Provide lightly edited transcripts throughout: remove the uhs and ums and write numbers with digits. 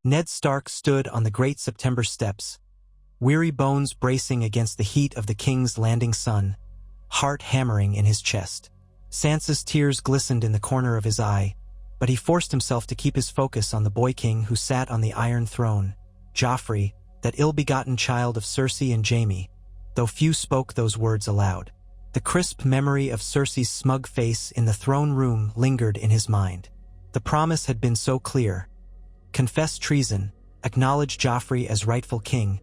Ned Stark stood on the great September steps, weary bones bracing against the heat of the king's landing sun, heart hammering in his chest. Sansa's tears glistened in the corner of his eye, but he forced himself to keep his focus on the boy king who sat on the Iron Throne, Joffrey, that ill-begotten child of Cersei and Jaime, though few spoke those words aloud. The crisp memory of Cersei's smug face in the throne room lingered in his mind. The promise had been so clear. Confess treason, acknowledge Joffrey as rightful king,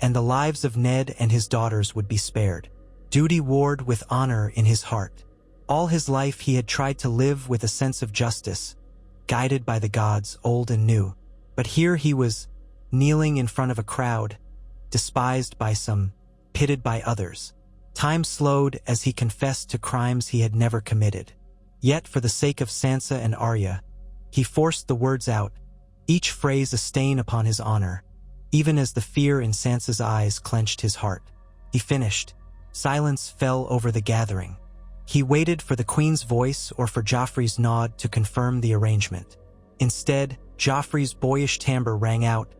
and the lives of Ned and his daughters would be spared. Duty warred with honor in his heart. All his life he had tried to live with a sense of justice, guided by the gods old and new. But here he was, kneeling in front of a crowd, despised by some, pitted by others. Time slowed as he confessed to crimes he had never committed. Yet for the sake of Sansa and Arya, he forced the words out, each phrase a stain upon his honor, even as the fear in Sansa's eyes clenched his heart. He finished. Silence fell over the gathering. He waited for the Queen's voice or for Joffrey's nod to confirm the arrangement. Instead, Joffrey's boyish timbre rang out,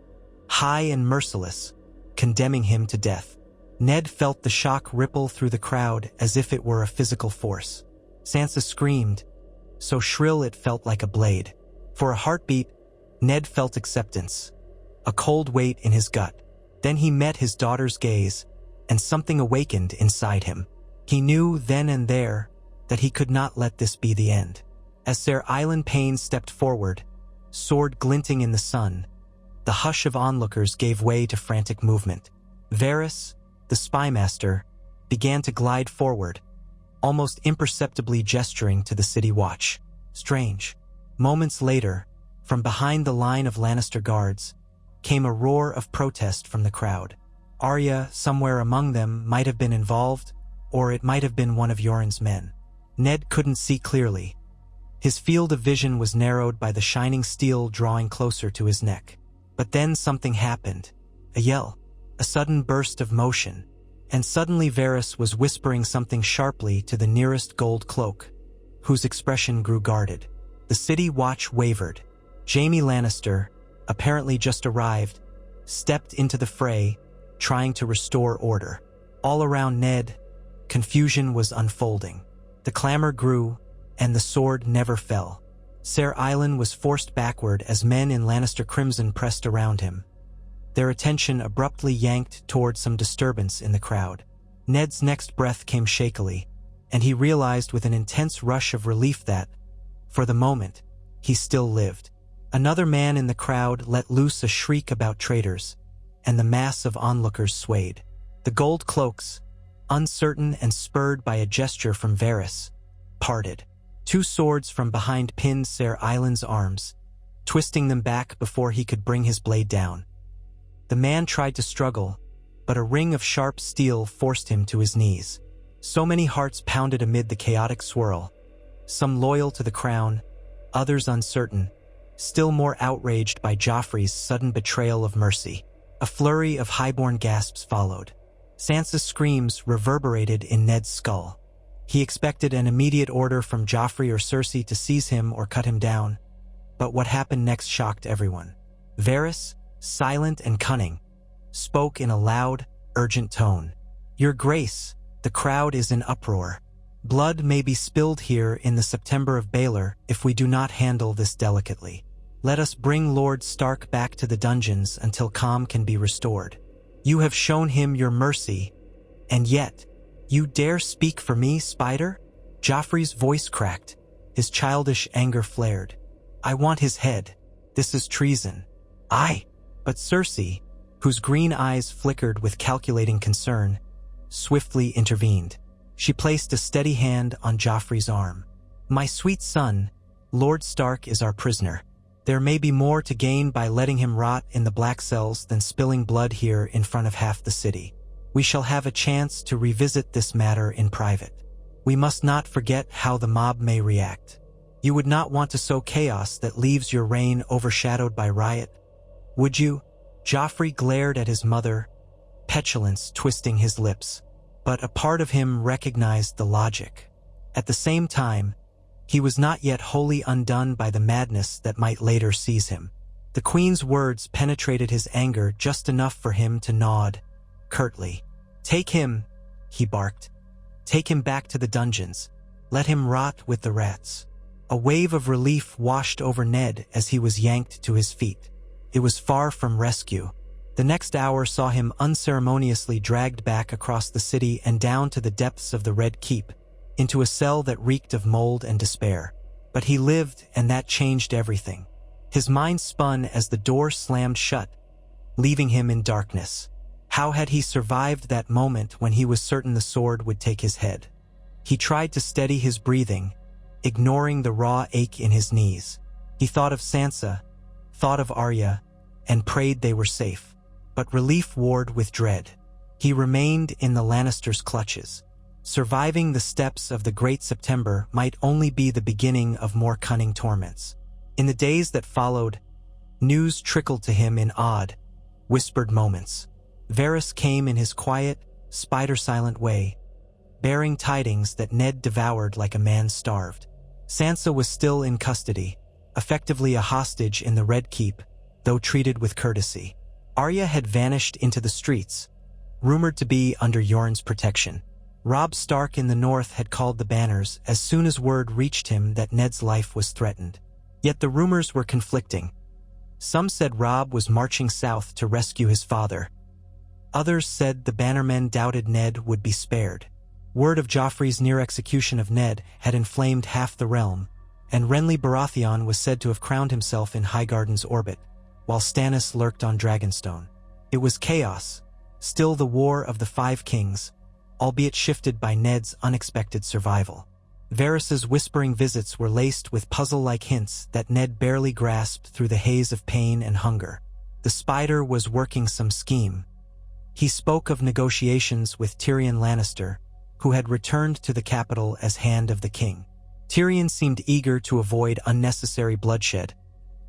high and merciless, condemning him to death. Ned felt the shock ripple through the crowd as if it were a physical force. Sansa screamed, so shrill it felt like a blade. For a heartbeat, Ned felt acceptance, a cold weight in his gut. Then he met his daughter's gaze, and something awakened inside him. He knew then and there that he could not let this be the end. As Ser Island Payne stepped forward, sword glinting in the sun, the hush of onlookers gave way to frantic movement. Varys, the spymaster, began to glide forward, almost imperceptibly gesturing to the city watch. Strange. Moments later, from behind the line of Lannister guards, came a roar of protest from the crowd. Arya, somewhere among them, might have been involved, or it might have been one of Yoren's men. Ned couldn't see clearly. His field of vision was narrowed by the shining steel drawing closer to his neck. But then something happened. A yell, a sudden burst of motion, and suddenly Varys was whispering something sharply to the nearest gold cloak, whose expression grew guarded. The city watch wavered. Jaime Lannister, apparently just arrived, stepped into the fray, trying to restore order. All around Ned, confusion was unfolding. The clamor grew, and the sword never fell. Ser Island was forced backward as men in Lannister crimson pressed around him, their attention abruptly yanked toward some disturbance in the crowd. Ned's next breath came shakily, and he realized with an intense rush of relief that, for the moment, he still lived. Another man in the crowd let loose a shriek about traitors, and the mass of onlookers swayed. The gold cloaks, uncertain and spurred by a gesture from Varys, parted. Two swords from behind pinned Ser Island's arms, twisting them back before he could bring his blade down. The man tried to struggle, but a ring of sharp steel forced him to his knees. So many hearts pounded amid the chaotic swirl, some loyal to the crown, others uncertain, still more outraged by Joffrey's sudden betrayal of mercy. A flurry of highborn gasps followed. Sansa's screams reverberated in Ned's skull. He expected an immediate order from Joffrey or Cersei to seize him or cut him down, but what happened next shocked everyone. Varys, silent and cunning, spoke in a loud, urgent tone. "Your Grace, the crowd is in uproar. Blood may be spilled here in the September of Baelor if we do not handle this delicately. Let us bring Lord Stark back to the dungeons until calm can be restored. You have shown him your mercy, and yet, you dare speak for me, Spider?" Joffrey's voice cracked, his childish anger flared. "I want his head. This is treason." "Aye." But Cersei, whose green eyes flickered with calculating concern, swiftly intervened. She placed a steady hand on Joffrey's arm. "My sweet son, Lord Stark is our prisoner. There may be more to gain by letting him rot in the black cells than spilling blood here in front of half the city. We shall have a chance to revisit this matter in private. We must not forget how the mob may react. You would not want to sow chaos that leaves your reign overshadowed by riot, would you?" Joffrey glared at his mother, petulance twisting his lips, but a part of him recognized the logic. At the same time, he was not yet wholly undone by the madness that might later seize him. The queen's words penetrated his anger just enough for him to nod curtly. "Take him," he barked. "Take him back to the dungeons. Let him rot with the rats." A wave of relief washed over Ned as he was yanked to his feet. It was far from rescue. The next hour saw him unceremoniously dragged back across the city and down to the depths of the Red Keep, into a cell that reeked of mold and despair. But he lived, and that changed everything. His mind spun as the door slammed shut, leaving him in darkness. How had he survived that moment when he was certain the sword would take his head? He tried to steady his breathing, ignoring the raw ache in his knees. He thought of Sansa, thought of Arya, and prayed they were safe. But relief warred with dread. He remained in the Lannisters' clutches. Surviving the steps of the Great September might only be the beginning of more cunning torments. In the days that followed, news trickled to him in odd, whispered moments. Varys came in his quiet, spider-silent way, bearing tidings that Ned devoured like a man starved. Sansa was still in custody, effectively a hostage in the Red Keep, though treated with courtesy. Arya had vanished into the streets, rumored to be under Yorn's protection. Robb Stark in the north had called the banners as soon as word reached him that Ned's life was threatened. Yet the rumors were conflicting. Some said Robb was marching south to rescue his father. Others said the bannermen doubted Ned would be spared. Word of Joffrey's near execution of Ned had inflamed half the realm, and Renly Baratheon was said to have crowned himself in Highgarden's orbit, while Stannis lurked on Dragonstone. It was chaos, still the War of the Five Kings, albeit shifted by Ned's unexpected survival. Varys's whispering visits were laced with puzzle-like hints that Ned barely grasped through the haze of pain and hunger. The Spider was working some scheme. He spoke of negotiations with Tyrion Lannister, who had returned to the capital as Hand of the King. Tyrion seemed eager to avoid unnecessary bloodshed,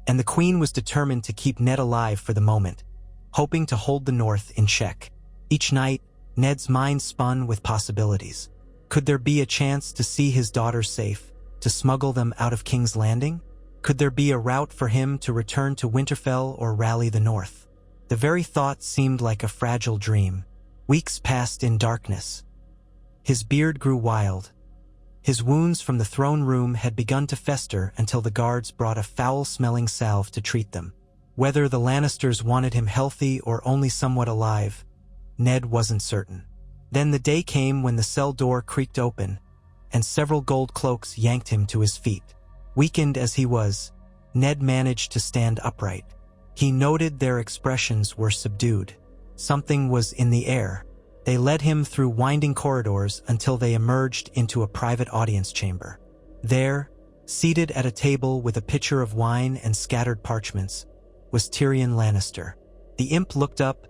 and the Queen was determined to keep Ned alive for the moment, hoping to hold the North in check. Each night, Ned's mind spun with possibilities. Could there be a chance to see his daughters safe, to smuggle them out of King's Landing? Could there be a route for him to return to Winterfell or rally the North? The very thought seemed like a fragile dream. Weeks passed in darkness. His beard grew wild. His wounds from the throne room had begun to fester until the guards brought a foul-smelling salve to treat them. Whether the Lannisters wanted him healthy or only somewhat alive, Ned wasn't certain. Then the day came when the cell door creaked open, and several gold cloaks yanked him to his feet. Weakened as he was, Ned managed to stand upright. He noted their expressions were subdued. Something was in the air. They led him through winding corridors until they emerged into a private audience chamber. There, seated at a table with a pitcher of wine and scattered parchments, was Tyrion Lannister. The imp looked up,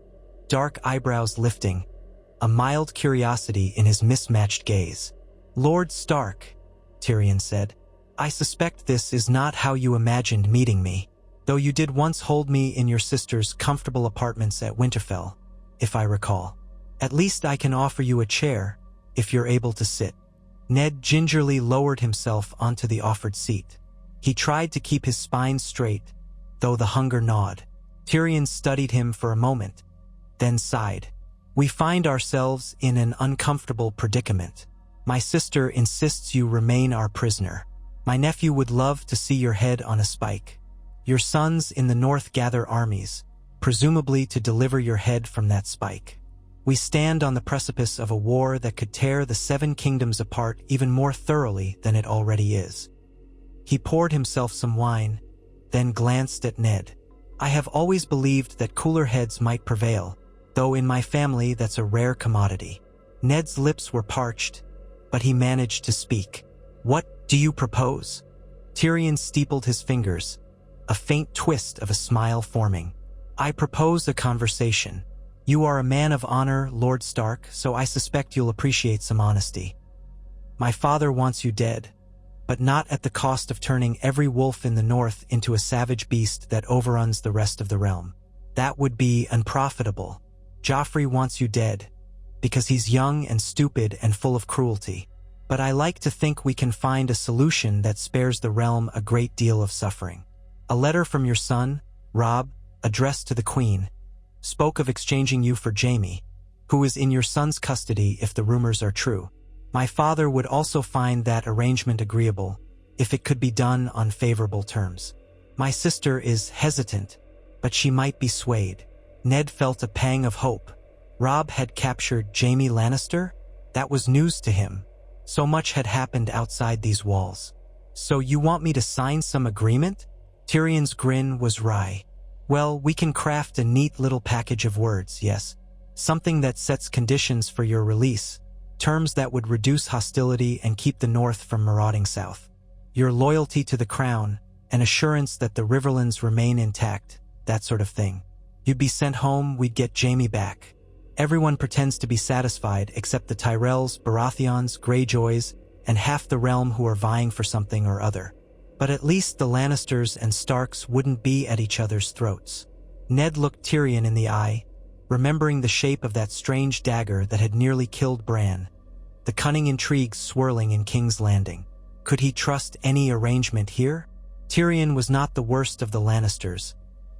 dark eyebrows lifting, a mild curiosity in his mismatched gaze. "Lord Stark," Tyrion said, "I suspect this is not how you imagined meeting me, though you did once hold me in your sister's comfortable apartments at Winterfell, if I recall. At least I can offer you a chair, if you're able to sit." Ned gingerly lowered himself onto the offered seat. He tried to keep his spine straight, though the hunger gnawed. Tyrion studied him for a moment, then sighed. "We find ourselves in an uncomfortable predicament. My sister insists you remain our prisoner. My nephew would love to see your head on a spike. Your sons in the north gather armies, presumably to deliver your head from that spike. We stand on the precipice of a war that could tear the Seven Kingdoms apart even more thoroughly than it already is." He poured himself some wine, then glanced at Ned. "I have always believed that cooler heads might prevail, though in my family that's a rare commodity." Ned's lips were parched, but he managed to speak. "What do you propose?" Tyrion steepled his fingers, a faint twist of a smile forming. "I propose a conversation. You are a man of honor, Lord Stark, so I suspect you'll appreciate some honesty. My father wants you dead, but not at the cost of turning every wolf in the north into a savage beast that overruns the rest of the realm. That would be unprofitable. Joffrey wants you dead, because he's young and stupid and full of cruelty. But I like to think we can find a solution that spares the realm a great deal of suffering. A letter from your son, Robb, addressed to the Queen, spoke of exchanging you for Jaime, who is in your son's custody if the rumors are true. My father would also find that arrangement agreeable if it could be done on favorable terms. My sister is hesitant, but she might be swayed. Ned felt a pang of hope. Robb had captured Jaime Lannister? That was news to him. So much had happened outside these walls. So you want me to sign some agreement? Tyrion's grin was wry. Well, we can craft a neat little package of words, yes. Something that sets conditions for your release. Terms that would reduce hostility and keep the North from marauding south. Your loyalty to the crown, an assurance that the Riverlands remain intact, that sort of thing. You'd be sent home, we'd get Jaime back. Everyone pretends to be satisfied except the Tyrells, Baratheons, Greyjoys, and half the realm who are vying for something or other. But at least the Lannisters and Starks wouldn't be at each other's throats. Ned looked Tyrion in the eye, remembering the shape of that strange dagger that had nearly killed Bran. The cunning intrigues swirling in King's Landing. Could he trust any arrangement here? Tyrion was not the worst of the Lannisters,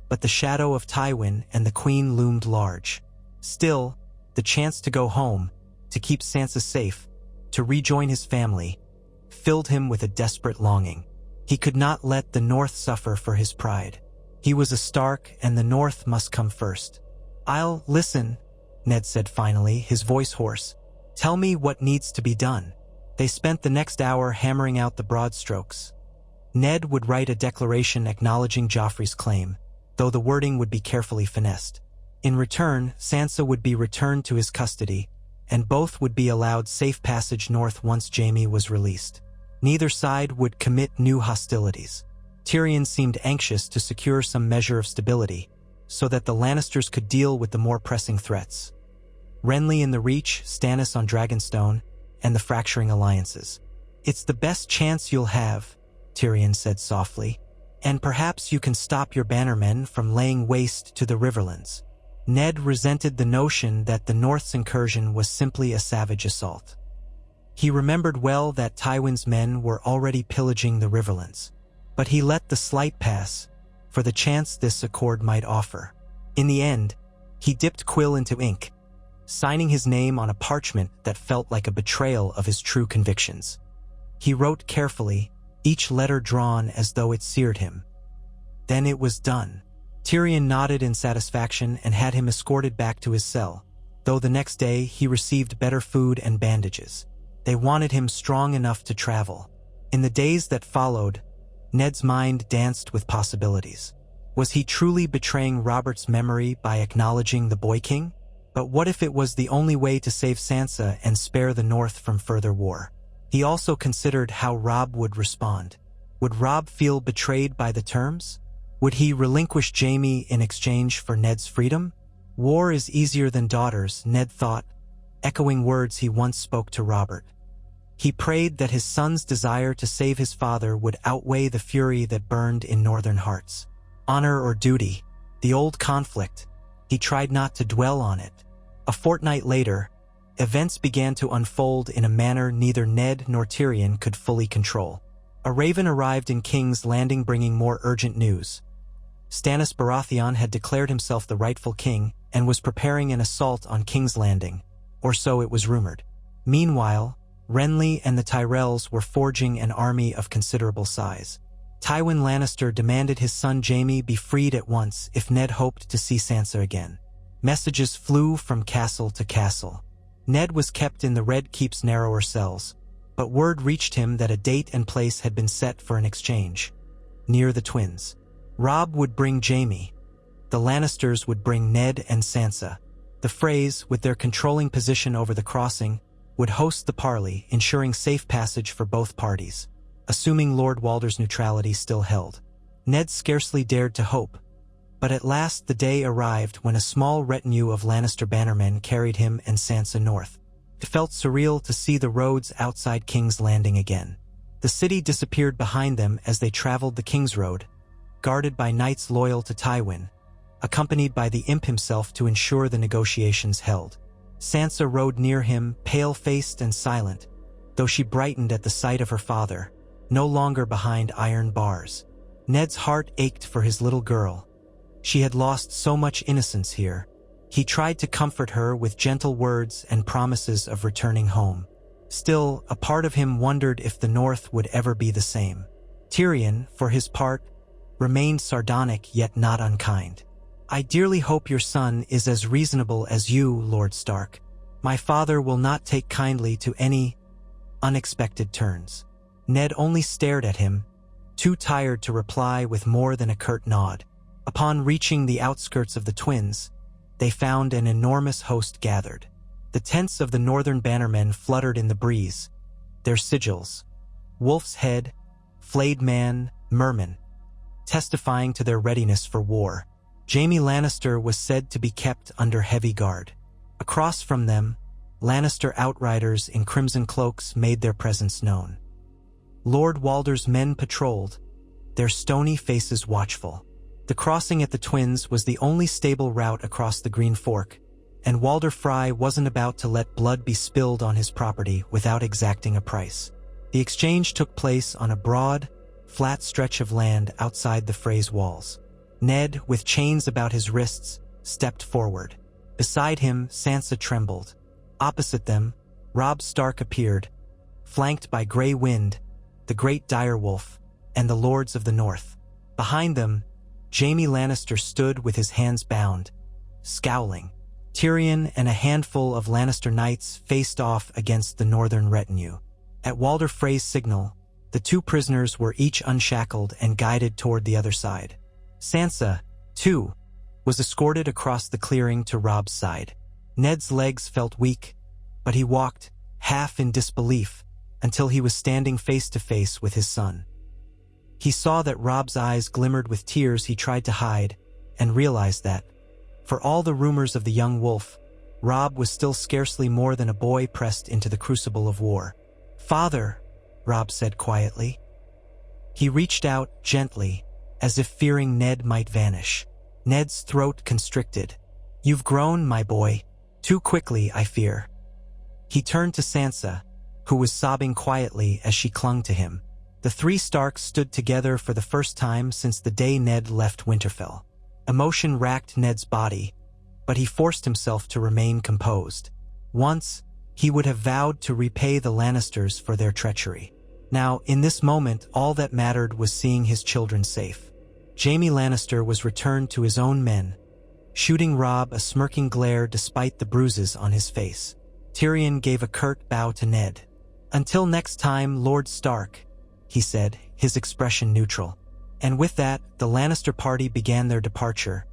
but the shadow of Tywin and the Queen loomed large. Still, the chance to go home, to keep Sansa safe, to rejoin his family, filled him with a desperate longing. He could not let the North suffer for his pride. He was a Stark, and the North must come first. I'll listen, Ned said finally, his voice hoarse. Tell me what needs to be done. They spent the next hour hammering out the broad strokes. Ned would write a declaration acknowledging Joffrey's claim, though the wording would be carefully finessed. In return, Sansa would be returned to his custody, and both would be allowed safe passage north once Jaime was released. Neither side would commit new hostilities. Tyrion seemed anxious to secure some measure of stability, so that the Lannisters could deal with the more pressing threats. Renly in the Reach, Stannis on Dragonstone, and the fracturing alliances. It's the best chance you'll have, Tyrion said softly, and perhaps you can stop your bannermen from laying waste to the Riverlands. Ned resented the notion that the North's incursion was simply a savage assault. He remembered well that Tywin's men were already pillaging the Riverlands, but he let the slight pass for the chance this accord might offer. In the end, he dipped quill into ink, signing his name on a parchment that felt like a betrayal of his true convictions. He wrote carefully, each letter drawn as though it seared him. Then it was done. Tyrion nodded in satisfaction and had him escorted back to his cell, though the next day he received better food and bandages. They wanted him strong enough to travel. In the days that followed, Ned's mind danced with possibilities. Was he truly betraying Robert's memory by acknowledging the Boy King? But what if it was the only way to save Sansa and spare the North from further war? He also considered how Robb would respond. Would Robb feel betrayed by the terms? Would he relinquish Jaime in exchange for Ned's freedom? War is easier than daughters, Ned thought, echoing words he once spoke to Robert. He prayed that his son's desire to save his father would outweigh the fury that burned in northern hearts. Honor or duty, the old conflict. He tried not to dwell on it. A fortnight later, events began to unfold in a manner neither Ned nor Tyrion could fully control. A raven arrived in King's Landing bringing more urgent news. Stannis Baratheon had declared himself the rightful king and was preparing an assault on King's Landing, or so it was rumored. Meanwhile, Renly and the Tyrells were forging an army of considerable size. Tywin Lannister demanded his son Jaime be freed at once if Ned hoped to see Sansa again. Messages flew from castle to castle. Ned was kept in the Red Keep's narrower cells, but word reached him that a date and place had been set for an exchange. Near the twins. Robb would bring Jaime. The Lannisters would bring Ned and Sansa. The Freys, with their controlling position over the crossing, would host the parley, ensuring safe passage for both parties, assuming Lord Walder's neutrality still held. Ned scarcely dared to hope, but at last the day arrived when a small retinue of Lannister bannermen carried him and Sansa north. It felt surreal to see the roads outside King's Landing again. The city disappeared behind them as they traveled the King's Road, guarded by knights loyal to Tywin, accompanied by the imp himself to ensure the negotiations held. Sansa rode near him, pale-faced and silent, though she brightened at the sight of her father, no longer behind iron bars. Ned's heart ached for his little girl, She had lost so much innocence here. He tried to comfort her with gentle words and promises of returning home. Still, a part of him wondered if the North would ever be the same. Tyrion, for his part, remained sardonic yet not unkind. "I dearly hope your son is as reasonable as you, Lord Stark. My father will not take kindly to any unexpected turns." Ned only stared at him, too tired to reply with more than a curt nod. Upon reaching the outskirts of the twins, they found an enormous host gathered. The tents of the northern bannermen fluttered in the breeze, their sigils, wolf's head, flayed man, merman, testifying to their readiness for war. Jaime Lannister was said to be kept under heavy guard. Across from them, Lannister outriders in crimson cloaks made their presence known. Lord Walder's men patrolled, their stony faces watchful. The crossing at the Twins was the only stable route across the Green Fork, and Walder Frey wasn't about to let blood be spilled on his property without exacting a price. The exchange took place on a broad, flat stretch of land outside the Freys' walls. Ned, with chains about his wrists, stepped forward. Beside him, Sansa trembled. Opposite them, Robb Stark appeared, flanked by Grey Wind, the great direwolf, and the Lords of the North. Behind them, Jaime Lannister stood with his hands bound, scowling. Tyrion and a handful of Lannister knights faced off against the northern retinue. At Walder Frey's signal, the two prisoners were each unshackled and guided toward the other side. Sansa, too, was escorted across the clearing to Robb's side. Ned's legs felt weak, but he walked, half in disbelief, until he was standing face to face with his son. He saw that Robb's eyes glimmered with tears he tried to hide, and realized that, for all the rumors of the young wolf, Robb was still scarcely more than a boy pressed into the crucible of war. "Father," Robb said quietly. He reached out gently, as if fearing Ned might vanish. Ned's throat constricted. "You've grown, my boy. Too quickly, I fear." He turned to Sansa, who was sobbing quietly as she clung to him. The three Starks stood together for the first time since the day Ned left Winterfell. Emotion racked Ned's body, but he forced himself to remain composed. Once, he would have vowed to repay the Lannisters for their treachery. Now, in this moment, all that mattered was seeing his children safe. Jaime Lannister was returned to his own men, shooting Robb a smirking glare despite the bruises on his face. Tyrion gave a curt bow to Ned. "Until next time, Lord Stark," he said, his expression neutral. And with that, the Lannister party began their departure,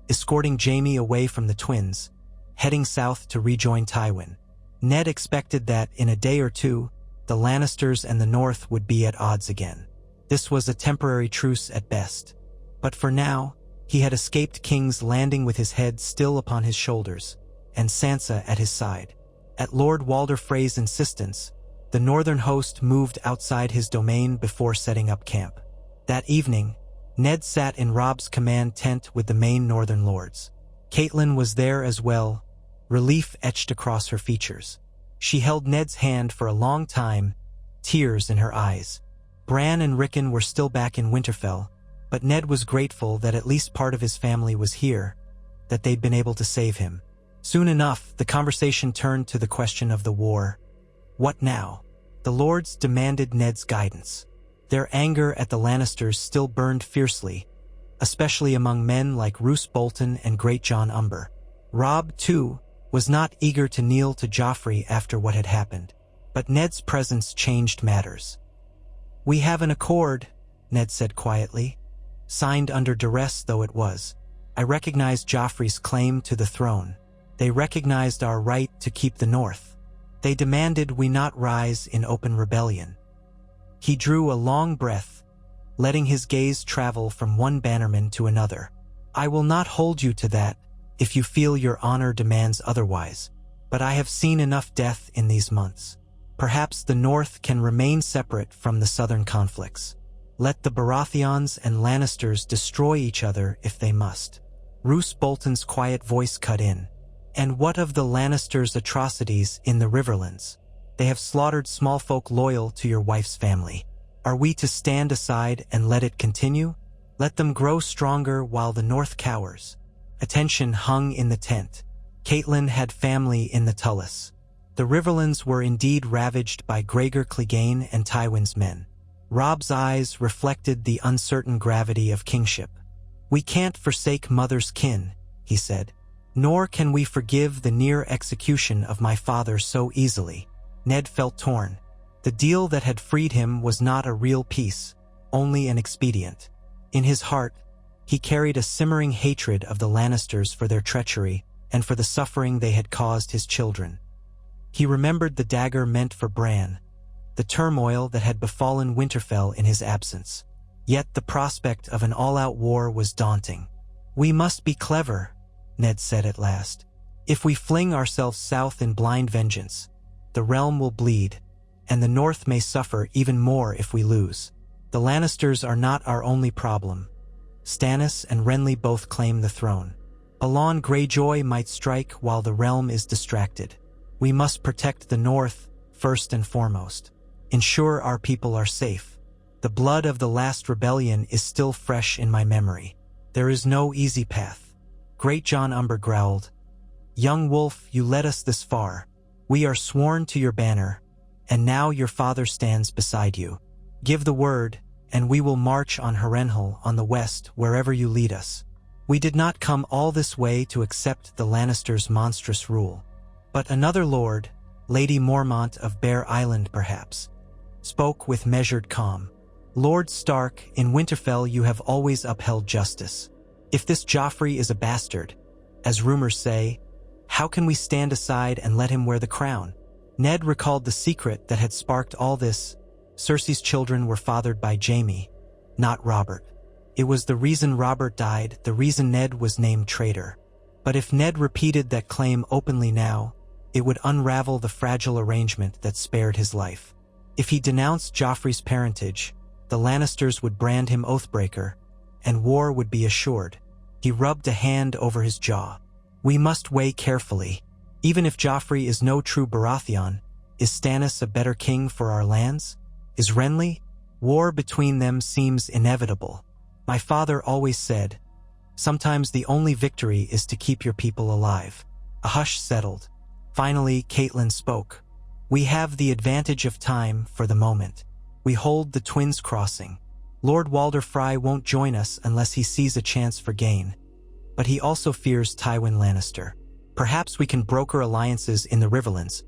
escorting Jaime away from the twins, heading south to rejoin Tywin. Ned expected that, in a day or two, the Lannisters and the North would be at odds again. This was a temporary truce at best. But for now, he had escaped King's Landing with his head still upon his shoulders, and Sansa at his side. At Lord Walder Frey's insistence, the northern host moved outside his domain before setting up camp. That evening, Ned sat in Robb's command tent with the main northern lords. Catelyn was there as well, relief etched across her features. She held Ned's hand for a long time, tears in her eyes. Bran and Rickon were still back in Winterfell, but Ned was grateful that at least part of his family was here, that they'd been able to save him. Soon enough, the conversation turned to the question of the war. What now? The lords demanded Ned's guidance. Their anger at the Lannisters still burned fiercely, especially among men like Roose Bolton and Great Jon Umber. Robb, too, was not eager to kneel to Joffrey after what had happened, but Ned's presence changed matters. "We have an accord," Ned said quietly, "signed under duress though it was. I recognized Joffrey's claim to the throne. They recognized our right to keep the North. They demanded we not rise in open rebellion." He drew a long breath, letting his gaze travel from one bannerman to another. "I will not hold you to that, if you feel your honor demands otherwise, but I have seen enough death in these months. Perhaps the North can remain separate from the southern conflicts. Let the Baratheons and Lannisters destroy each other if they must." Roose Bolton's quiet voice cut in. "And what of the Lannisters' atrocities in the Riverlands? They have slaughtered small folk loyal to your wife's family. Are we to stand aside and let it continue?" Let them grow stronger while the North cowers. Attention hung in the tent. Catelyn had family in the Tullis. The Riverlands were indeed ravaged by Gregor Clegane and Tywin's men. Robb's eyes reflected the uncertain gravity of kingship. "We can't forsake mother's kin," he said. "Nor can we forgive the near execution of my father so easily." Ned felt torn. The deal that had freed him was not a real peace, only an expedient. In his heart, he carried a simmering hatred of the Lannisters for their treachery and for the suffering they had caused his children. He remembered the dagger meant for Bran, the turmoil that had befallen Winterfell in his absence. Yet the prospect of an all-out war was daunting. "We must be clever," Ned said at last. "If we fling ourselves south in blind vengeance, the realm will bleed, and the North may suffer even more if we lose. The Lannisters are not our only problem. Stannis and Renly both claim the throne. Balon Greyjoy might strike while the realm is distracted. We must protect the North first and foremost. Ensure our people are safe. The blood of the last rebellion is still fresh in my memory. There is no easy path." Great John Umber growled, "Young wolf, you led us this far. We are sworn to your banner, and now your father stands beside you. Give the word, and we will march on Harrenhal on the west wherever you lead us." We did not come all this way to accept the Lannisters' monstrous rule. But another lord, Lady Mormont of Bear Island perhaps, spoke with measured calm. "Lord Stark, in Winterfell you have always upheld justice. If this Joffrey is a bastard, as rumors say, how can we stand aside and let him wear the crown?" Ned recalled the secret that had sparked all this. Cersei's children were fathered by Jaime, not Robert. It was the reason Robert died, the reason Ned was named traitor. But if Ned repeated that claim openly now, it would unravel the fragile arrangement that spared his life. If he denounced Joffrey's parentage, the Lannisters would brand him oathbreaker, and war would be assured. He rubbed a hand over his jaw. "We must weigh carefully. Even if Joffrey is no true Baratheon, is Stannis a better king for our lands? Is Renly? War between them seems inevitable. My father always said, sometimes the only victory is to keep your people alive." A hush settled. Finally, Catelyn spoke. "We have the advantage of time for the moment. We hold the Twins Crossing. Lord Walder Frey won't join us unless he sees a chance for gain. But he also fears Tywin Lannister. Perhaps we can broker alliances in the Riverlands,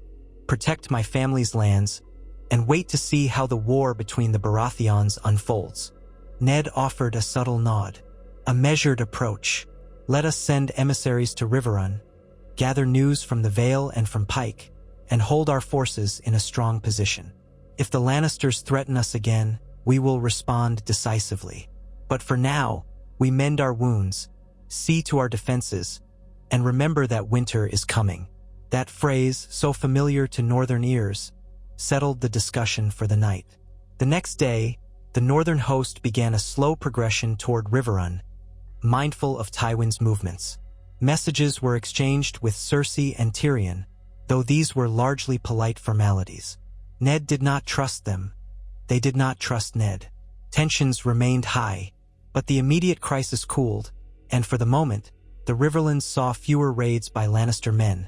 protect my family's lands, and wait to see how the war between the Baratheons unfolds." Ned offered a subtle nod. "A measured approach. Let us send emissaries to Riverrun, gather news from the Vale and from Pike, and hold our forces in a strong position. If the Lannisters threaten us again, we will respond decisively. But for now, we mend our wounds, see to our defenses, and remember that winter is coming." That phrase, so familiar to northern ears, settled the discussion for the night. The next day, the northern host began a slow progression toward Riverrun, mindful of Tywin's movements. Messages were exchanged with Cersei and Tyrion, though these were largely polite formalities. Ned did not trust them. They did not trust Ned. Tensions remained high, but the immediate crisis cooled, and for the moment, the Riverlands saw fewer raids by Lannister men,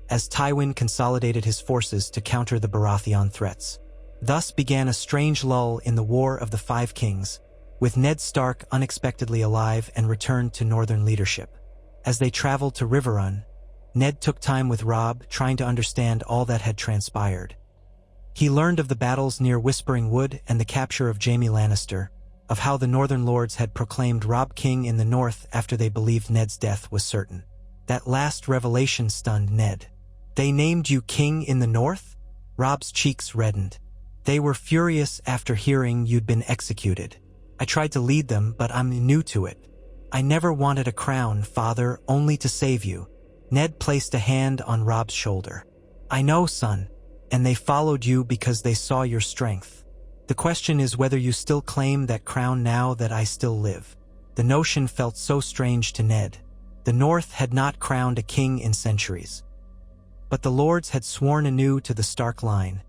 as Tywin consolidated his forces to counter the Baratheon threats. Thus began a strange lull in the War of the Five Kings, with Ned Stark unexpectedly alive and returned to northern leadership. As they traveled to Riverrun, Ned took time with Robb, trying to understand all that had transpired. He learned of the battles near Whispering Wood and the capture of Jaime Lannister, of how the Northern Lords had proclaimed Robb king in the north after they believed Ned's death was certain. That last revelation stunned Ned. "They named you king in the north?" Robb's cheeks reddened. "They were furious after hearing you'd been executed. I tried to lead them, but I'm new to it. I never wanted a crown, father, only to save you." Ned placed a hand on Robb's shoulder. "I know, son, and they followed you because they saw your strength. The question is whether you still claim that crown now that I still live." The notion felt so strange to Ned. The North had not crowned a king in centuries. But the lords had sworn anew to the Stark line,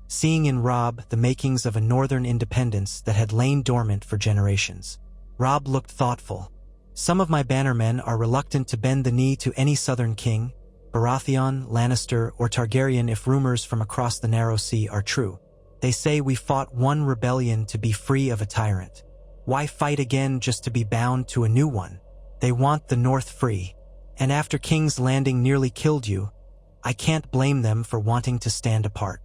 seeing in Robb the makings of a northern independence that had lain dormant for generations. Robb looked thoughtful. Some of my bannermen are reluctant to bend the knee to any southern king, Baratheon, Lannister, or Targaryen if rumors from across the narrow sea are true. They say we fought one rebellion to be free of a tyrant. Why fight again just to be bound to a new one? They want the North free. And after King's Landing nearly killed you, I can't blame them for wanting to stand apart.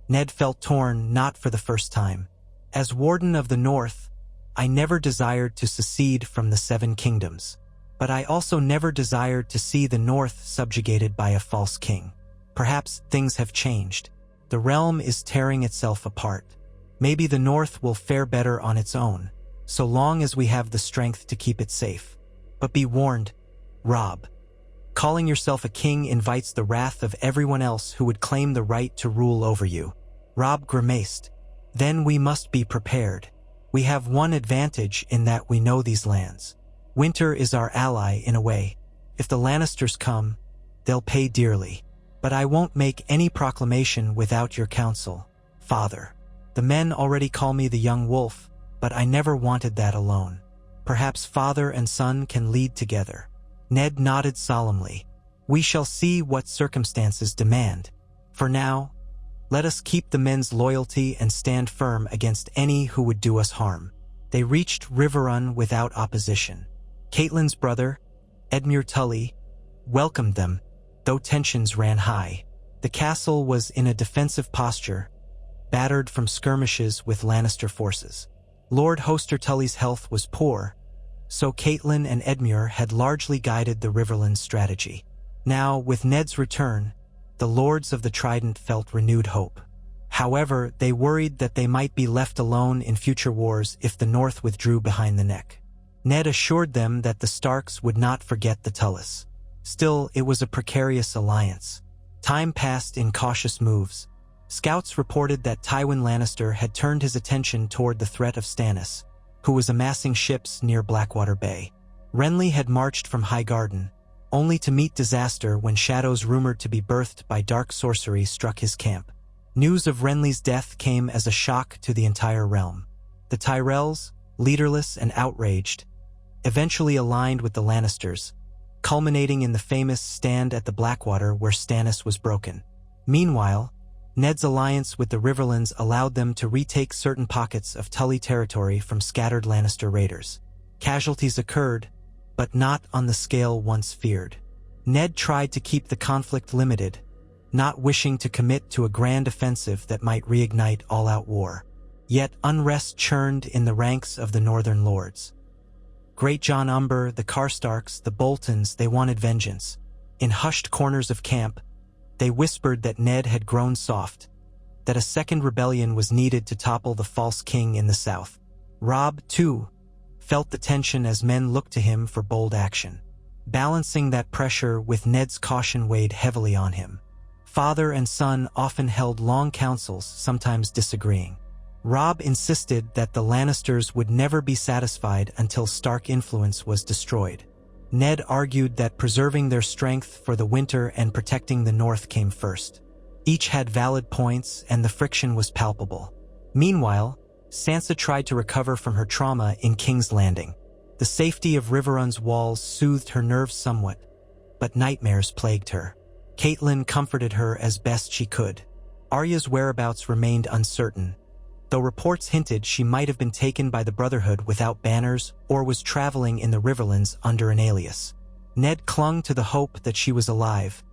Ned felt torn, not for the first time. As Warden of the North, I never desired to secede from the Seven Kingdoms. But I also never desired to see the North subjugated by a false king. Perhaps things have changed. The realm is tearing itself apart. Maybe the North will fare better on its own, so long as we have the strength to keep it safe. But be warned, Robb. Calling yourself a king invites the wrath of everyone else who would claim the right to rule over you. Robb grimaced. Then we must be prepared. We have one advantage in that we know these lands. Winter is our ally in a way. If the Lannisters come, they'll pay dearly. But I won't make any proclamation without your counsel, Father. The men already call me the young wolf, but I never wanted that alone. Perhaps father and son can lead together. Ned nodded solemnly. We shall see what circumstances demand. For now, let us keep the men's loyalty and stand firm against any who would do us harm. They reached Riverrun without opposition. Catelyn's brother, Edmure Tully, welcomed them, though tensions ran high. The castle was in a defensive posture, battered from skirmishes with Lannister forces. Lord Hoster Tully's health was poor, so Catelyn and Edmure had largely guided the Riverlands strategy. Now, with Ned's return, the Lords of the Trident felt renewed hope. However, they worried that they might be left alone in future wars if the North withdrew behind the neck. Ned assured them that the Starks would not forget the Tullys. Still, it was a precarious alliance. Time passed in cautious moves. Scouts reported that Tywin Lannister had turned his attention toward the threat of Stannis, who was amassing ships near Blackwater Bay. Renly had marched from Highgarden, only to meet disaster when shadows rumored to be birthed by dark sorcery struck his camp. News of Renly's death came as a shock to the entire realm. The Tyrells, leaderless and outraged, eventually aligned with the Lannisters, culminating in the famous stand at the Blackwater where Stannis was broken. Meanwhile, Ned's alliance with the Riverlands allowed them to retake certain pockets of Tully territory from scattered Lannister raiders. Casualties occurred, but not on the scale once feared. Ned tried to keep the conflict limited, not wishing to commit to a grand offensive that might reignite all-out war. Yet unrest churned in the ranks of the Northern Lords. Great John Umber, the Karstarks, the Boltons, they wanted vengeance. In hushed corners of camp, they whispered that Ned had grown soft, that a second rebellion was needed to topple the false king in the south. Robb, too, felt the tension as men looked to him for bold action. Balancing that pressure with Ned's caution weighed heavily on him. Father and son often held long councils, sometimes disagreeing. Robb insisted that the Lannisters would never be satisfied until Stark influence was destroyed. Ned argued that preserving their strength for the winter and protecting the North came first. Each had valid points, and the friction was palpable. Meanwhile, Sansa tried to recover from her trauma in King's Landing. The safety of Riverrun's walls soothed her nerves somewhat, but nightmares plagued her. Catelyn comforted her as best she could. Arya's whereabouts remained uncertain, though reports hinted she might have been taken by the Brotherhood without banners or was traveling in the Riverlands under an alias. Ned clung to the hope that she was alive,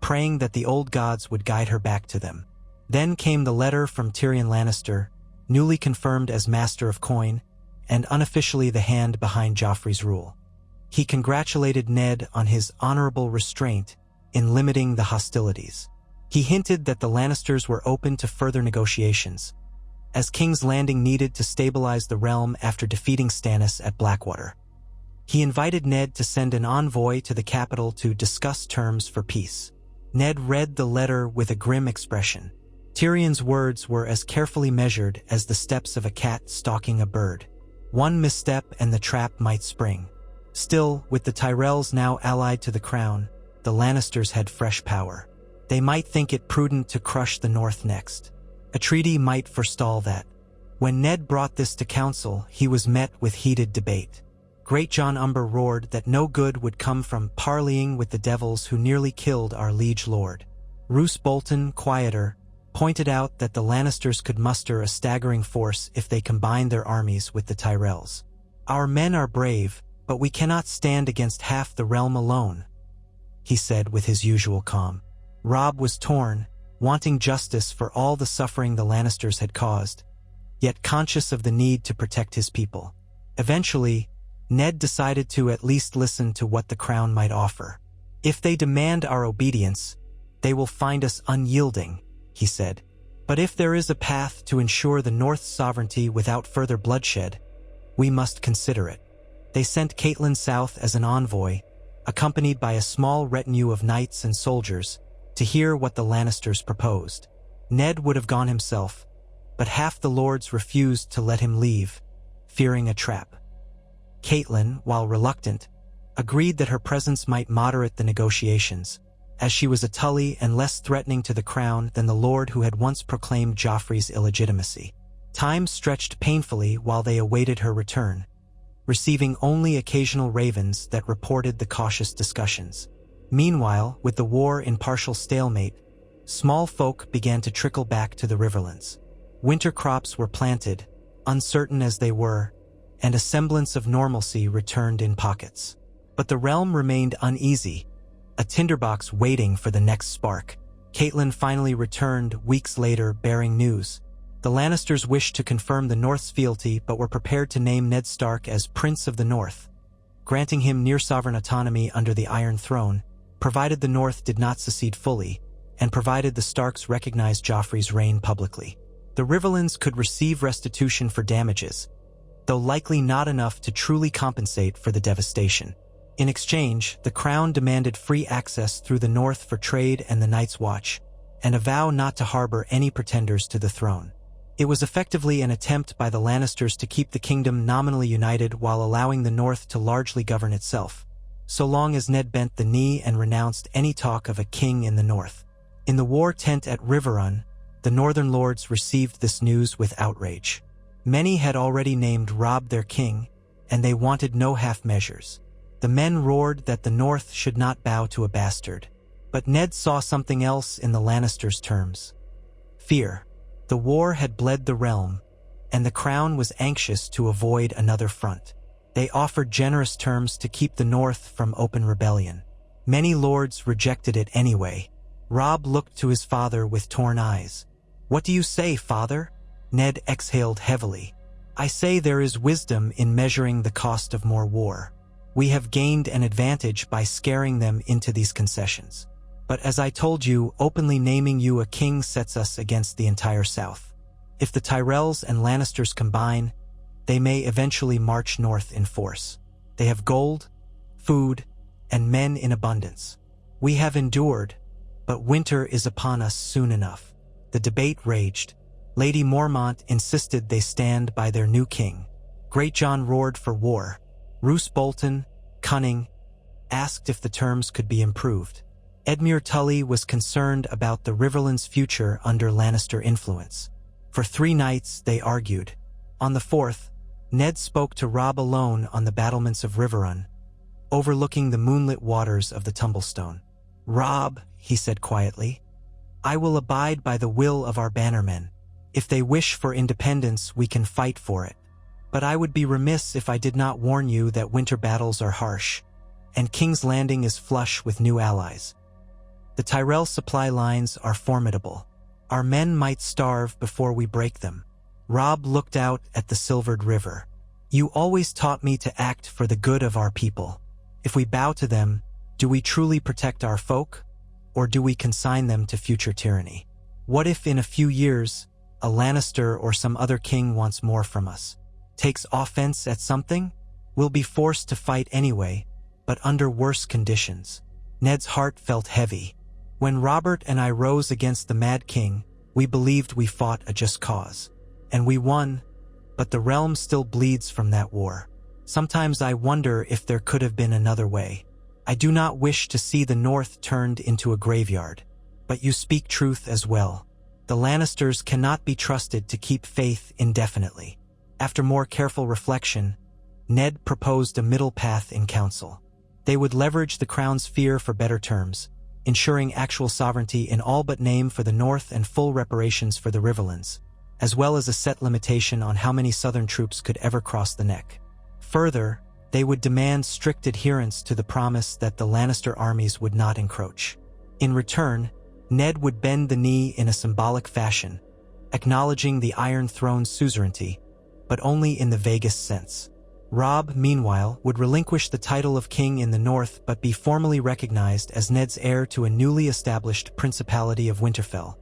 praying that the old gods would guide her back to them. Then came the letter from Tyrion Lannister, newly confirmed as Master of Coin, and unofficially the hand behind Joffrey's rule. He congratulated Ned on his honorable restraint in limiting the hostilities. He hinted that the Lannisters were open to further negotiations, as King's Landing needed to stabilize the realm after defeating Stannis at Blackwater. He invited Ned to send an envoy to the capital to discuss terms for peace. Ned read the letter with a grim expression. Tyrion's words were as carefully measured as the steps of a cat stalking a bird. One misstep and the trap might spring. Still, with the Tyrells now allied to the crown, the Lannisters had fresh power. They might think it prudent to crush the North next. A treaty might forestall that. When Ned brought this to council, he was met with heated debate. Great John Umber roared that no good would come from parleying with the devils who nearly killed our liege lord. Roose Bolton, quieter, pointed out that the Lannisters could muster a staggering force if they combined their armies with the Tyrells. Our men are brave, but we cannot stand against half the realm alone, he said with his usual calm. Robb was torn, wanting justice for all the suffering the Lannisters had caused, yet conscious of the need to protect his people. Eventually, Ned decided to at least listen to what the crown might offer. If they demand our obedience, they will find us unyielding, he said. But if there is a path to ensure the North's sovereignty without further bloodshed, we must consider it. They sent Catelyn south as an envoy, accompanied by a small retinue of knights and soldiers, to hear what the Lannisters proposed. Ned would have gone himself, but half the lords refused to let him leave, fearing a trap. Catelyn, while reluctant, agreed that her presence might moderate the negotiations, as she was a Tully and less threatening to the crown than the lord who had once proclaimed Joffrey's illegitimacy. Time stretched painfully while they awaited her return, receiving only occasional ravens that reported the cautious discussions. Meanwhile, with the war in partial stalemate, small folk began to trickle back to the Riverlands. Winter crops were planted, uncertain as they were, and a semblance of normalcy returned in pockets. But the realm remained uneasy, a tinderbox waiting for the next spark. Catelyn finally returned weeks later bearing news. The Lannisters wished to confirm the North's fealty but were prepared to name Ned Stark as Prince of the North, granting him near-sovereign autonomy under the Iron Throne, provided the North did not secede fully, and provided the Starks recognized Joffrey's reign publicly. The Riverlands could receive restitution for damages, though likely not enough to truly compensate for the devastation. In exchange, the crown demanded free access through the North for trade and the Night's Watch, and a vow not to harbor any pretenders to the throne. It was effectively an attempt by the Lannisters to keep the kingdom nominally united while allowing the North to largely govern itself, so long as Ned bent the knee and renounced any talk of a king in the North. In the war tent at Riverrun, the Northern lords received this news with outrage. Many had already named Robb their king, and they wanted no half-measures. The men roared that the North should not bow to a bastard. But Ned saw something else in the Lannisters' terms. Fear. The war had bled the realm, and the crown was anxious to avoid another front. They offered generous terms to keep the North from open rebellion. Many lords rejected it anyway. Robb looked to his father with torn eyes. "What do you say, father?" Ned exhaled heavily. "I say there is wisdom in measuring the cost of more war. We have gained an advantage by scaring them into these concessions. But as I told you, openly naming you a king sets us against the entire South. If the Tyrells and Lannisters combine, they may eventually march north in force. They have gold, food, and men in abundance. We have endured, but winter is upon us soon enough." The debate raged. Lady Mormont insisted they stand by their new king. Great John roared for war. Roose Bolton, cunning, asked if the terms could be improved. Edmure Tully was concerned about the Riverlands' future under Lannister influence. For 3 nights they argued. On the 4th, Ned spoke to Robb alone on the battlements of Riverrun, overlooking the moonlit waters of the Tumblestone. "Robb," he said quietly, "I will abide by the will of our bannermen. If they wish for independence, we can fight for it. But I would be remiss if I did not warn you that winter battles are harsh, and King's Landing is flush with new allies. The Tyrell supply lines are formidable. Our men might starve before we break them." Robb looked out at the silvered river. "You always taught me to act for the good of our people. If we bow to them, do we truly protect our folk, or do we consign them to future tyranny? What if in a few years, a Lannister or some other king wants more from us, takes offense at something? We'll be forced to fight anyway, but under worse conditions." Ned's heart felt heavy. "When Robert and I rose against the Mad King, we believed we fought a just cause. And we won, but the realm still bleeds from that war. Sometimes I wonder if there could have been another way. I do not wish to see the North turned into a graveyard, but you speak truth as well. The Lannisters cannot be trusted to keep faith indefinitely." After more careful reflection, Ned proposed a middle path in council. They would leverage the crown's fear for better terms, ensuring actual sovereignty in all but name for the North and full reparations for the Riverlands, as well as a set limitation on how many Southern troops could ever cross the neck. Further, they would demand strict adherence to the promise that the Lannister armies would not encroach. In return, Ned would bend the knee in a symbolic fashion, acknowledging the Iron Throne's suzerainty, but only in the vaguest sense. Robb, meanwhile, would relinquish the title of king in the north but be formally recognized as Ned's heir to a newly established Principality of Winterfell,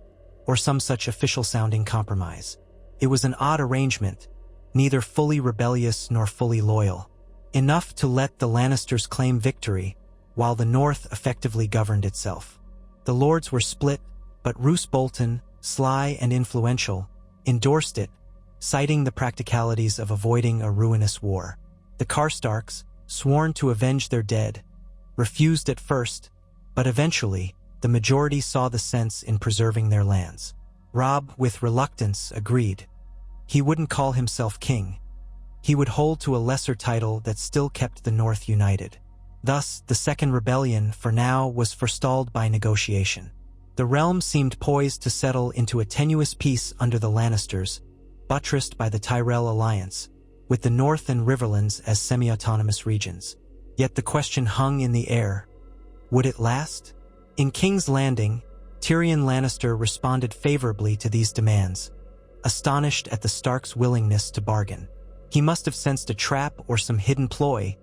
or some such official-sounding compromise. It was an odd arrangement, neither fully rebellious nor fully loyal, enough to let the Lannisters claim victory, while the North effectively governed itself. The lords were split, but Roose Bolton, sly and influential, endorsed it, citing the practicalities of avoiding a ruinous war. The Karstarks, sworn to avenge their dead, refused at first, but eventually, the majority saw the sense in preserving their lands. Robb, with reluctance, agreed. He wouldn't call himself king. He would hold to a lesser title that still kept the North united. Thus, the Second Rebellion, for now, was forestalled by negotiation. The realm seemed poised to settle into a tenuous peace under the Lannisters, buttressed by the Tyrell alliance, with the North and Riverlands as semi-autonomous regions. Yet the question hung in the air. Would it last? In King's Landing, Tyrion Lannister responded favorably to these demands, astonished at the Starks' willingness to bargain. He must have sensed a trap or some hidden ploy,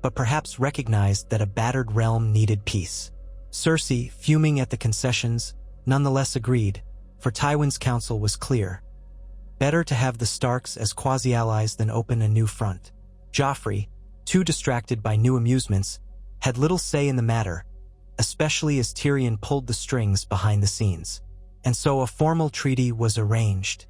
but perhaps recognized that a battered realm needed peace. Cersei, fuming at the concessions, nonetheless agreed, for Tywin's counsel was clear. Better to have the Starks as quasi-allies than open a new front. Joffrey, too distracted by new amusements, had little say in the matter, especially as Tyrion pulled the strings behind the scenes. And so a formal treaty was arranged.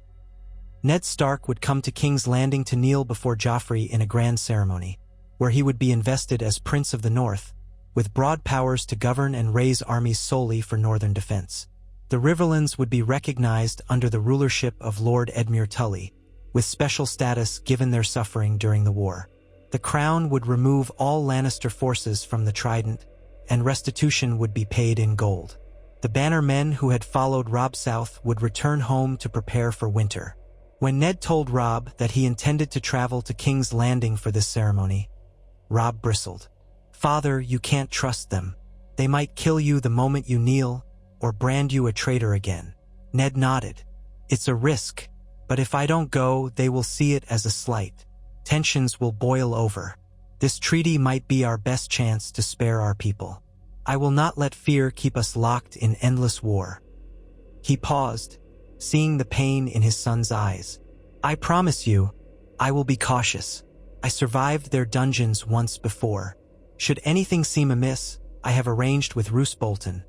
Ned Stark would come to King's Landing to kneel before Joffrey in a grand ceremony, where he would be invested as Prince of the North, with broad powers to govern and raise armies solely for northern defense. The Riverlands would be recognized under the rulership of Lord Edmure Tully, with special status given their suffering during the war. The crown would remove all Lannister forces from the Trident, and restitution would be paid in gold. The banner men who had followed Robb south would return home to prepare for winter. When Ned told Robb that he intended to travel to King's Landing for this ceremony, Robb bristled. "Father, you can't trust them. They might kill you the moment you kneel, or brand you a traitor again." Ned nodded. "It's a risk, but if I don't go, they will see it as a slight. Tensions will boil over. This treaty might be our best chance to spare our people. I will not let fear keep us locked in endless war." He paused, seeing the pain in his son's eyes. "I promise you, I will be cautious. I survived their dungeons once before. Should anything seem amiss, I have arranged with Roose Bolton.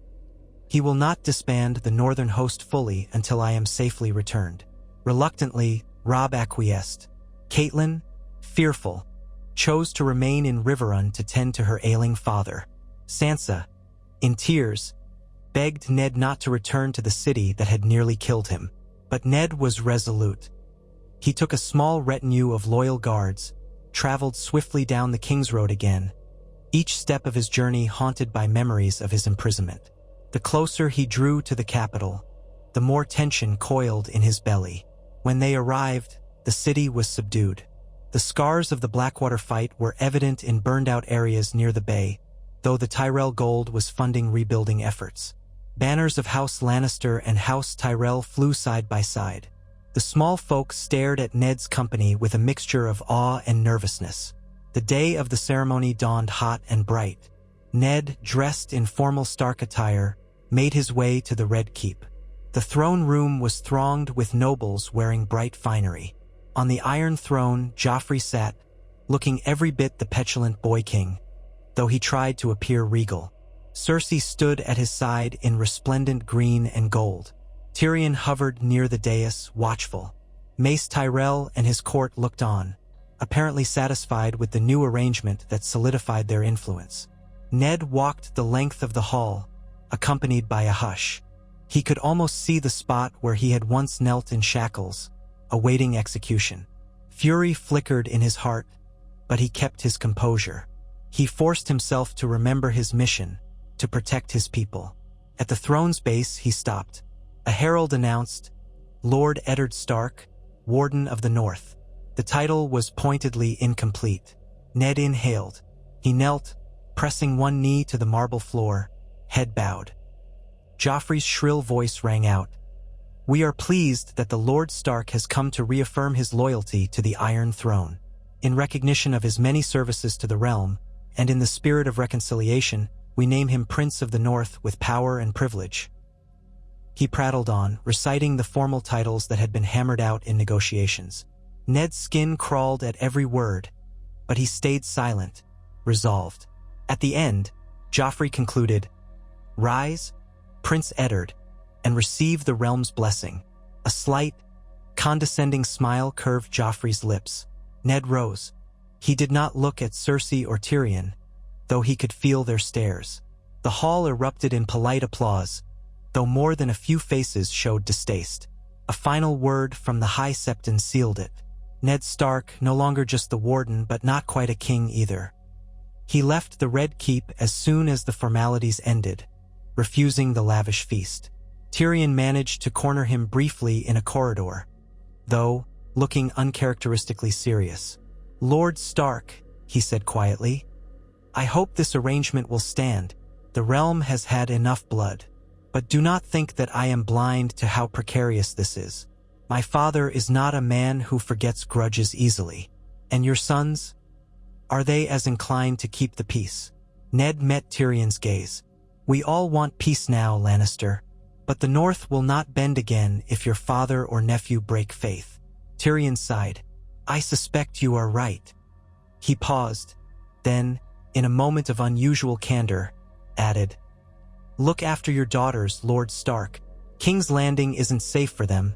He will not disband the northern host fully until I am safely returned." Reluctantly, Robb acquiesced. Catelyn, fearful, chose to remain in Riverrun to tend to her ailing father. Sansa, in tears, begged Ned not to return to the city that had nearly killed him. But Ned was resolute. He took a small retinue of loyal guards, traveled swiftly down the King's Road again, each step of his journey haunted by memories of his imprisonment. The closer he drew to the capital, the more tension coiled in his belly. When they arrived, the city was subdued. The scars of the Blackwater fight were evident in burned-out areas near the bay, though the Tyrell Gold was funding rebuilding efforts. Banners of House Lannister and House Tyrell flew side by side. The small folk stared at Ned's company with a mixture of awe and nervousness. The day of the ceremony dawned hot and bright. Ned, dressed in formal Stark attire, made his way to the Red Keep. The throne room was thronged with nobles wearing bright finery. On the Iron Throne, Joffrey sat, looking every bit the petulant boy king, though he tried to appear regal. Cersei stood at his side in resplendent green and gold. Tyrion hovered near the dais, watchful. Mace Tyrell and his court looked on, apparently satisfied with the new arrangement that solidified their influence. Ned walked the length of the hall, accompanied by a hush. He could almost see the spot where he had once knelt in shackles, awaiting execution. Fury flickered in his heart, but he kept his composure. He forced himself to remember his mission, to protect his people. At the throne's base, he stopped. A herald announced, "Lord Eddard Stark, Warden of the North." The title was pointedly incomplete. Ned inhaled. He knelt, pressing one knee to the marble floor, head bowed. Joffrey's shrill voice rang out. "We are pleased that the Lord Stark has come to reaffirm his loyalty to the Iron Throne. In recognition of his many services to the realm, and in the spirit of reconciliation, we name him Prince of the North with power and privilege." He prattled on, reciting the formal titles that had been hammered out in negotiations. Ned's skin crawled at every word, but he stayed silent, resolved. At the end, Joffrey concluded, "Rise, Prince Eddard, and receive the realm's blessing." A slight, condescending smile curved Joffrey's lips. Ned rose. He did not look at Cersei or Tyrion, though he could feel their stares. The hall erupted in polite applause, though more than a few faces showed distaste. A final word from the High Septon sealed it. Ned Stark, no longer just the warden, but not quite a king either. He left the Red Keep as soon as the formalities ended, refusing the lavish feast. Tyrion managed to corner him briefly in a corridor, though looking uncharacteristically serious. "Lord Stark," he said quietly, "I hope this arrangement will stand. The realm has had enough blood. But do not think that I am blind to how precarious this is. My father is not a man who forgets grudges easily. And your sons? Are they as inclined to keep the peace?" Ned met Tyrion's gaze. "We all want peace now, Lannister. But the North will not bend again if your father or nephew break faith." Tyrion sighed. "I suspect you are right." He paused, then, in a moment of unusual candor, added, "Look after your daughters, Lord Stark. King's Landing isn't safe for them,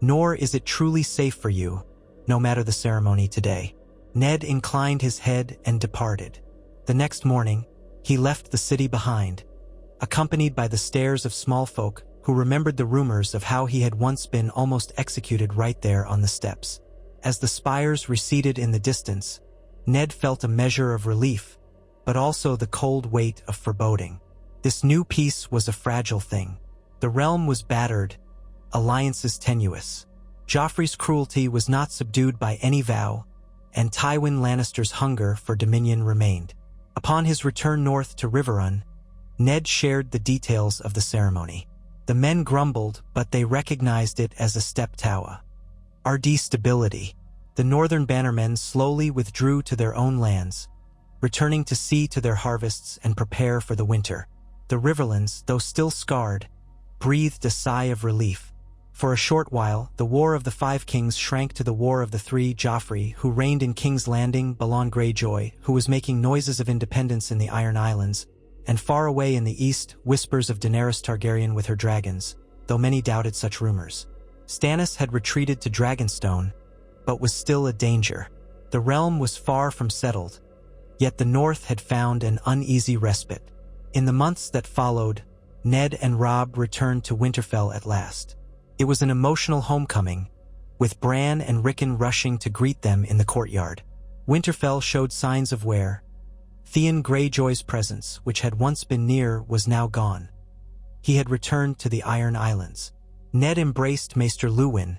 nor is it truly safe for you, no matter the ceremony today." Ned inclined his head and departed. The next morning, he left the city behind, accompanied by the stares of small folk who remembered the rumors of how he had once been almost executed right there on the steps. As the spires receded in the distance, Ned felt a measure of relief, but also the cold weight of foreboding. This new peace was a fragile thing. The realm was battered, alliances tenuous. Joffrey's cruelty was not subdued by any vow, and Tywin Lannister's hunger for dominion remained. Upon his return north to Riverrun, Ned shared the details of the ceremony. The men grumbled, but they recognized it as a step tower. RD stability. The northern bannermen slowly withdrew to their own lands, returning to see to their harvests and prepare for the winter. The Riverlands, though still scarred, breathed a sigh of relief. For a short while, the War of the Five Kings shrank to the War of the Three. Joffrey, who reigned in King's Landing, Balon Greyjoy, who was making noises of independence in the Iron Islands, and far away in the east, whispers of Daenerys Targaryen with her dragons, though many doubted such rumors. Stannis had retreated to Dragonstone, but was still a danger. The realm was far from settled, yet the North had found an uneasy respite. In the months that followed, Ned and Robb returned to Winterfell at last. It was an emotional homecoming, with Bran and Rickon rushing to greet them in the courtyard. Winterfell showed signs of wear. Theon Greyjoy's presence, which had once been near, was now gone. He had returned to the Iron Islands. Ned embraced Maester Luwin,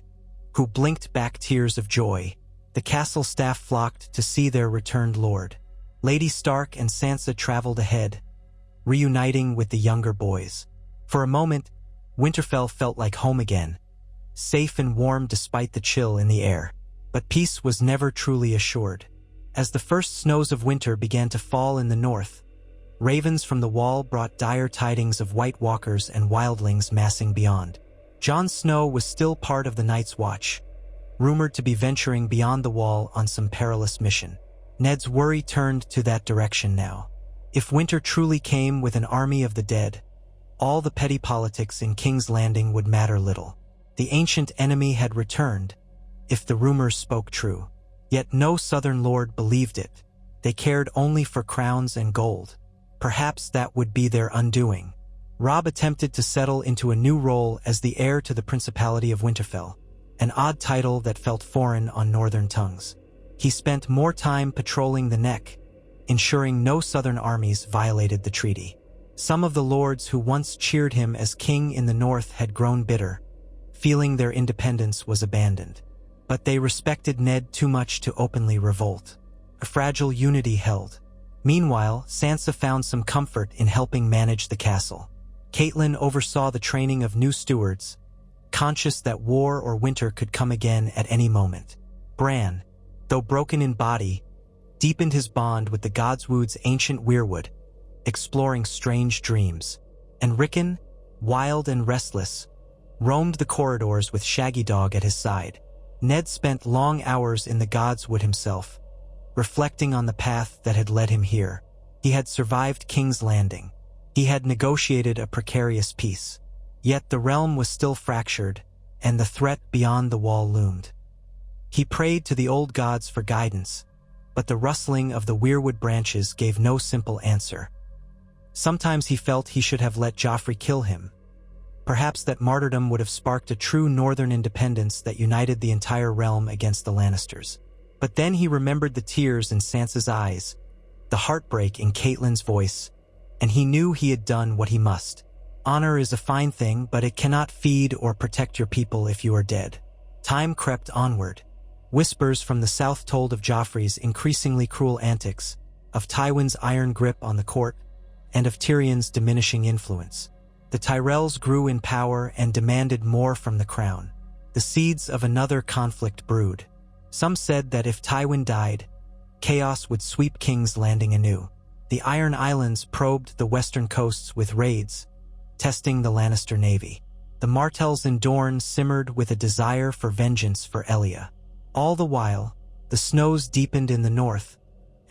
who blinked back tears of joy. The castle staff flocked to see their returned lord. Lady Stark and Sansa traveled ahead, reuniting with the younger boys. For a moment, Winterfell felt like home again, safe and warm despite the chill in the air. But peace was never truly assured. As the first snows of winter began to fall in the north, ravens from the wall brought dire tidings of White Walkers and wildlings massing beyond. Jon Snow was still part of the Night's Watch, rumored to be venturing beyond the wall on some perilous mission. Ned's worry turned to that direction now. If winter truly came with an army of the dead, all the petty politics in King's Landing would matter little. The ancient enemy had returned, if the rumors spoke true. Yet no southern lord believed it. They cared only for crowns and gold. Perhaps that would be their undoing. Robb attempted to settle into a new role as the heir to the Principality of Winterfell, an odd title that felt foreign on northern tongues. He spent more time patrolling the neck, ensuring no southern armies violated the treaty. Some of the lords who once cheered him as king in the north had grown bitter, feeling their independence was abandoned. But they respected Ned too much to openly revolt. A fragile unity held. Meanwhile, Sansa found some comfort in helping manage the castle. Catelyn oversaw the training of new stewards, conscious that war or winter could come again at any moment. Bran, though broken in body, deepened his bond with the Godswood's ancient weirwood, exploring strange dreams. And Rickon, wild and restless, roamed the corridors with Shaggy Dog at his side. Ned spent long hours in the Godswood himself, reflecting on the path that had led him here. He had survived King's Landing. He had negotiated a precarious peace. Yet the realm was still fractured, and the threat beyond the wall loomed. He prayed to the old gods for guidance, but the rustling of the weirwood branches gave no simple answer. Sometimes he felt he should have let Joffrey kill him. Perhaps that martyrdom would have sparked a true northern independence that united the entire realm against the Lannisters. But then he remembered the tears in Sansa's eyes, the heartbreak in Catelyn's voice, and he knew he had done what he must. Honor is a fine thing, but it cannot feed or protect your people if you are dead. Time crept onward. Whispers from the south told of Joffrey's increasingly cruel antics, of Tywin's iron grip on the court, and of Tyrion's diminishing influence. The Tyrells grew in power and demanded more from the crown. The seeds of another conflict brewed. Some said that if Tywin died, chaos would sweep King's Landing anew. The Iron Islands probed the western coasts with raids, testing the Lannister navy. The Martells in Dorne simmered with a desire for vengeance for Elia. All the while, the snows deepened in the north,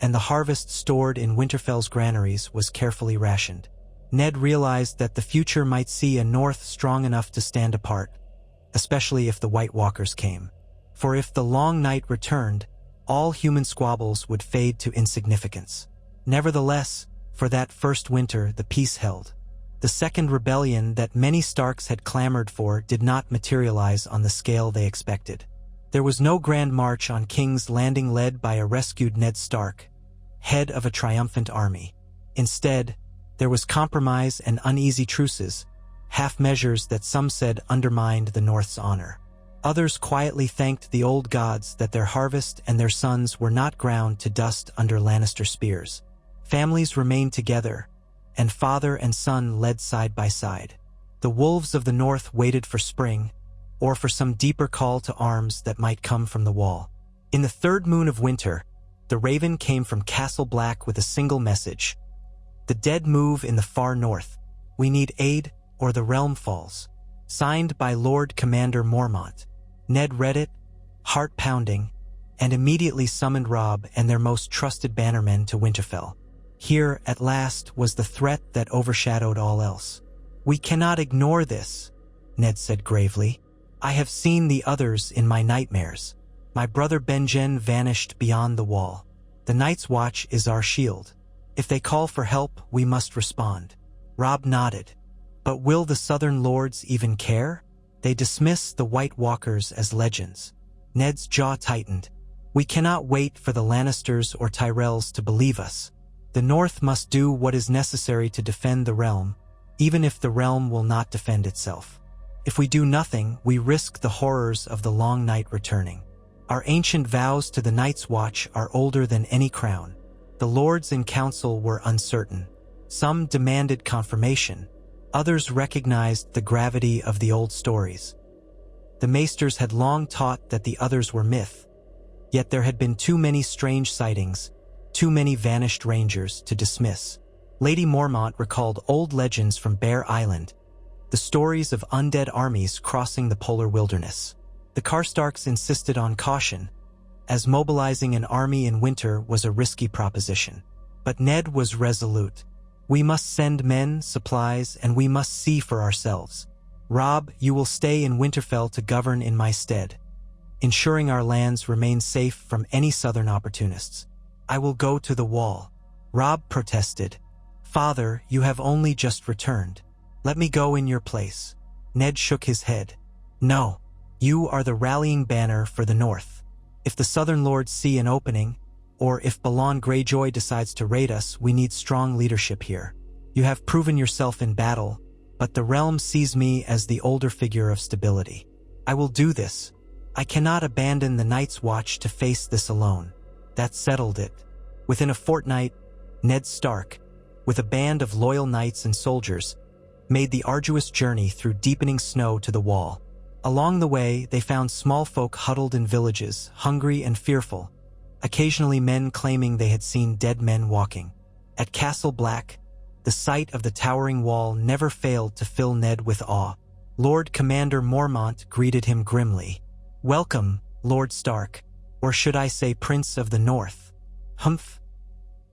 and the harvest stored in Winterfell's granaries was carefully rationed. Ned realized that the future might see a north strong enough to stand apart, especially if the White Walkers came. For if the long night returned, all human squabbles would fade to insignificance. Nevertheless, for that first winter the peace held. The second rebellion that many Starks had clamored for did not materialize on the scale they expected. There was no grand march on King's Landing led by a rescued Ned Stark, head of a triumphant army. Instead, there was compromise and uneasy truces, half measures that some said undermined the North's honor. Others quietly thanked the old gods that their harvest and their sons were not ground to dust under Lannister spears. Families remained together, and father and son led side by side. The wolves of the North waited for spring, or for some deeper call to arms that might come from the wall. In the third moon of winter, the raven came from Castle Black with a single message. The dead move in the far north. We need aid, or the realm falls. Signed by Lord Commander Mormont. Ned read it, heart pounding, and immediately summoned Robb and their most trusted bannermen to Winterfell. Here, at last, was the threat that overshadowed all else. We cannot ignore this, Ned said gravely. I have seen the others in my nightmares. My brother Benjen vanished beyond the wall. The Night's Watch is our shield. If they call for help, we must respond. Robb nodded. But will the Southern Lords even care? They dismiss the White Walkers as legends. Ned's jaw tightened. We cannot wait for the Lannisters or Tyrells to believe us. The North must do what is necessary to defend the realm, even if the realm will not defend itself. If we do nothing, we risk the horrors of the long night returning. Our ancient vows to the Night's Watch are older than any crown. The lords in council were uncertain. Some demanded confirmation. Others recognized the gravity of the old stories. The maesters had long taught that the others were myth, yet there had been too many strange sightings, too many vanished rangers to dismiss. Lady Mormont recalled old legends from Bear Island, the stories of undead armies crossing the polar wilderness. The Karstarks insisted on caution, as mobilizing an army in winter was a risky proposition. But Ned was resolute. We must send men, supplies, and we must see for ourselves. Robb, you will stay in Winterfell to govern in my stead, ensuring our lands remain safe from any southern opportunists. I will go to the wall. Robb protested. Father, you have only just returned. Let me go in your place. Ned shook his head. No, you are the rallying banner for the North. If the Southern Lords see an opening, or if Balon Greyjoy decides to raid us, we need strong leadership here. You have proven yourself in battle, but the realm sees me as the older figure of stability. I will do this. I cannot abandon the Night's Watch to face this alone. That settled it. Within a fortnight, Ned Stark, with a band of loyal knights and soldiers, made the arduous journey through deepening snow to the Wall. Along the way, they found small folk huddled in villages, hungry and fearful, occasionally men claiming they had seen dead men walking. At Castle Black, the sight of the towering wall never failed to fill Ned with awe. Lord Commander Mormont greeted him grimly. "Welcome, Lord Stark, or should I say Prince of the North? Humph.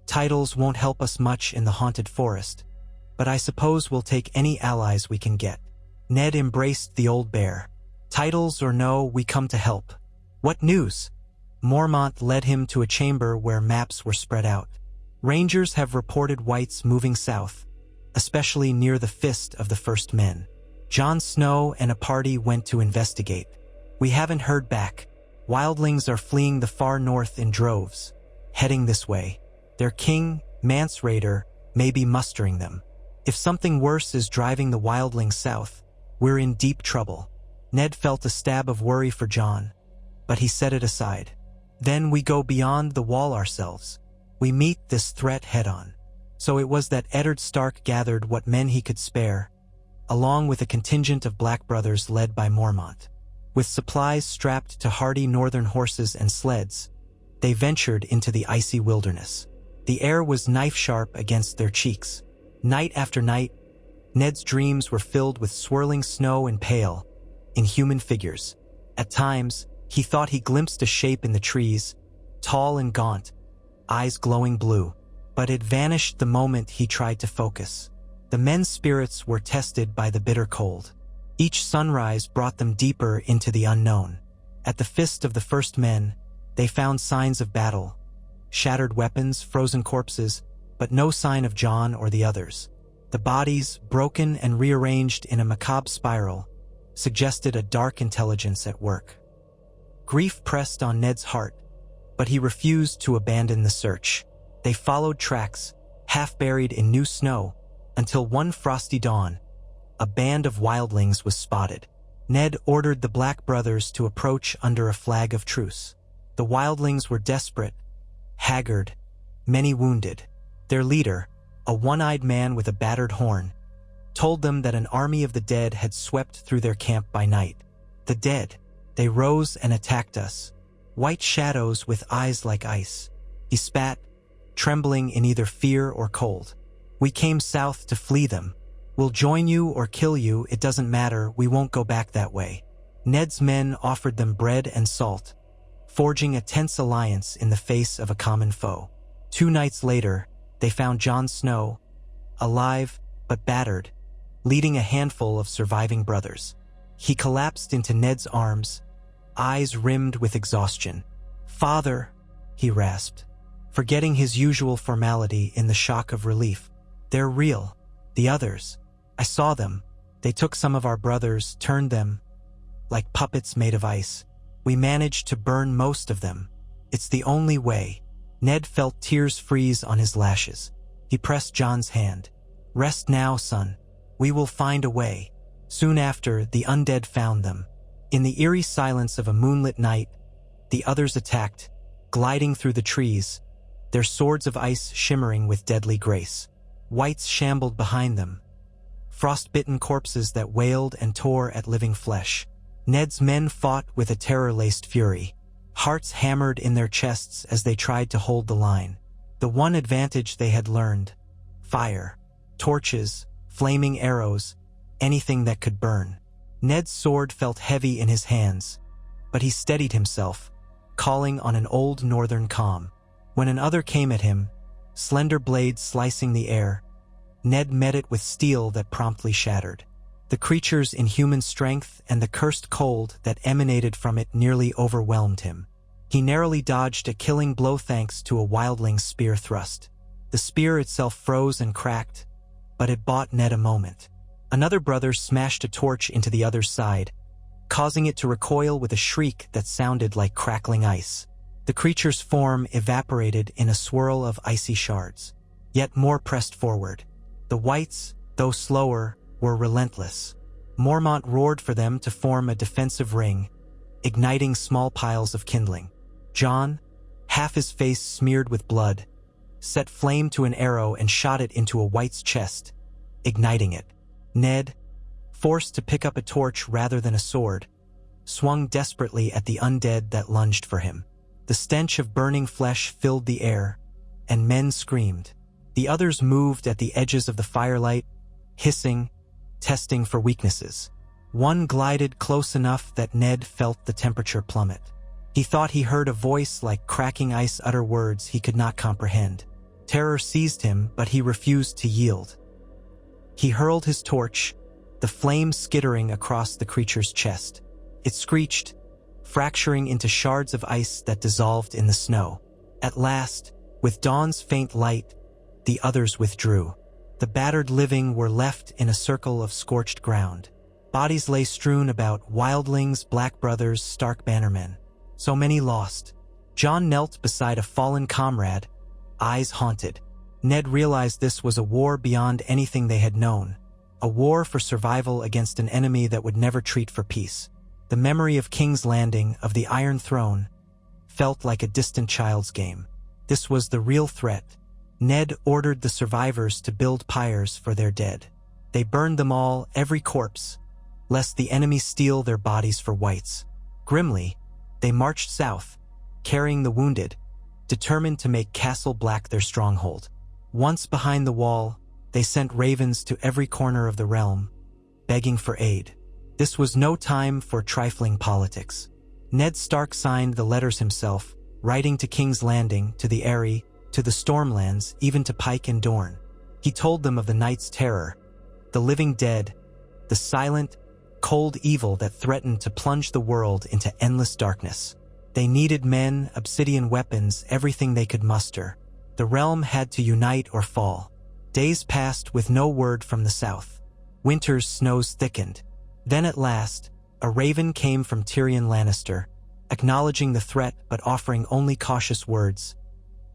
Titles won't help us much in the haunted forest, but I suppose we'll take any allies we can get." Ned embraced the old bear. "Titles or no, we come to help. What news?" Mormont led him to a chamber where maps were spread out. "Rangers have reported whites moving south, especially near the Fist of the First Men. Jon Snow and a party went to investigate. We haven't heard back. Wildlings are fleeing the far north in droves, heading this way. Their king, Mance Rayder, may be mustering them. If something worse is driving the wildlings south, we're in deep trouble." Ned felt a stab of worry for Jon, but he set it aside. "Then we go beyond the wall ourselves. We meet this threat head-on." So it was that Eddard Stark gathered what men he could spare, along with a contingent of Black Brothers led by Mormont. With supplies strapped to hardy northern horses and sleds, they ventured into the icy wilderness. The air was knife-sharp against their cheeks. Night after night, Ned's dreams were filled with swirling snow and pale, inhuman figures. At times, he thought he glimpsed a shape in the trees, tall and gaunt, eyes glowing blue, but it vanished the moment he tried to focus. The men's spirits were tested by the bitter cold. Each sunrise brought them deeper into the unknown. At the Fist of the First Men, they found signs of battle, shattered weapons, frozen corpses, but no sign of Jon or the others. The bodies, broken and rearranged in a macabre spiral, suggested a dark intelligence at work. Grief pressed on Ned's heart, but he refused to abandon the search. They followed tracks, half buried in new snow, until one frosty dawn, a band of wildlings was spotted. Ned ordered the Black Brothers to approach under a flag of truce. The wildlings were desperate, haggard, many wounded. Their leader, a one-eyed man with a battered horn, told them that an army of the dead had swept through their camp by night. "The dead. They rose and attacked us. White shadows with eyes like ice." He spat, trembling in either fear or cold. "We came south to flee them. We'll join you or kill you, it doesn't matter, we won't go back that way." Ned's men offered them bread and salt, forging a tense alliance in the face of a common foe. 2 nights later, they found Jon Snow, alive but battered, leading a handful of surviving brothers. He collapsed into Ned's arms, eyes rimmed with exhaustion. "Father," he rasped, forgetting his usual formality in the shock of relief. "They're real. The others. I saw them. They took some of our brothers, turned them like puppets made of ice. We managed to burn most of them. It's the only way." Ned felt tears freeze on his lashes. He pressed Jon's hand. "Rest now, son. We will find a way." Soon after, the undead found them. In the eerie silence of a moonlit night, the others attacked, gliding through the trees, their swords of ice shimmering with deadly grace. Whites shambled behind them, frost-bitten corpses that wailed and tore at living flesh. Ned's men fought with a terror-laced fury, hearts hammered in their chests as they tried to hold the line. The one advantage they had learned: fire, torches, flaming arrows, anything that could burn. Ned's sword felt heavy in his hands, but he steadied himself, calling on an old northern calm. When another came at him, slender blades slicing the air, Ned met it with steel that promptly shattered. The creature's inhuman strength and the cursed cold that emanated from it nearly overwhelmed him. He narrowly dodged a killing blow thanks to a wildling's spear thrust. The spear itself froze and cracked, but it bought Ned a moment. Another brother smashed a torch into the other's side, causing it to recoil with a shriek that sounded like crackling ice. The creature's form evaporated in a swirl of icy shards. Yet more pressed forward. The whites, though slower, were relentless. Mormont roared for them to form a defensive ring, igniting small piles of kindling. John, half his face smeared with blood, set flame to an arrow and shot it into a white's chest, igniting it. Ned, forced to pick up a torch rather than a sword, swung desperately at the undead that lunged for him. The stench of burning flesh filled the air, and men screamed. The others moved at the edges of the firelight, hissing, testing for weaknesses. One glided close enough that Ned felt the temperature plummet. He thought he heard a voice like cracking ice utter words he could not comprehend. Terror seized him, but he refused to yield. He hurled his torch, the flame skittering across the creature's chest. It screeched, fracturing into shards of ice that dissolved in the snow. At last, with dawn's faint light, the others withdrew. The battered living were left in a circle of scorched ground. Bodies lay strewn about, wildlings, black brothers, Stark bannermen. So many lost. John knelt beside a fallen comrade, eyes haunted. Ned realized this was a war beyond anything they had known. A war for survival against an enemy that would never treat for peace. The memory of King's Landing, of the Iron Throne, felt like a distant child's game. This was the real threat. Ned ordered the survivors to build pyres for their dead. They burned them all, every corpse, lest the enemy steal their bodies for whites. Grimly, they marched south, carrying the wounded, determined to make Castle Black their stronghold. Once behind the wall, they sent ravens to every corner of the realm, begging for aid. This was no time for trifling politics. Ned Stark signed the letters himself, writing to King's Landing, to the Eyrie, to the Stormlands, even to Pike and Dorne. He told them of the night's terror, the living dead, the silent, cold evil that threatened to plunge the world into endless darkness. They needed men, obsidian weapons, everything they could muster. The realm had to unite or fall. Days passed with no word from the south. Winter's snows thickened. Then at last, a raven came from Tyrion Lannister, acknowledging the threat but offering only cautious words.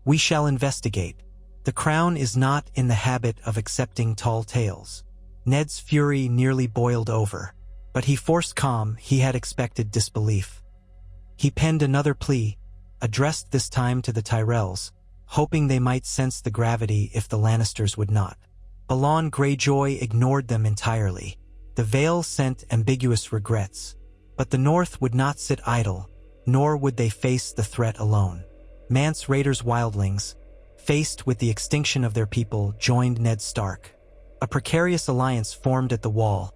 "We shall investigate. The crown is not in the habit of accepting tall tales." Ned's fury nearly boiled over, but he forced calm. He had expected disbelief. He penned another plea, addressed this time to the Tyrells, hoping they might sense the gravity if the Lannisters would not. Balon Greyjoy ignored them entirely. The Vale sent ambiguous regrets, but the North would not sit idle, nor would they face the threat alone. Mance Rayder's wildlings, faced with the extinction of their people, joined Ned Stark. A precarious alliance formed at the Wall,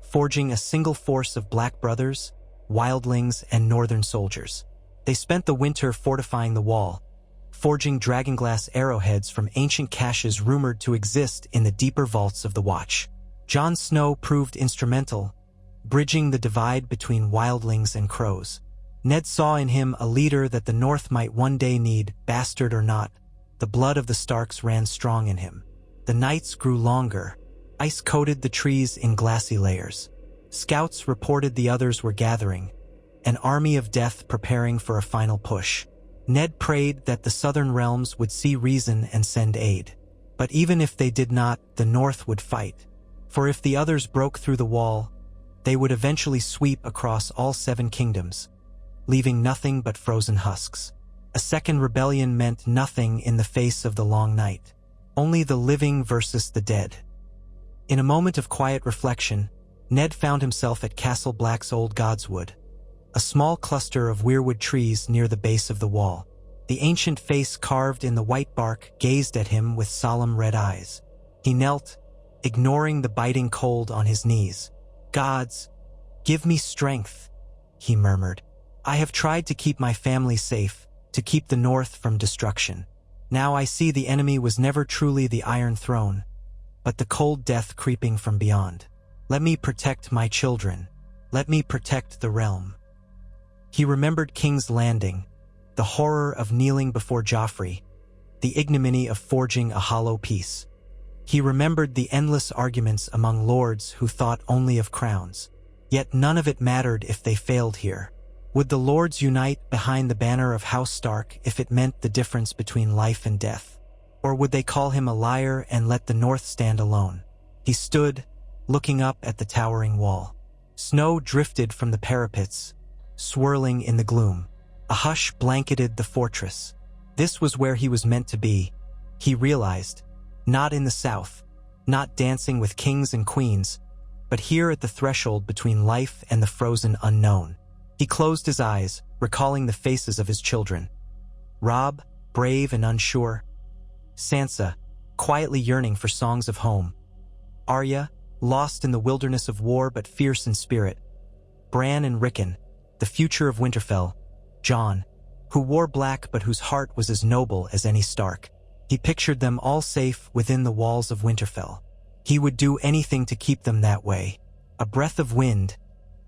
forging a single force of Black Brothers, wildlings, and northern soldiers. They spent the winter fortifying the Wall, forging dragonglass arrowheads from ancient caches rumored to exist in the deeper vaults of the Watch. Jon Snow proved instrumental, bridging the divide between wildlings and crows. Ned saw in him a leader that the North might one day need, bastard or not. The blood of the Starks ran strong in him. The nights grew longer. Ice coated the trees in glassy layers. Scouts reported the others were gathering, an army of death preparing for a final push. Ned prayed that the southern realms would see reason and send aid. But even if they did not, the North would fight. For if the others broke through the Wall, they would eventually sweep across all 7 kingdoms, leaving nothing but frozen husks. A second rebellion meant nothing in the face of the long night. Only the living versus the dead. In a moment of quiet reflection, Ned found himself at Castle Black's old Godswood, a small cluster of weirwood trees near the base of the wall. The ancient face carved in the white bark gazed at him with solemn red eyes. He knelt, ignoring the biting cold on his knees. "Gods, give me strength," he murmured. "I have tried to keep my family safe, to keep the North from destruction. Now I see the enemy was never truly the Iron Throne, but the cold death creeping from beyond. Let me protect my children. Let me protect the realm." He remembered King's Landing, the horror of kneeling before Joffrey, the ignominy of forging a hollow peace. He remembered the endless arguments among lords who thought only of crowns. Yet none of it mattered if they failed here. Would the lords unite behind the banner of House Stark if it meant the difference between life and death? Or would they call him a liar and let the North stand alone? He stood, looking up at the towering wall. Snow drifted from the parapets, swirling in the gloom. A hush blanketed the fortress. This was where he was meant to be, he realized. Not in the south, not dancing with kings and queens, but here at the threshold between life and the frozen unknown. He closed his eyes, recalling the faces of his children. Robb, brave and unsure. Sansa, quietly yearning for songs of home. Arya, lost in the wilderness of war but fierce in spirit. Bran and Rickon, the future of Winterfell. Jon, who wore black but whose heart was as noble as any Stark. He pictured them all safe within the walls of Winterfell. He would do anything to keep them that way. A breath of wind,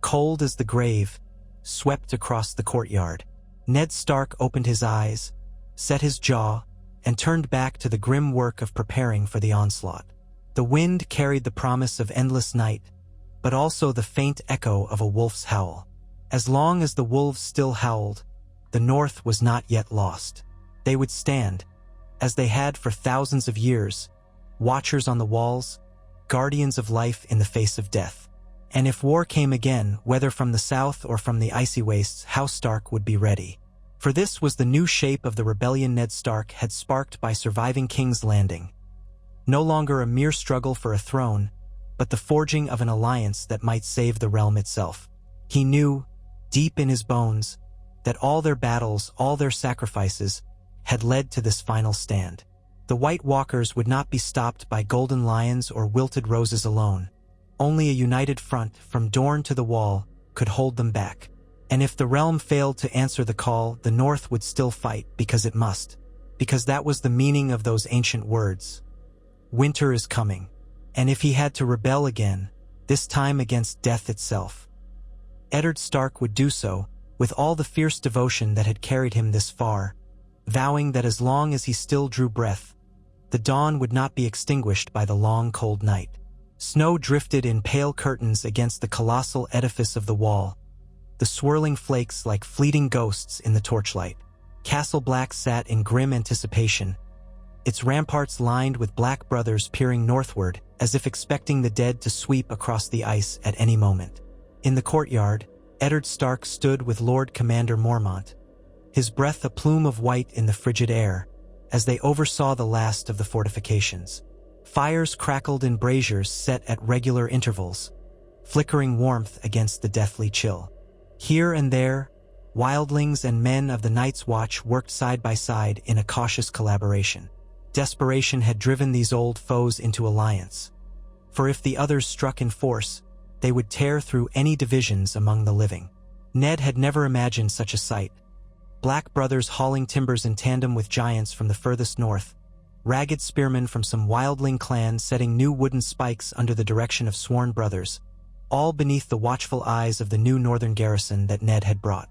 cold as the grave, swept across the courtyard. Ned Stark opened his eyes, set his jaw, and turned back to the grim work of preparing for the onslaught. The wind carried the promise of endless night, but also the faint echo of a wolf's howl. As long as the wolves still howled, the North was not yet lost. They would stand, as they had for thousands of years, watchers on the walls, guardians of life in the face of death. And if war came again, whether from the south or from the icy wastes, House Stark would be ready. For this was the new shape of the rebellion Ned Stark had sparked by surviving King's Landing. No longer a mere struggle for a throne, but the forging of an alliance that might save the realm itself. He knew, deep in his bones, that all their battles, all their sacrifices, had led to this final stand. The White Walkers would not be stopped by golden lions or wilted roses alone. Only a united front, from Dorne to the Wall, could hold them back. And if the realm failed to answer the call, the North would still fight because it must. Because that was the meaning of those ancient words. Winter is coming. And if he had to rebel again, this time against death itself, Eddard Stark would do so, with all the fierce devotion that had carried him this far, vowing that as long as he still drew breath, the dawn would not be extinguished by the long cold night. Snow drifted in pale curtains against the colossal edifice of the wall, the swirling flakes like fleeting ghosts in the torchlight. Castle Black sat in grim anticipation, its ramparts lined with black brothers peering northward as if expecting the dead to sweep across the ice at any moment. In the courtyard, Eddard Stark stood with Lord Commander Mormont, his breath a plume of white in the frigid air, as they oversaw the last of the fortifications. Fires crackled in braziers set at regular intervals, flickering warmth against the deathly chill. Here and there, wildlings and men of the Night's Watch worked side by side in a cautious collaboration. Desperation had driven these old foes into alliance, for if the others struck in force, they would tear through any divisions among the living. Ned had never imagined such a sight. Black brothers hauling timbers in tandem with giants from the furthest north, ragged spearmen from some wildling clan setting new wooden spikes under the direction of sworn brothers, all beneath the watchful eyes of the new northern garrison that Ned had brought.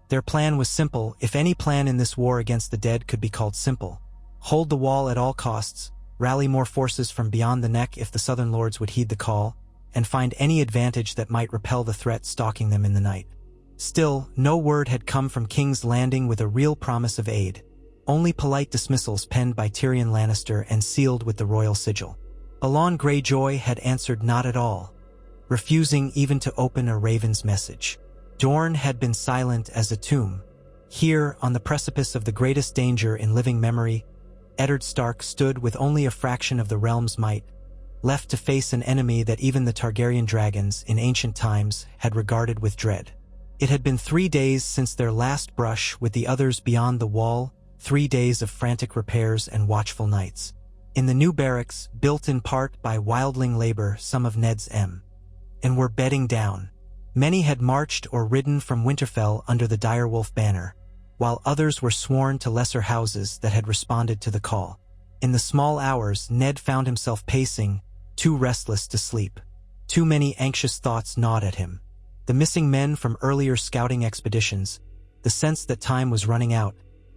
Their plan was simple, if any plan in this war against the dead could be called simple. Hold the wall at all costs, rally more forces from beyond the neck if the southern lords would heed the call, and find any advantage that might repel the threat stalking them in the night. Still, no word had come from King's Landing with a real promise of aid. Only polite dismissals penned by Tyrion Lannister and sealed with the royal sigil. Alon Greyjoy had answered not at all, refusing even to open a raven's message. Dorne had been silent as a tomb. Here, on the precipice of the greatest danger in living memory, Eddard Stark stood with only a fraction of the realm's might, left to face an enemy that even the Targaryen dragons in ancient times had regarded with dread. It had been 3 days since their last brush with the others beyond the wall, 3 days of frantic repairs and watchful nights. In the new barracks, built in part by wildling labor, some of Ned's and were bedding down. Many had marched or ridden from Winterfell under the direwolf banner, while others were sworn to lesser houses that had responded to the call. In the small hours, Ned found himself pacing, too restless to sleep. Too many anxious thoughts gnawed at him. The missing men from earlier scouting expeditions, the sense that time was running out,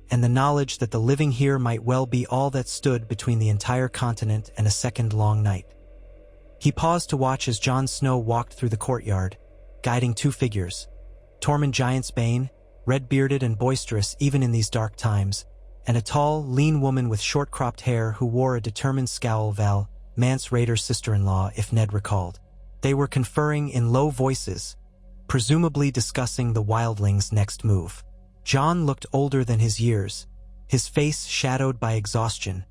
and the knowledge that the living here might well be all that stood between the entire continent and a second long night. He paused to watch as Jon Snow walked through the courtyard, guiding two figures. Tormund Giantsbane, red-bearded and boisterous even in these dark times, and a tall, lean woman with short-cropped hair who wore a determined scowl. Val, Mance Rayder's sister-in-law, if Ned recalled. They were conferring in low voices, presumably discussing the wildlings' next move. Jon looked older than his years, his face shadowed by exhaustion,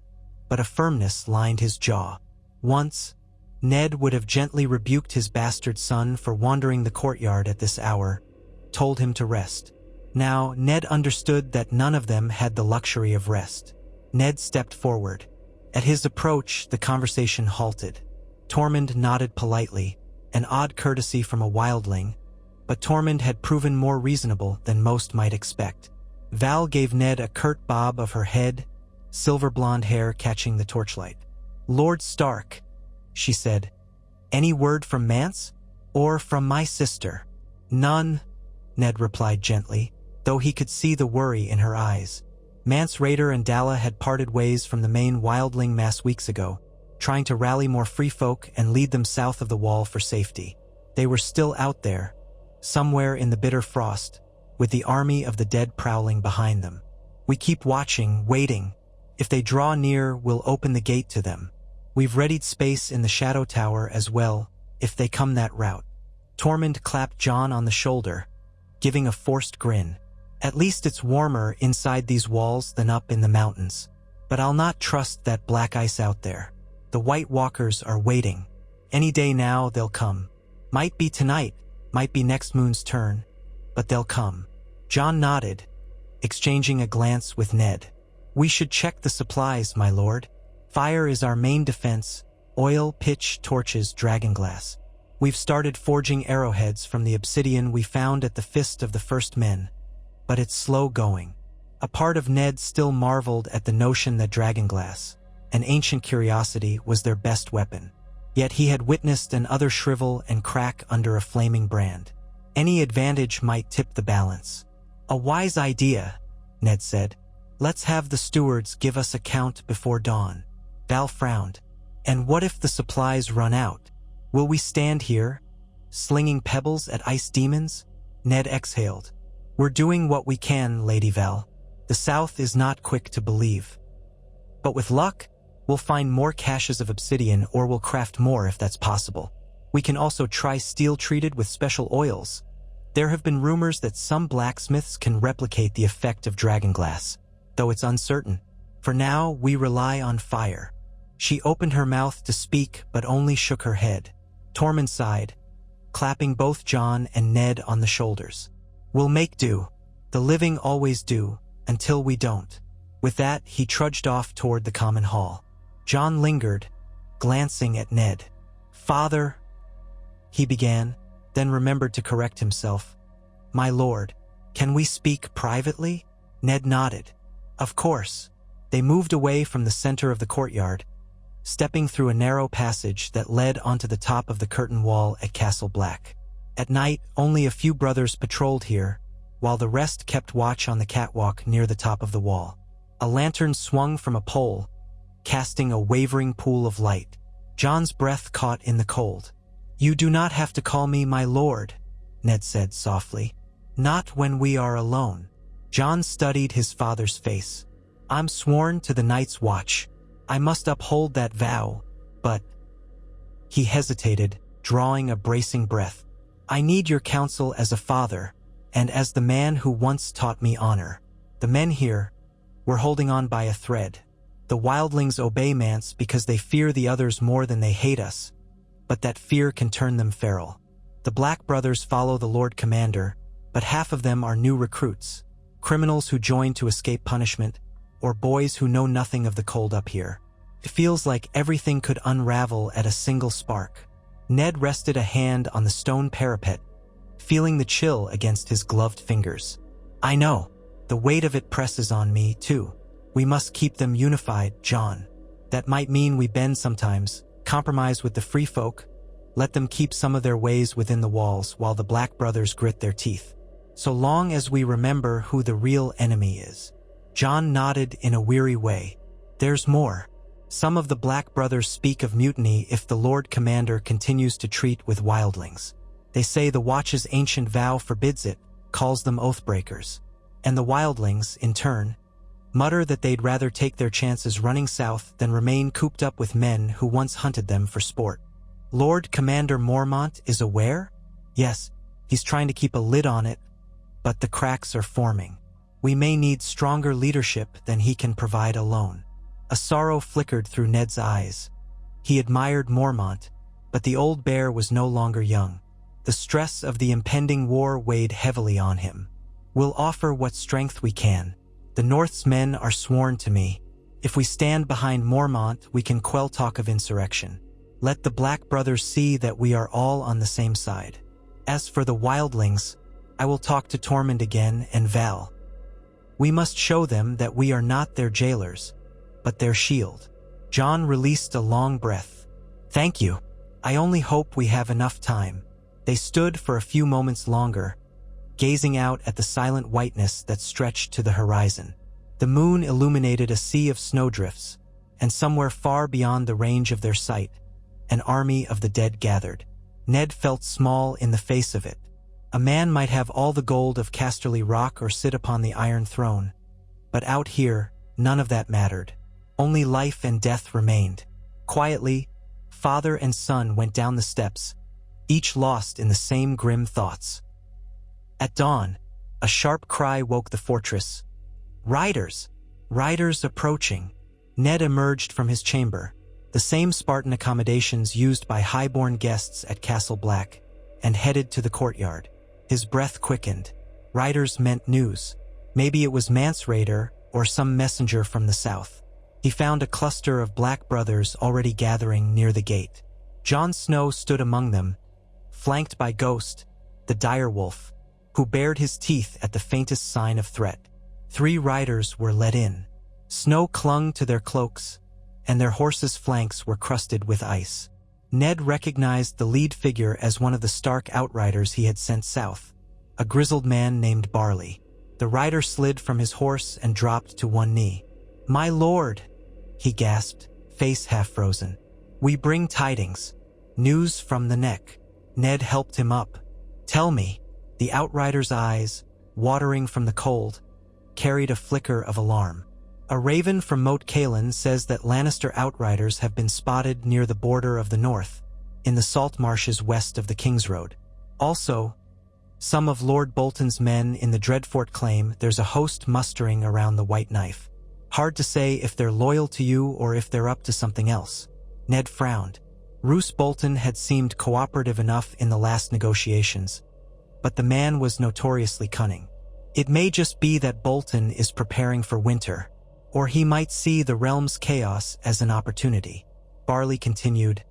but a firmness lined his jaw. Once, Ned would have gently rebuked his bastard son for wandering the courtyard at this hour, told him to rest. Now, Ned understood that none of them had the luxury of rest. Ned stepped forward. At his approach, the conversation halted. Tormund nodded politely, an odd courtesy from a wildling, but Tormund had proven more reasonable than most might expect. Val gave Ned a curt bob of her head, silver blonde hair catching the torchlight. "Lord Stark," she said. "Any word from Mance? Or from my sister?" "None," Ned replied gently, though he could see the worry in her eyes. Mance Rayder and Dalla had parted ways from the main wildling mass weeks ago, trying to rally more free folk and lead them south of the wall for safety. They were still out there, somewhere in the bitter frost, with the army of the dead prowling behind them. "We keep watching, waiting. If they draw near, we'll open the gate to them. We've readied space in the Shadow Tower as well, if they come that route." Tormund clapped Jon on the shoulder, giving a forced grin. "At least it's warmer inside these walls than up in the mountains. But I'll not trust that black ice out there. The White Walkers are waiting. Any day now they'll come. Might be tonight, might be next moon's turn, but they'll come." Jon nodded, exchanging a glance with Ned. "We should check the supplies, my lord. Fire is our main defense: oil, pitch, torches, dragonglass. We've started forging arrowheads from the obsidian we found at the Fist of the First Men, but it's slow going." A part of Ned still marveled at the notion that dragonglass, an ancient curiosity, was their best weapon. Yet he had witnessed an other shrivel and crack under a flaming brand. Any advantage might tip the balance. "A wise idea," Ned said. "Let's have the stewards give us a count before dawn." Val frowned. "And what if the supplies run out? Will we stand here, slinging pebbles at ice demons?" Ned exhaled. "We're doing what we can, Lady Val. The South is not quick to believe. But with luck, we'll find more caches of obsidian, or we'll craft more if that's possible. We can also try steel treated with special oils. There have been rumors that some blacksmiths can replicate the effect of dragonglass, though it's uncertain. For now, we rely on fire." She opened her mouth to speak, but only shook her head. Tormund sighed, clapping both Jon and Ned on the shoulders. "We'll make do. The living always do, until we don't." With that, he trudged off toward the common hall. Jon lingered, glancing at Ned. "Father," he began, then remembered to correct himself. "My lord, can we speak privately?" Ned nodded. "Of course." They moved away from the center of the courtyard, stepping through a narrow passage that led onto the top of the curtain wall at Castle Black. At night, only a few brothers patrolled here, while the rest kept watch on the catwalk near the top of the wall. A lantern swung from a pole, casting a wavering pool of light. Jon's breath caught in the cold. "You do not have to call me my lord," Ned said softly. "Not when we are alone." Jon studied his father's face. "I'm sworn to the Night's Watch. I must uphold that vow, but—" He hesitated, drawing a bracing breath. "I need your counsel as a father, and as the man who once taught me honor. The men here, we're holding on by a thread. The wildlings obey Mance because they fear the others more than they hate us, but that fear can turn them feral. The Black Brothers follow the Lord Commander, but half of them are new recruits, criminals who join to escape punishment, or boys who know nothing of the cold up here. It feels like everything could unravel at a single spark." Ned rested a hand on the stone parapet, feeling the chill against his gloved fingers. "I know. The weight of it presses on me, too. We must keep them unified, Jon. That might mean we bend sometimes, compromise with the free folk, let them keep some of their ways within the walls while the Black Brothers grit their teeth. So long as we remember who the real enemy is." Jon nodded in a weary way. "There's more. Some of the Black Brothers speak of mutiny if the Lord Commander continues to treat with wildlings. They say the Watch's ancient vow forbids it, calls them oath-breakers. And the wildlings, in turn, mutter that they'd rather take their chances running south than remain cooped up with men who once hunted them for sport. Lord Commander Mormont is aware? Yes, he's trying to keep a lid on it, but the cracks are forming. We may need stronger leadership than he can provide alone. A sorrow flickered through Ned's eyes. He admired Mormont, but the old bear was no longer young. The stress of the impending war weighed heavily on him. We'll offer what strength we can. The North's men are sworn to me. If we stand behind Mormont, we can quell talk of insurrection. Let the Black Brothers see that we are all on the same side. As for the wildlings, I will talk to Tormund again and Val. We must show them that we are not their jailers, but their shield. Jon released a long breath. Thank you. I only hope we have enough time. They stood for a few moments longer, gazing out at the silent whiteness that stretched to the horizon. The moon illuminated a sea of snowdrifts, and somewhere far beyond the range of their sight, an army of the dead gathered. Ned felt small in the face of it. A man might have all the gold of Casterly Rock or sit upon the Iron Throne, but out here, none of that mattered. Only life and death remained. Quietly, father and son went down the steps, each lost in the same grim thoughts. At dawn, a sharp cry woke the fortress. Riders! Riders approaching! Ned emerged from his chamber, the same Spartan accommodations used by highborn guests at Castle Black, and headed to the courtyard. His breath quickened. Riders meant news. Maybe it was Mance Rayder or some messenger from the south. He found a cluster of Black Brothers already gathering near the gate. Jon Snow stood among them, flanked by Ghost, the direwolf, who bared his teeth at the faintest sign of threat. 3 riders were let in. Snow clung to their cloaks, and their horses' flanks were crusted with ice. Ned recognized the lead figure as one of the Stark outriders he had sent south, a grizzled man named Barley. The rider slid from his horse and dropped to one knee. "My lord," he gasped, face half frozen. "We bring tidings. News from the Neck." Ned helped him up. "Tell me." The outrider's eyes, watering from the cold, carried a flicker of alarm. "A raven from Moat Cailin says that Lannister outriders have been spotted near the border of the north, in the salt marshes west of the King's Road. Also, some of Lord Bolton's men in the Dreadfort claim there's a host mustering around the White Knife. Hard to say if they're loyal to you or if they're up to something else." Ned frowned. Roose Bolton had seemed cooperative enough in the last negotiations, but the man was notoriously cunning. It may just be that Bolton is preparing for winter, or he might see the realm's chaos as an opportunity. Barley continued,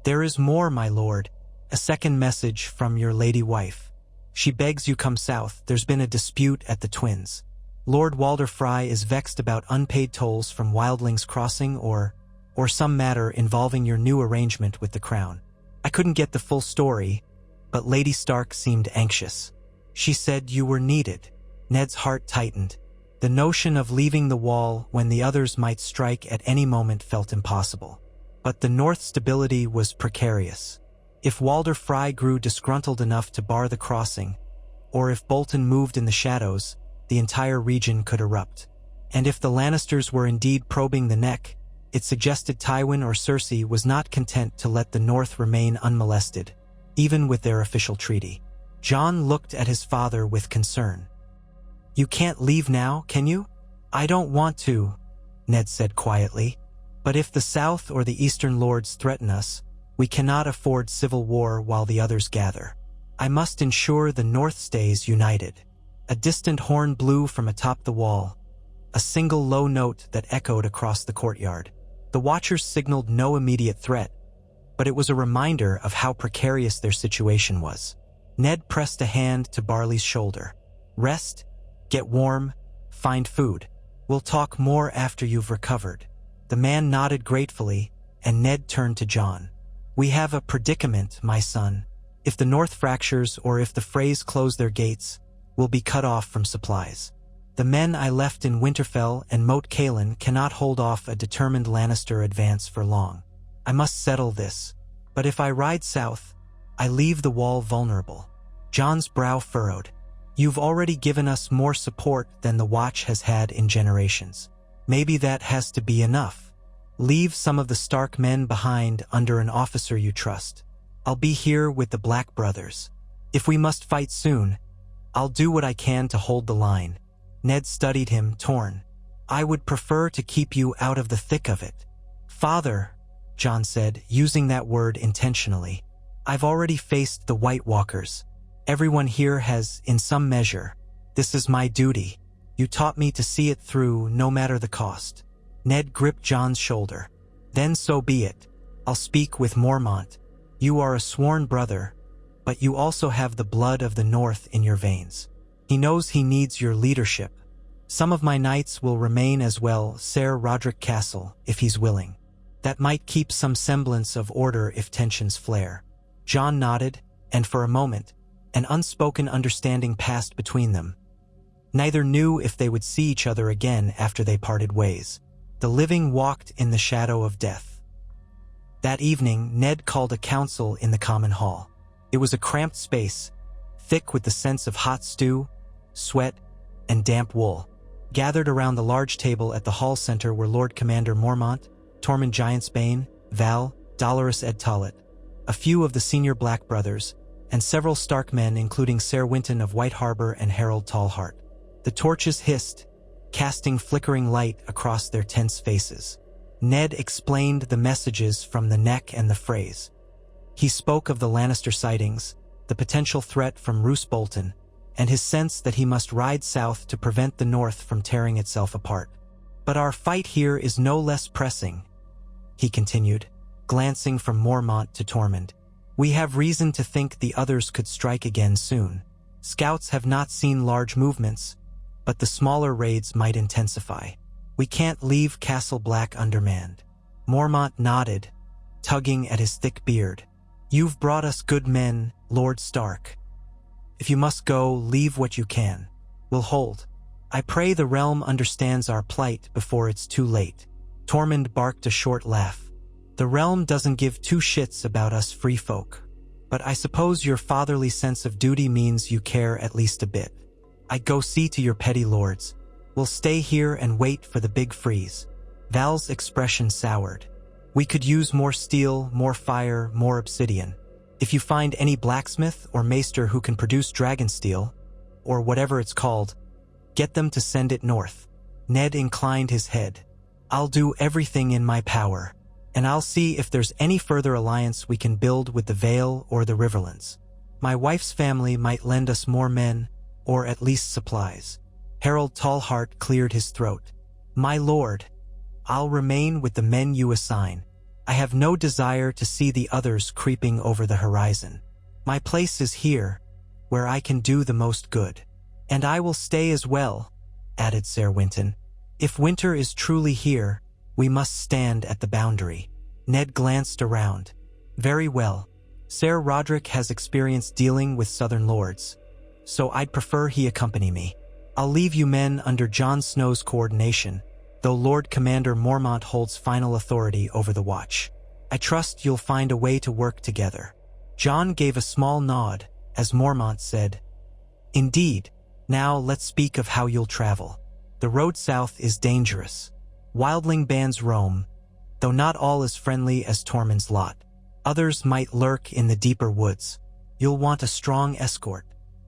"There is more, my lord. A second message from your lady wife. She begs you come south. There's been a dispute at the Twins. Lord Walder Frey is vexed about unpaid tolls from Wildlings Crossing or some matter involving your new arrangement with the Crown. I couldn't get the full story, but Lady Stark seemed anxious. She said you were needed." Ned's heart tightened. The notion of leaving the Wall when the others might strike at any moment felt impossible. But the North's stability was precarious. If Walder Frey grew disgruntled enough to bar the crossing, or if Bolton moved in the shadows, the entire region could erupt. And if the Lannisters were indeed probing the Neck, it suggested Tywin or Cersei was not content to let the North remain unmolested, even with their official treaty. Jon looked at his father with concern. "You can't leave now, can you?" "I don't want to," Ned said quietly. "But if the South or the Eastern Lords threaten us, we cannot afford civil war while the others gather. I must ensure the North stays united." A distant horn blew from atop the wall, a single low note that echoed across the courtyard. The Watchers signaled no immediate threat, but it was a reminder of how precarious their situation was. Ned pressed a hand to Barley's shoulder. "Rest, get warm, find food. We'll talk more after you've recovered." The man nodded gratefully, and Ned turned to Jon. "We have a predicament, my son. If the North fractures or if the Freys close their gates, we'll be cut off from supplies. The men I left in Winterfell and Moat Cailin cannot hold off a determined Lannister advance for long. I must settle this. But if I ride south, I leave the wall vulnerable. Jon's brow furrowed. You've already given us more support than the Watch has had in generations. Maybe that has to be enough. Leave some of the Stark men behind under an officer you trust. I'll be here with the Black brothers. If we must fight soon, I'll do what I can to hold the line. Ned studied him, torn. I would prefer to keep you out of the thick of it. Father, Jon said, using that word intentionally. I've already faced the White Walkers. Everyone here has, in some measure. This is my duty. You taught me to see it through, no matter the cost. Ned gripped Jon's shoulder. Then so be it. I'll speak with Mormont. You are a sworn brother, but you also have the blood of the North in your veins. He knows he needs your leadership. Some of my knights will remain as well, Ser Roderick Castle, if he's willing. That might keep some semblance of order if tensions flare. Jon nodded, and for a moment, an unspoken understanding passed between them. Neither knew if they would see each other again after they parted ways. The living walked in the shadow of death. That evening, Ned called a council in the common hall. It was a cramped space, thick with the sense of hot stew, sweat, and damp wool. Gathered around the large table at the hall center were Lord Commander Mormont, Tormund Giantsbane, Val, Dolorous Ed Tollett, a few of the senior Black brothers, and several Stark men including Ser Winton of White Harbor and Harold Tallheart. The torches hissed, casting flickering light across their tense faces. Ned explained the messages from the Neck and the Freys. He spoke of the Lannister sightings, the potential threat from Roose Bolton, and his sense that he must ride south to prevent the North from tearing itself apart. But our fight here is no less pressing, he continued, glancing from Mormont to Tormund. We have reason to think the others could strike again soon. Scouts have not seen large movements, but the smaller raids might intensify. We can't leave Castle Black undermanned. Mormont nodded, tugging at his thick beard. You've brought us good men, Lord Stark. If you must go, leave what you can. We'll hold. I pray the realm understands our plight before it's too late. Tormund barked a short laugh. The realm doesn't give two shits about us free folk. But I suppose your fatherly sense of duty means you care at least a bit. I'd go see to your petty lords. We'll stay here and wait for the big freeze. Val's expression soured. We could use more steel, more fire, more obsidian. If you find any blacksmith or maester who can produce dragon steel, or whatever it's called, get them to send it north. Ned inclined his head. I'll do everything in my power, and I'll see if there's any further alliance we can build with the Vale or the Riverlands. My wife's family might lend us more men, or at least supplies. Harold Tallheart cleared his throat. My lord, I'll remain with the men you assign. I have no desire to see the others creeping over the horizon. My place is here, where I can do the most good. And I will stay as well, added Ser Winton. If winter is truly here, we must stand at the boundary. Ned glanced around. Very well. Ser Roderick has experience dealing with southern lords, so I'd prefer he accompany me. I'll leave you men under Jon Snow's coordination, though Lord Commander Mormont holds final authority over the Watch. I trust you'll find a way to work together. Jon gave a small nod as Mormont said, Indeed. Now let's speak of how you'll travel. The road south is dangerous. Wildling bands roam, though not all as friendly as Tormund's lot. Others might lurk in the deeper woods. You'll want a strong escort.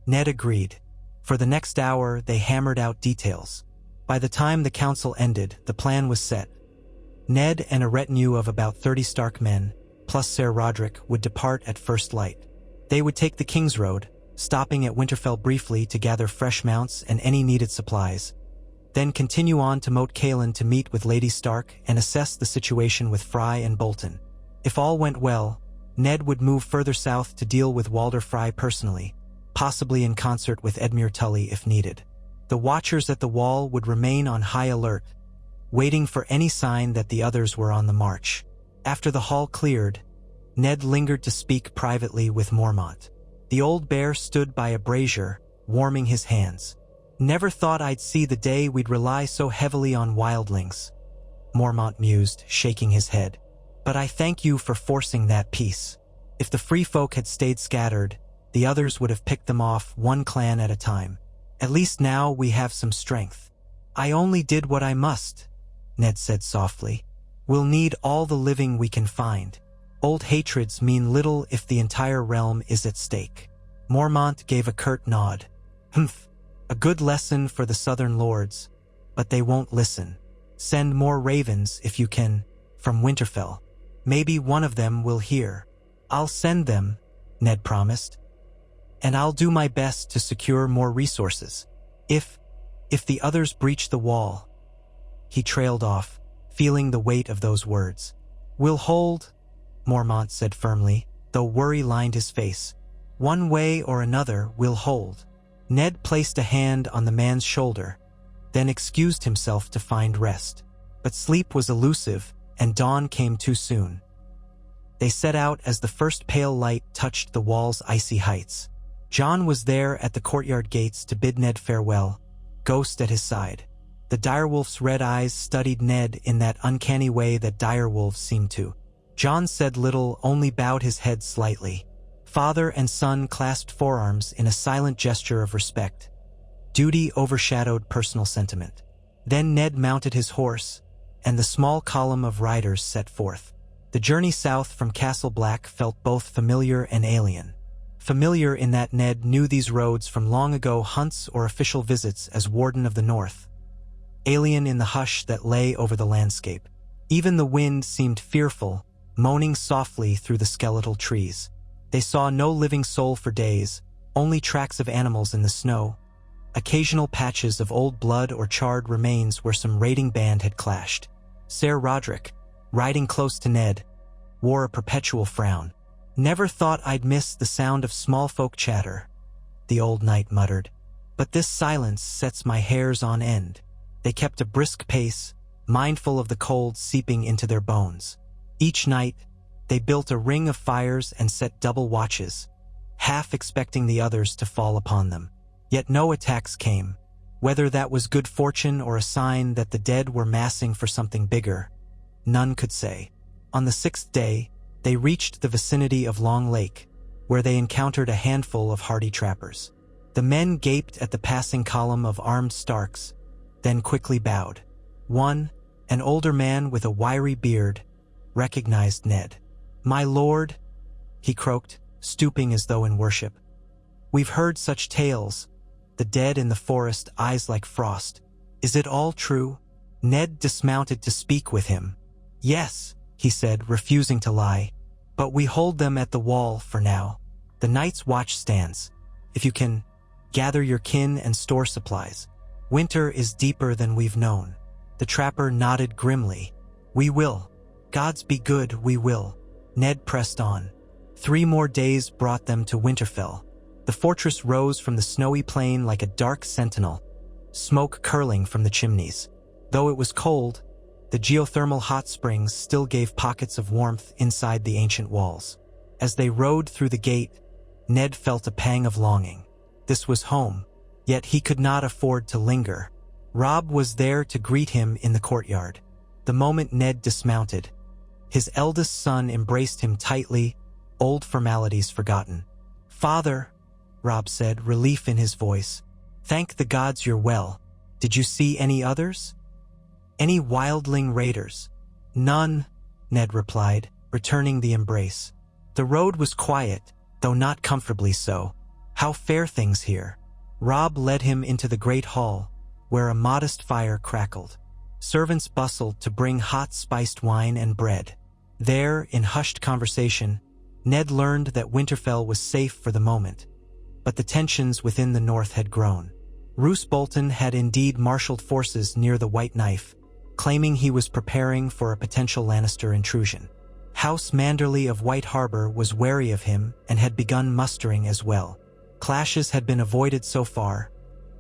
Ned agreed. For the next hour, they hammered out details. By the time the council ended, the plan was set. Ned and a retinue of about 30 Stark men, plus Ser Roderick, would depart at first light. They would take the King's Road, stopping at Winterfell briefly to gather fresh mounts and any needed supplies, then continue on to Moat Cailin to meet with Lady Stark and assess the situation with Frey and Bolton. If all went well, Ned would move further south to deal with Walder Frey personally, possibly in concert with Edmure Tully if needed. The watchers at the wall would remain on high alert, waiting for any sign that the others were on the march. After the hall cleared, Ned lingered to speak privately with Mormont. The old bear stood by a brazier, warming his hands. Never thought I'd see the day we'd rely so heavily on wildlings, Mormont mused, shaking his head. But I thank you for forcing that peace. If the free folk had stayed scattered, the others would have picked them off one clan at a time. At least now we have some strength. I only did what I must, Ned said softly. We'll need all the living we can find. Old hatreds mean little if the entire realm is at stake. Mormont gave a curt nod. Humph, a good lesson for the southern lords, but they won't listen. Send more ravens if you can, from Winterfell. Maybe one of them will hear. I'll send them, Ned promised. And I'll do my best to secure more resources. If the others breach the wall. He trailed off, feeling the weight of those words. We'll hold, Mormont said firmly, though worry lined his face. One way or another, we'll hold. Ned placed a hand on the man's shoulder, then excused himself to find rest. But sleep was elusive, and dawn came too soon. They set out as the first pale light touched the wall's icy heights. Jon was there at the courtyard gates to bid Ned farewell, Ghost at his side. The direwolf's red eyes studied Ned in that uncanny way that direwolves seem to. Jon said little, only bowed his head slightly. Father and son clasped forearms in a silent gesture of respect. Duty overshadowed personal sentiment. Then Ned mounted his horse, and the small column of riders set forth. The journey south from Castle Black felt both familiar and alien. Familiar in that Ned knew these roads from long ago hunts or official visits as Warden of the North. Alien in the hush that lay over the landscape. Even the wind seemed fearful, moaning softly through the skeletal trees. They saw no living soul for days, only tracks of animals in the snow, occasional patches of old blood or charred remains where some raiding band had clashed. Ser Roderick, riding close to Ned, wore a perpetual frown. Never thought I'd miss the sound of small folk chatter, the old knight muttered. But this silence sets my hairs on end. They kept a brisk pace, mindful of the cold seeping into their bones. Each night, they built a ring of fires and set double watches, half expecting the others to fall upon them. Yet no attacks came. Whether that was good fortune or a sign that the dead were massing for something bigger, none could say. On the 6th day, they reached the vicinity of Long Lake, where they encountered a handful of hardy trappers. The men gaped at the passing column of armed Starks, then quickly bowed. One, an older man with a wiry beard, recognized Ned. "My lord," he croaked, stooping as though in worship. "We've heard such tales, the dead in the forest, eyes like frost. Is it all true?" Ned dismounted to speak with him. "Yes," he said, refusing to lie, "but we hold them at the wall for now. The night's watch stands. If you can, gather your kin and store supplies. Winter is deeper than we've known." The trapper nodded grimly. "We will. Gods be good, we will." Ned pressed on. 3 more days brought them to Winterfell. The fortress rose from the snowy plain like a dark sentinel, smoke curling from the chimneys. Though it was cold, the geothermal hot springs still gave pockets of warmth inside the ancient walls. As they rode through the gate, Ned felt a pang of longing. This was home, yet he could not afford to linger. Robb was there to greet him in the courtyard. The moment Ned dismounted, his eldest son embraced him tightly, old formalities forgotten. "Father," Robb said, relief in his voice, "thank the gods you're well. Did you see any others? Any wildling raiders?" "None," Ned replied, returning the embrace. The road was quiet, though not comfortably so. How fare things here? Robb led him into the great hall, where a modest fire crackled. Servants bustled to bring hot spiced wine and bread. There, in hushed conversation, Ned learned that Winterfell was safe for the moment, but the tensions within the north had grown. Roose Bolton had indeed marshaled forces near the White Knife, claiming he was preparing for a potential Lannister intrusion. House Manderley of White Harbor was wary of him and had begun mustering as well. Clashes had been avoided so far,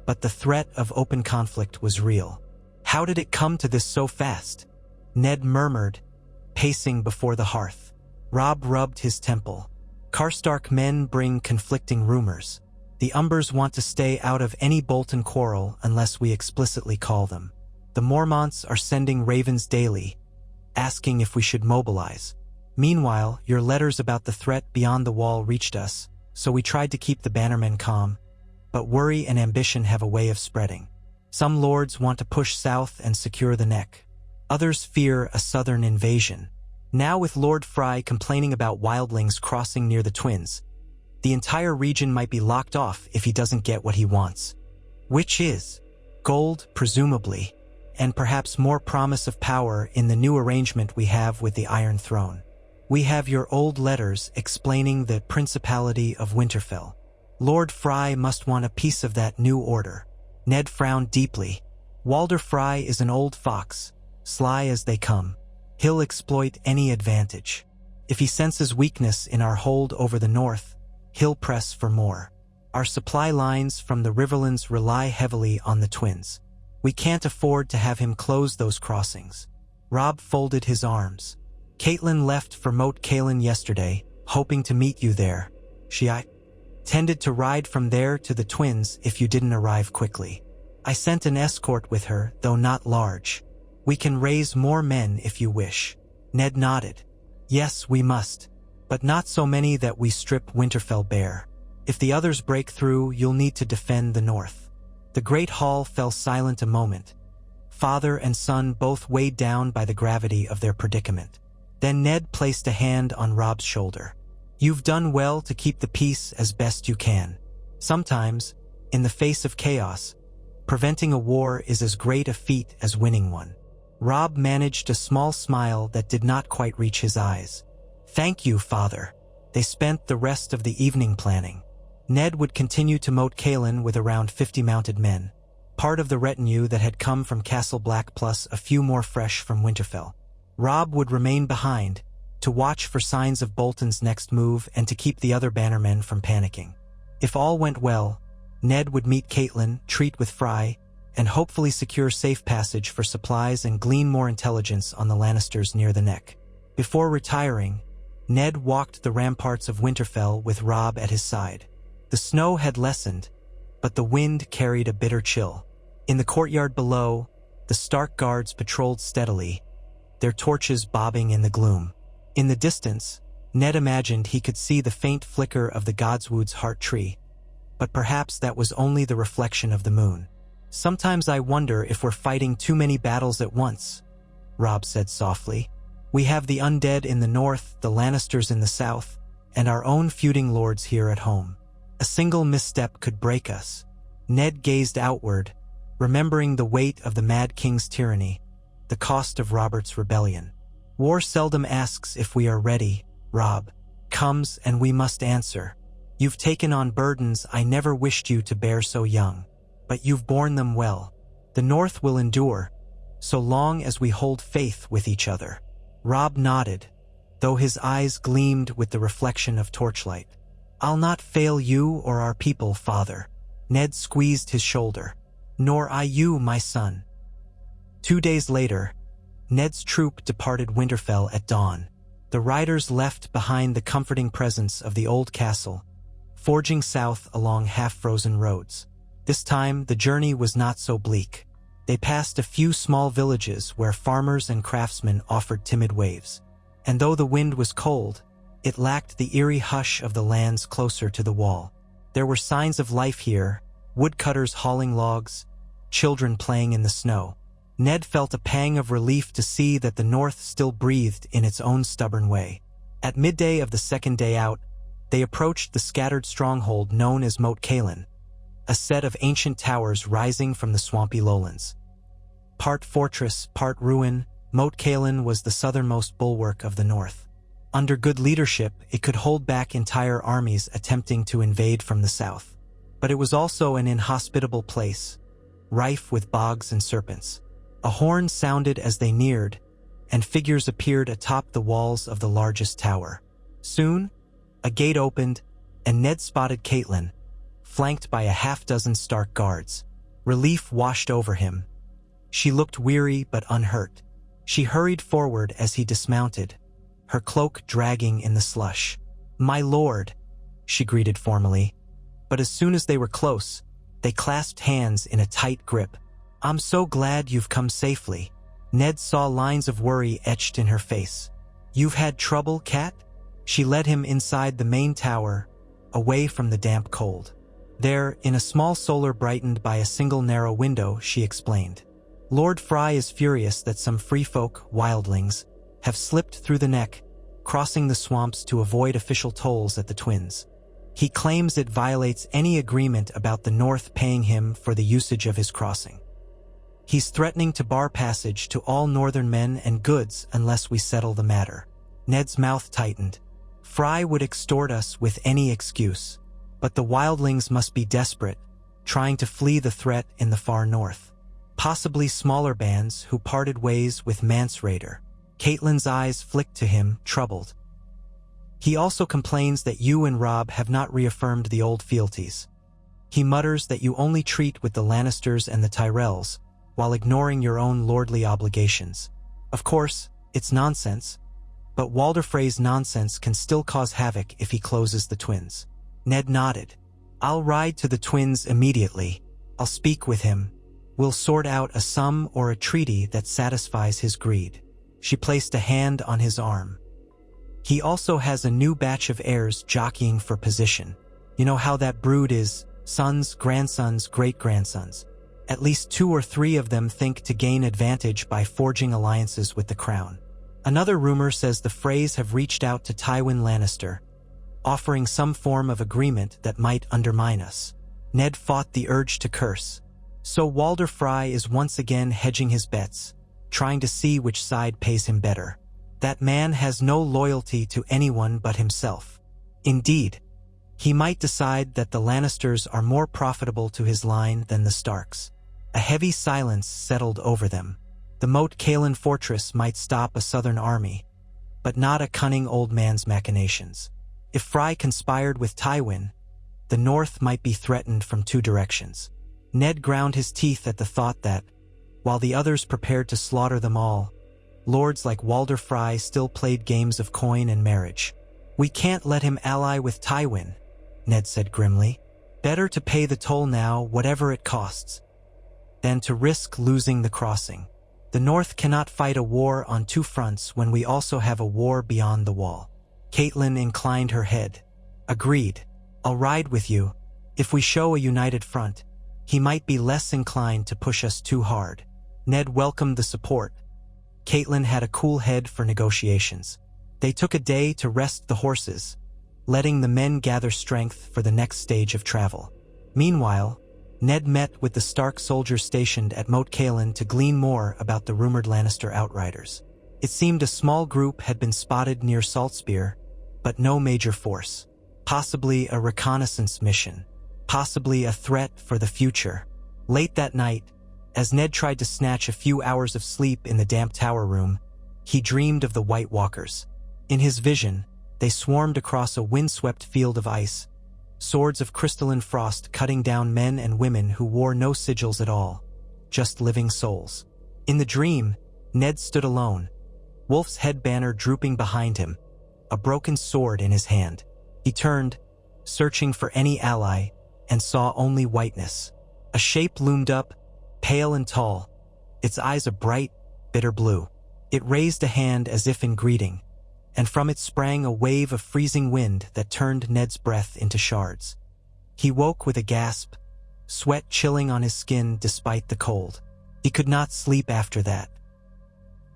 but the threat of open conflict was real. How did it come to this so fast? Ned murmured, pacing before the hearth. Robb rubbed his temple. Karstark men bring conflicting rumors. The Umbers want to stay out of any Bolton quarrel unless we explicitly call them. The Mormonts are sending ravens daily, asking if we should mobilize. Meanwhile, your letters about the threat beyond the wall reached us, so we tried to keep the bannermen calm. But worry and ambition have a way of spreading. Some lords want to push south and secure the neck. Others fear a southern invasion. Now with Lord Frey complaining about wildlings crossing near the twins, the entire region might be locked off if he doesn't get what he wants. Which is gold, presumably, and perhaps more promise of power in the new arrangement we have with the Iron Throne. We have your old letters explaining the Principality of Winterfell. Lord Frey must want a piece of that new order. Ned frowned deeply. Walder Frey is an old fox, sly as they come. He'll exploit any advantage. If he senses weakness in our hold over the north, he'll press for more. Our supply lines from the Riverlands rely heavily on the twins. We can't afford to have him close those crossings. Robb folded his arms. Catelyn left for Moat Cailin yesterday, hoping to meet you there. She intended to ride from there to the twins if you didn't arrive quickly. I sent an escort with her, though not large. We can raise more men if you wish. Ned nodded. Yes, we must, but not so many that we strip Winterfell bare. If the others break through, you'll need to defend the north. The great hall fell silent a moment. Father and son both weighed down by the gravity of their predicament. Then Ned placed a hand on Robb's shoulder. You've done well to keep the peace as best you can. Sometimes, in the face of chaos, preventing a war is as great a feat as winning one. Robb managed a small smile that did not quite reach his eyes. Thank you, Father. They spent the rest of the evening planning. Ned would continue to Moat Cailin with around 50 mounted men, part of the retinue that had come from Castle Black plus a few more fresh from Winterfell. Robb would remain behind, to watch for signs of Bolton's next move and to keep the other bannermen from panicking. If all went well, Ned would meet Catelyn, treat with Frey, and hopefully secure safe passage for supplies and glean more intelligence on the Lannisters near the neck. Before retiring, Ned walked the ramparts of Winterfell with Robb at his side. The snow had lessened, but the wind carried a bitter chill. In the courtyard below, the Stark guards patrolled steadily, their torches bobbing in the gloom. In the distance, Ned imagined he could see the faint flicker of the Godswood's heart tree, but perhaps that was only the reflection of the moon. Sometimes I wonder if we're fighting too many battles at once, Robb said softly. We have the undead in the north, the Lannisters in the south, and our own feuding lords here at home. A single misstep could break us. Ned gazed outward, remembering the weight of the Mad King's tyranny, the cost of Robert's rebellion. War seldom asks if we are ready, Robb. Comes and we must answer. You've taken on burdens I never wished you to bear so young, but you've borne them well. The North will endure, so long as we hold faith with each other. Robb nodded, though his eyes gleamed with the reflection of torchlight. I'll not fail you or our people, Father. Ned squeezed his shoulder. Nor I you, my son. 2 days later, Ned's troop departed Winterfell at dawn. The riders left behind the comforting presence of the old castle, forging south along half-frozen roads. This time, the journey was not so bleak. They passed a few small villages where farmers and craftsmen offered timid waves. And though the wind was cold, it lacked the eerie hush of the lands closer to the wall. There were signs of life here, woodcutters hauling logs, children playing in the snow. Ned felt a pang of relief to see that the north still breathed in its own stubborn way. At midday of the second day out, they approached the scattered stronghold known as Moat Cailin, a set of ancient towers rising from the swampy lowlands. Part fortress, part ruin, Moat Cailin was the southernmost bulwark of the north. Under good leadership, it could hold back entire armies attempting to invade from the south. But it was also an inhospitable place, rife with bogs and serpents. A horn sounded as they neared, and figures appeared atop the walls of the largest tower. Soon, a gate opened, and Ned spotted Catelyn, flanked by a half-dozen Stark guards. Relief washed over him. She looked weary but unhurt. She hurried forward as he dismounted, her cloak dragging in the slush. "My lord," she greeted formally, but as soon as they were close, they clasped hands in a tight grip. "I'm so glad you've come safely." Ned saw lines of worry etched in her face. "You've had trouble, cat?" She led him inside the main tower, away from the damp cold. There, in a small solar brightened by a single narrow window, she explained. "Lord Frey is furious that some free folk, wildlings, have slipped through the neck, crossing the swamps to avoid official tolls at the Twins. He claims it violates any agreement about the North paying him for the usage of his crossing. He's threatening to bar passage to all northern men and goods unless we settle the matter." Ned's mouth tightened. Frey would extort us with any excuse, but the wildlings must be desperate, trying to flee the threat in the far north. Possibly smaller bands who parted ways with Mance Raider. Caitlin's eyes flicked to him, troubled. "He also complains that you and Robb have not reaffirmed the old fealties. He mutters that you only treat with the Lannisters and the Tyrells, while ignoring your own lordly obligations. Of course, it's nonsense, but Walder Frey's nonsense can still cause havoc if he closes the Twins." Ned nodded. "I'll ride to the Twins immediately. I'll speak with him. We'll sort out a sum or a treaty that satisfies his greed." She placed a hand on his arm. "He also has a new batch of heirs jockeying for position. You know how that brood is, sons, grandsons, great-grandsons. At least 2 or 3 of them think to gain advantage by forging alliances with the crown. Another rumor says the Freys have reached out to Tywin Lannister, offering some form of agreement that might undermine us." Ned fought the urge to curse. So Walder Frey is once again hedging his bets, trying to see which side pays him better. That man has no loyalty to anyone but himself. Indeed, he might decide that the Lannisters are more profitable to his line than the Starks. A heavy silence settled over them. The Moat Cailin fortress might stop a southern army, but not a cunning old man's machinations. If Frey conspired with Tywin, the north might be threatened from 2 directions. Ned ground his teeth at the thought that, while the others prepared to slaughter them all, lords like Walder Frey still played games of coin and marriage. "We can't let him ally with Tywin," Ned said grimly. "Better to pay the toll now, whatever it costs, than to risk losing the crossing. The North cannot fight a war on 2 fronts when we also have a war beyond the wall." Caitlin inclined her head. "Agreed. I'll ride with you. If we show a united front, he might be less inclined to push us too hard." Ned welcomed the support. Caitlin had a cool head for negotiations. They took a day to rest the horses, letting the men gather strength for the next stage of travel. Meanwhile, Ned met with the Stark soldiers stationed at Moat Cailin to glean more about the rumored Lannister outriders. It seemed a small group had been spotted near Saltspear, but no major force. Possibly a reconnaissance mission. Possibly a threat for the future. Late that night, as Ned tried to snatch a few hours of sleep in the damp tower room, he dreamed of the White Walkers. In his vision, they swarmed across a windswept field of ice, swords of crystalline frost cutting down men and women who wore no sigils at all, just living souls. In the dream, Ned stood alone, Wolf's head banner drooping behind him, a broken sword in his hand. He turned, searching for any ally, and saw only whiteness. A shape loomed up, pale and tall, its eyes a bright, bitter blue. It raised a hand as if in greeting, and from it sprang a wave of freezing wind that turned Ned's breath into shards. He woke with a gasp, sweat chilling on his skin despite the cold. He could not sleep after that.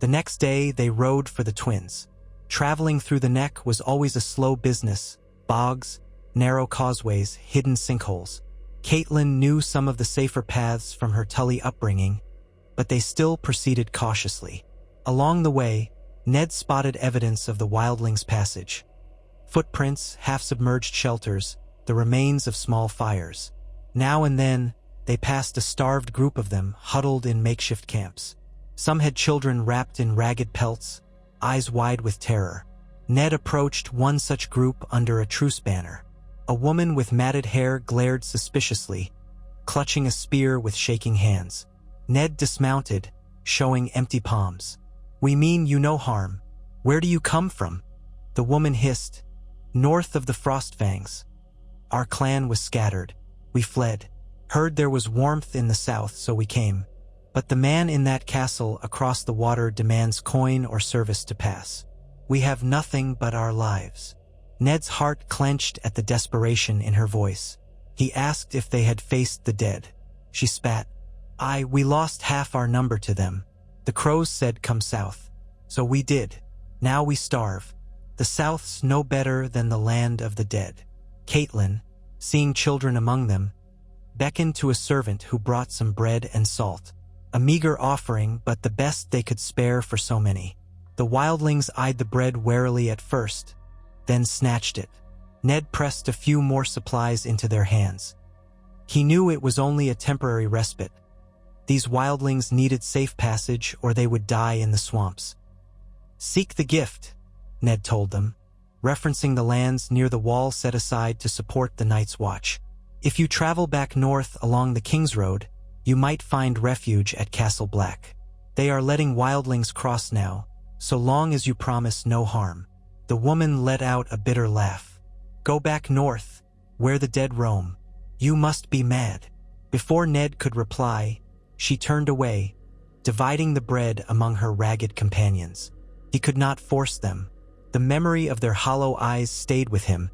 The next day they rode for the Twins. Traveling through the neck was always a slow business, bogs, narrow causeways, hidden sinkholes. Caitlin knew some of the safer paths from her Tully upbringing, but they still proceeded cautiously. Along the way, Ned spotted evidence of the wildlings' passage. Footprints, half-submerged shelters, the remains of small fires. Now and then, they passed a starved group of them, huddled in makeshift camps. Some had children wrapped in ragged pelts, eyes wide with terror. Ned approached one such group under a truce banner. A woman with matted hair glared suspiciously, clutching a spear with shaking hands. Ned dismounted, showing empty palms. "We mean you no harm. Where do you come from?" The woman hissed. "North of the Frostfangs. Our clan was scattered. We fled. Heard there was warmth in the south, so we came. But the man in that castle across the water demands coin or service to pass." We have nothing but our lives." Ned's heart clenched at the desperation in her voice. He asked if they had faced the dead. She spat. We lost half our number to them. The crows said come south. So we did. Now we starve. The South's no better than the land of the dead." Caitlin, seeing children among them, beckoned to a servant who brought some bread and salt. A meager offering, but the best they could spare for so many. The wildlings eyed the bread warily at first, then snatched it. Ned pressed a few more supplies into their hands. He knew it was only a temporary respite. These wildlings needed safe passage or they would die in the swamps. "Seek the gift," Ned told them, referencing the lands near the wall set aside to support the night's watch. "If you travel back north along the King's Road, you might find refuge at Castle Black. They are letting wildlings cross now, so long as you promise no harm." The woman let out a bitter laugh. "Go back north, where the dead roam. You must be mad." Before Ned could reply, she turned away, dividing the bread among her ragged companions. He could not force them. The memory of their hollow eyes stayed with him,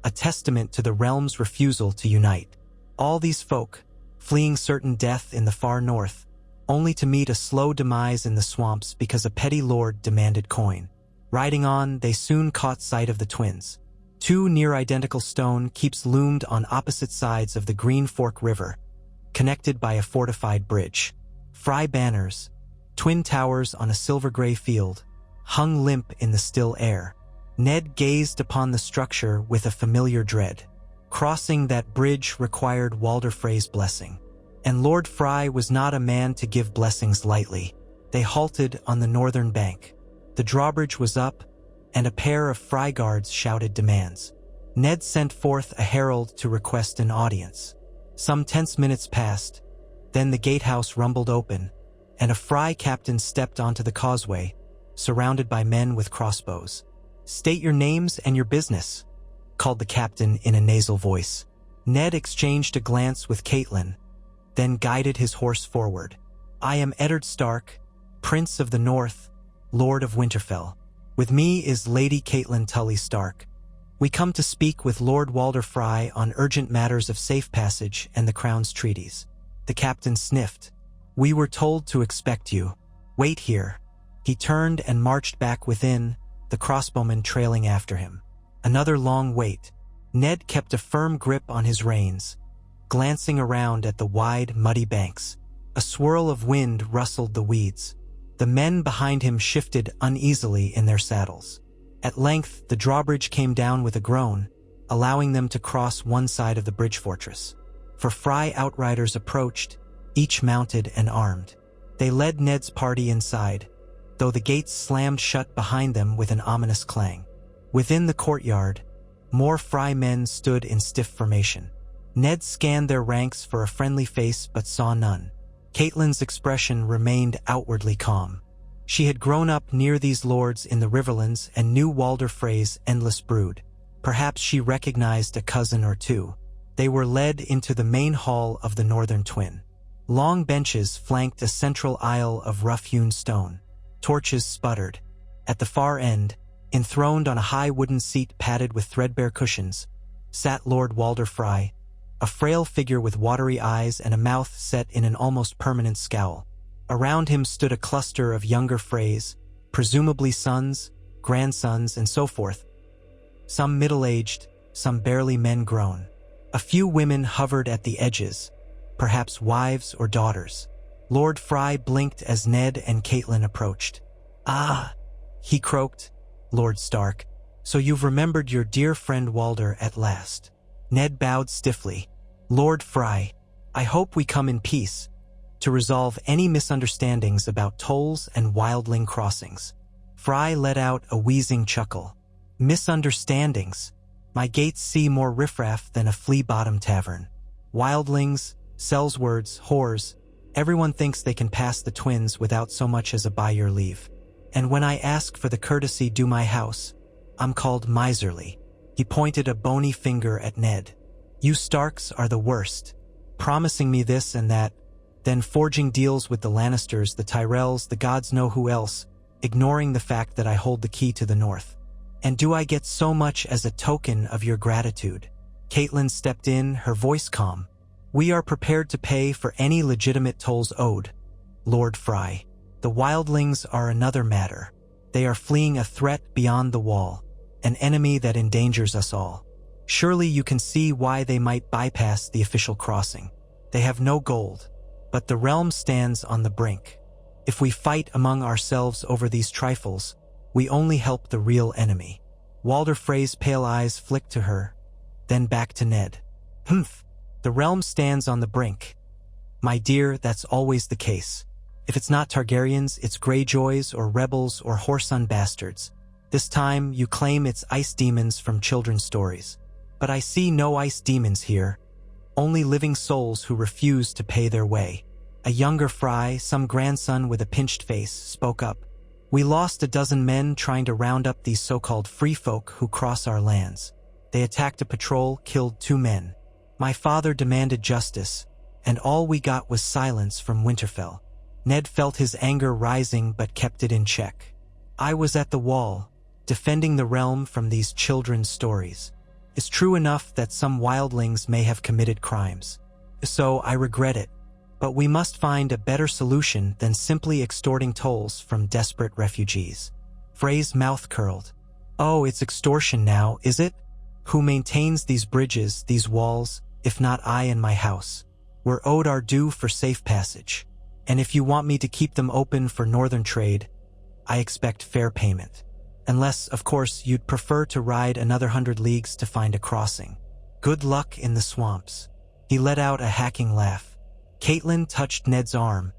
a testament to the realm's refusal to unite. All these folk, fleeing certain death in the far north, only to meet a slow demise in the swamps because a petty lord demanded coin. Riding on, they soon caught sight of the twins. Two near-identical stone keeps loomed on opposite sides of the Green Fork River, connected by a fortified bridge. Frey banners, twin towers on a silver-gray field, hung limp in the still air. Ned gazed upon the structure with a familiar dread. Crossing that bridge required Walder Frey's blessing. And Lord Frey was not a man to give blessings lightly. They halted on the northern bank. The drawbridge was up, and a pair of Frey guards shouted demands. Ned sent forth a herald to request an audience. Some tense minutes passed, then the gatehouse rumbled open, and a Frey captain stepped onto the causeway, surrounded by men with crossbows. "State your names and your business," called the captain in a nasal voice. Ned exchanged a glance with Caitlin, then guided his horse forward. "I am Eddard Stark, Prince of the North, Lord of Winterfell. With me is Lady Caitlin Tully Stark. We come to speak with Lord Walder Frey on urgent matters of safe passage and the Crown's treaties." The captain sniffed. "We were told to expect you. Wait here." He turned and marched back within, the crossbowman trailing after him. Another long wait. Ned kept a firm grip on his reins, glancing around at the wide, muddy banks. A swirl of wind rustled the weeds. The men behind him shifted uneasily in their saddles. At length, the drawbridge came down with a groan, allowing them to cross one side of the bridge fortress. For Frey outriders approached, each mounted and armed. They led Ned's party inside, though the gates slammed shut behind them with an ominous clang. Within the courtyard, more Frey men stood in stiff formation. Ned scanned their ranks for a friendly face but saw none. Caitlin's expression remained outwardly calm. She had grown up near these lords in the Riverlands and knew Walder Frey's endless brood. Perhaps she recognized a cousin or two. They were led into the main hall of the Northern Twin. Long benches flanked a central aisle of rough-hewn stone. Torches sputtered. At the far end, enthroned on a high wooden seat padded with threadbare cushions, sat Lord Walder Frey, a frail figure with watery eyes and a mouth set in an almost permanent scowl. Around him stood a cluster of younger Freys, presumably sons, grandsons, and so forth, some middle-aged, some barely men-grown. A few women hovered at the edges, perhaps wives or daughters. Lord Frey blinked as Ned and Caitlin approached. "Ah," he croaked, "Lord Stark, so you've remembered your dear friend Walder at last." Ned bowed stiffly. "Lord Frey, I hope we come in peace, to resolve any misunderstandings about tolls and wildling crossings." Frey let out a wheezing chuckle. "Misunderstandings? My gates see more riffraff than a flea-bottom tavern. Wildlings, sellswords, whores, everyone thinks they can pass the twins without so much as a by your leave. And when I ask for the courtesy due my house, I'm called miserly." He pointed a bony finger at Ned. "You Starks are the worst, promising me this and that, then forging deals with the Lannisters, the Tyrells, the gods know who else, ignoring the fact that I hold the key to the north. And do I get so much as a token of your gratitude? Caitlin stepped in, her voice calm. We are prepared to pay for any legitimate tolls owed, Lord Frey. The wildlings are another matter. They are fleeing a threat beyond the wall, an enemy that endangers us all. Surely you can see why they might bypass the official crossing. They have no gold, but the realm stands on the brink. If we fight among ourselves over these trifles, we only help the real enemy. Walder Frey's pale eyes flicked to her, then back to Ned. Humph, the realm stands on the brink. My dear, that's always the case. If it's not Targaryens, it's Greyjoys or rebels or whoreson bastards. This time, you claim it's ice demons from children's stories. But I see no ice demons here, only living souls who refuse to pay their way. A younger Frey, some grandson with a pinched face, spoke up. We lost a dozen men trying to round up these so-called free folk who cross our lands. They attacked a patrol, killed 2 men. My father demanded justice, and all we got was silence from Winterfell. Ned felt his anger rising but kept it in check. I was at the wall, defending the realm from these children's stories. It's true enough that some wildlings may have committed crimes. So I regret it. But we must find a better solution than simply extorting tolls from desperate refugees. Frey's mouth curled. Oh, it's extortion now, is it? Who maintains these bridges, these walls, if not I and my house? We're owed our due for safe passage. And if you want me to keep them open for northern trade, I expect fair payment. Unless, of course, you'd prefer to ride another 100 leagues to find a crossing. Good luck in the swamps. He let out a hacking laugh. Caitlin touched Ned's arm,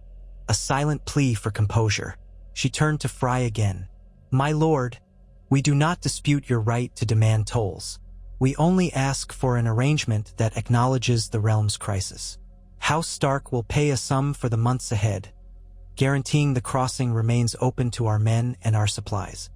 a silent plea for composure. She turned to Frey again. My lord, we do not dispute your right to demand tolls. We only ask for an arrangement that acknowledges the realm's crisis. House Stark will pay a sum for the months ahead, guaranteeing the crossing remains open to our men and our supplies.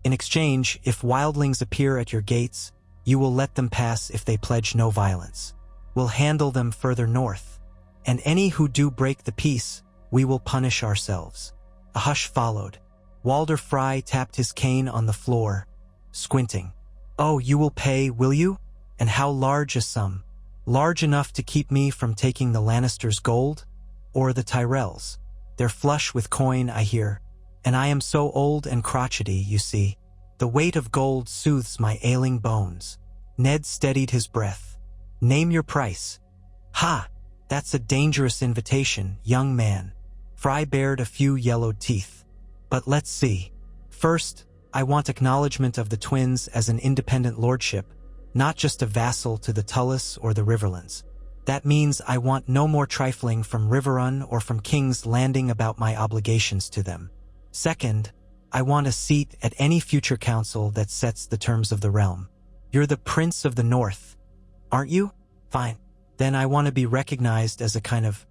In exchange, if wildlings appear at your gates, you will let them pass if they pledge no violence. We'll handle them further north. And any who do break the peace, we will punish ourselves. A hush followed. Walder Frey tapped his cane on the floor, squinting. Oh, you will pay, will you? And how large a sum? Large enough to keep me from taking the Lannisters' gold? Or the Tyrells? They're flush with coin, I hear. And I am so old and crotchety, you see. The weight of gold soothes my ailing bones. Ned steadied his breath. Name your price. Ha! That's a dangerous invitation, young man. Frey bared a few yellowed teeth. But let's see. First, I want acknowledgement of the twins as an independent lordship, not just a vassal to the Tullis or the Riverlands. That means I want no more trifling from Riverrun or from King's Landing about my obligations to them. Second, I want a seat at any future council that sets the terms of the realm. You're the Prince of the North, aren't you? Fine. Then I want to be recognized as a kind of,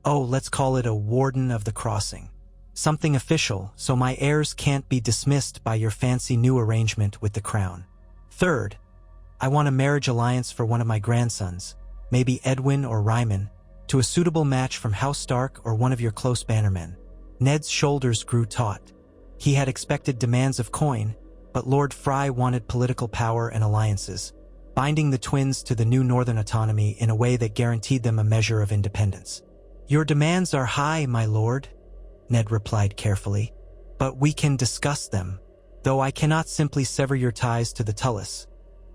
let's call it a warden of the crossing. Something official, so my heirs can't be dismissed by your fancy new arrangement with the crown. Third, I want a marriage alliance for one of my grandsons, maybe Edwin or Ryman, to a suitable match from House Stark or one of your close bannermen. Ned's shoulders grew taut. He had expected demands of coin, but Lord Frey wanted political power and alliances, binding the twins to the new northern autonomy in a way that guaranteed them a measure of independence. Your demands are high, my lord, Ned replied carefully, but we can discuss them, though I cannot simply sever your ties to the Tullis,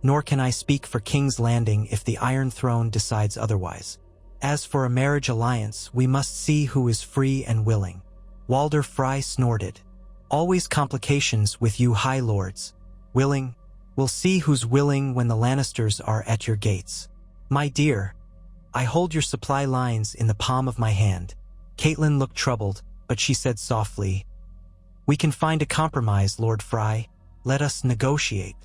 nor can I speak for King's Landing if the Iron Throne decides otherwise. As for a marriage alliance, we must see who is free and willing. Walder Frey snorted. Always complications with you high lords. Willing? We'll see who's willing when the Lannisters are at your gates. My dear, I hold your supply lines in the palm of my hand. Caitlin looked troubled, but she said softly, We can find a compromise, Lord Frey. Let us negotiate.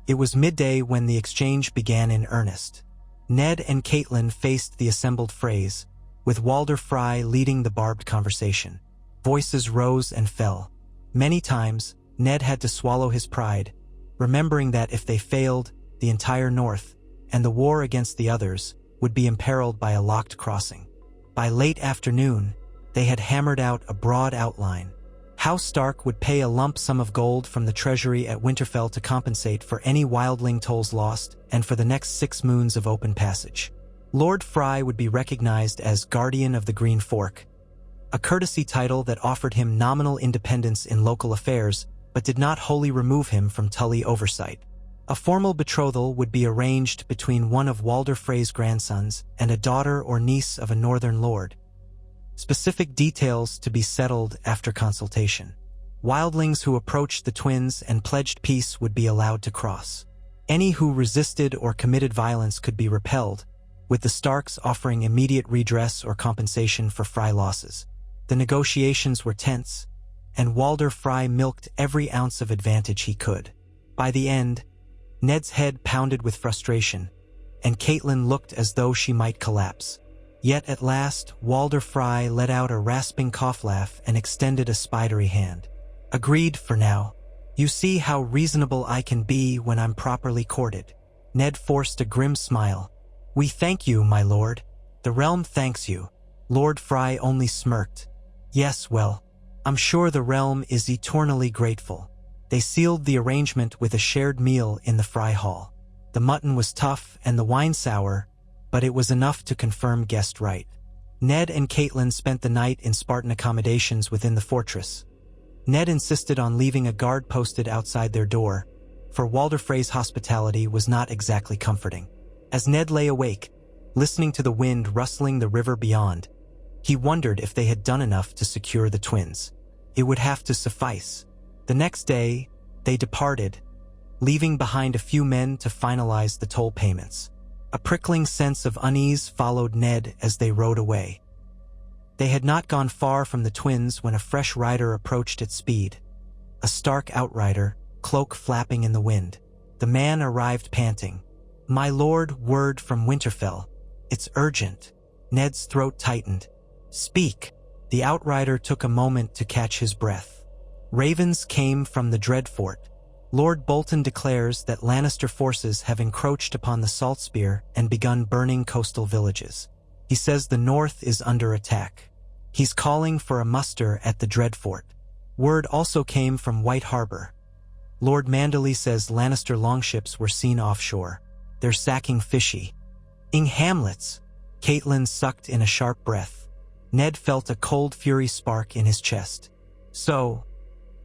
It was midday when the exchange began in earnest. Ned and Caitlin faced the assembled Freys, with Walder Frey leading the barbed conversation. Voices rose and fell. Many times, Ned had to swallow his pride, remembering that if they failed, the entire North, and the war against the others, would be imperiled by a locked crossing. By late afternoon, they had hammered out a broad outline. House Stark would pay a lump sum of gold from the treasury at Winterfell to compensate for any wildling tolls lost and for the next 6 moons of open passage. Lord Frey would be recognized as Guardian of the Green Fork, a courtesy title that offered him nominal independence in local affairs but did not wholly remove him from Tully oversight. A formal betrothal would be arranged between one of Walder Frey's grandsons and a daughter or niece of a northern lord. Specific details to be settled after consultation. Wildlings who approached the twins and pledged peace would be allowed to cross. Any who resisted or committed violence could be repelled, with the Starks offering immediate redress or compensation for Frey losses. The negotiations were tense, and Walder Frey milked every ounce of advantage he could. By the end, Ned's head pounded with frustration, and Catelyn looked as though she might collapse. Yet at last, Walder Frey let out a rasping cough laugh and extended a spidery hand. Agreed for now. You see how reasonable I can be when I'm properly courted. Ned forced a grim smile. We thank you, my lord. The realm thanks you. Lord Frey only smirked. Yes, well, I'm sure the realm is eternally grateful. They sealed the arrangement with a shared meal in the Frey hall. The mutton was tough and the wine sour, but it was enough to confirm guest right. Ned and Catelyn spent the night in Spartan accommodations within the fortress. Ned insisted on leaving a guard posted outside their door, for Walder Frey's hospitality was not exactly comforting. As Ned lay awake, listening to the wind rustling the river beyond, he wondered if they had done enough to secure the twins. It would have to suffice. The next day, they departed, leaving behind a few men to finalize the toll payments. A prickling sense of unease followed Ned as they rode away. They had not gone far from the twins when a fresh rider approached at speed. A Stark outrider, cloak flapping in the wind. The man arrived panting. My lord, word from Winterfell. It's urgent. Ned's throat tightened. Speak. The outrider took a moment to catch his breath. Ravens came from the Dreadfort. Lord Bolton declares that Lannister forces have encroached upon the Saltspear and begun burning coastal villages. He says the north is under attack. He's calling for a muster at the Dreadfort. Word also came from White Harbor. Lord Manderley says Lannister longships were seen offshore. They're sacking Fishy. Ing Hamlets. Catelyn sucked in a sharp breath. Ned felt a cold fury spark in his chest. So,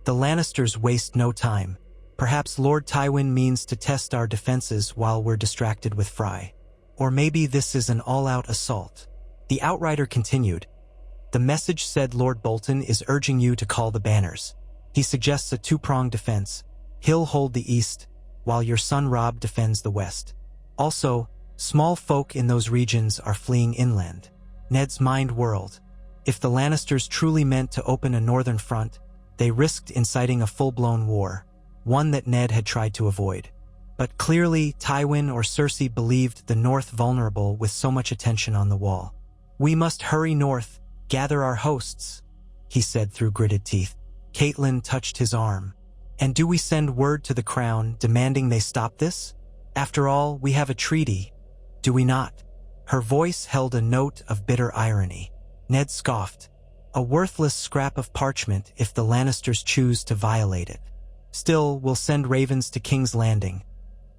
the Lannisters waste no time. Perhaps Lord Tywin means to test our defenses while we're distracted with Frey. Or maybe this is an all-out assault. The outrider continued. The message said Lord Bolton is urging you to call the banners. He suggests a 2-pronged defense. He'll hold the east, while your son Robb defends the west. Also, small folk in those regions are fleeing inland. Ned's mind whirled. If the Lannisters truly meant to open a northern front, they risked inciting a full-blown war, one that Ned had tried to avoid. But clearly, Tywin or Cersei believed the north vulnerable with so much attention on the wall. We must hurry north, gather our hosts, he said through gritted teeth. Catelyn touched his arm. And do we send word to the crown demanding they stop this? After all, we have a treaty, do we not? Her voice held a note of bitter irony. Ned scoffed. A worthless scrap of parchment if the Lannisters choose to violate it. Still, we'll send ravens to King's Landing,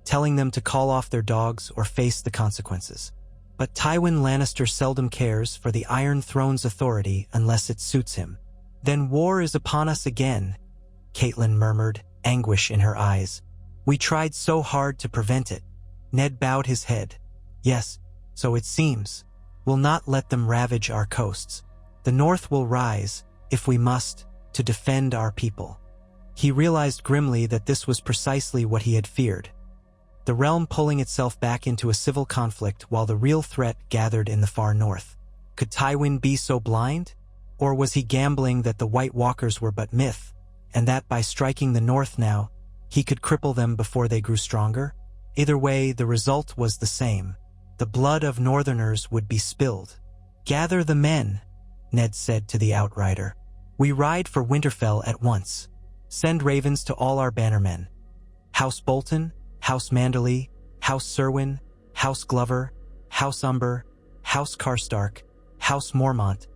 telling them to call off their dogs or face the consequences. But Tywin Lannister seldom cares for the Iron Throne's authority unless it suits him. Then war is upon us again, Catelyn murmured, anguish in her eyes. We tried so hard to prevent it. Ned bowed his head. Yes, so it seems. We'll not let them ravage our coasts. The North will rise, if we must, to defend our people. He realized grimly that this was precisely what he had feared. The realm pulling itself back into a civil conflict while the real threat gathered in the far north. Could Tywin be so blind? Or was he gambling that the White Walkers were but myth, and that by striking the north now, he could cripple them before they grew stronger? Either way, the result was the same. The blood of northerners would be spilled. Gather the men, Ned said to the outrider. We ride for Winterfell at once. Send ravens to all our bannermen. House Bolton, House Manderley, House Serwyn, House Glover, House Umber, House Karstark, House Mormont,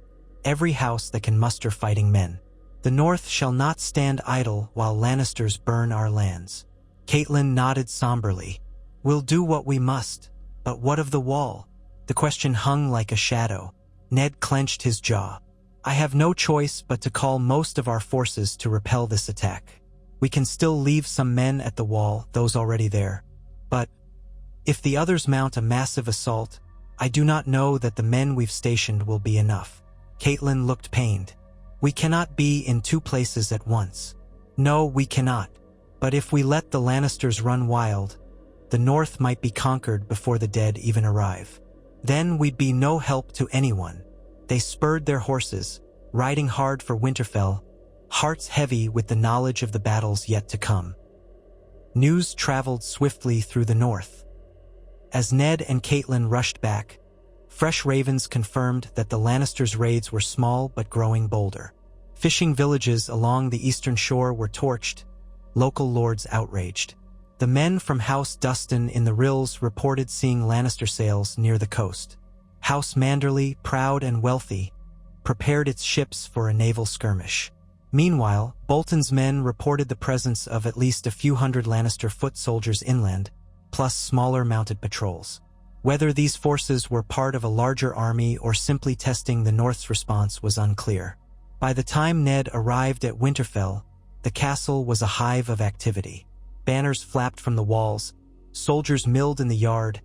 every house that can muster fighting men. The North shall not stand idle while Lannisters burn our lands. Catelyn nodded somberly. We'll do what we must, but what of the wall? The question hung like a shadow. Ned clenched his jaw. I have no choice but to call most of our forces to repel this attack. We can still leave some men at the wall, those already there. But if the others mount a massive assault, I do not know that the men we've stationed will be enough. Catelyn looked pained. We cannot be in two places at once. No, we cannot. But if we let the Lannisters run wild, the North might be conquered before the dead even arrive. Then we'd be no help to anyone. They spurred their horses, riding hard for Winterfell, hearts heavy with the knowledge of the battles yet to come. News traveled swiftly through the North. As Ned and Catelyn rushed back, fresh ravens confirmed that the Lannisters' raids were small but growing bolder. Fishing villages along the eastern shore were torched, local lords outraged. The men from House Dustin in the Rills reported seeing Lannister sails near the coast. House Manderly, proud and wealthy, prepared its ships for a naval skirmish. Meanwhile, Bolton's men reported the presence of at least a few hundred Lannister foot soldiers inland, plus smaller mounted patrols. Whether these forces were part of a larger army or simply testing the North's response was unclear. By the time Ned arrived at Winterfell, the castle was a hive of activity. Banners flapped from the walls, soldiers milled in the yard,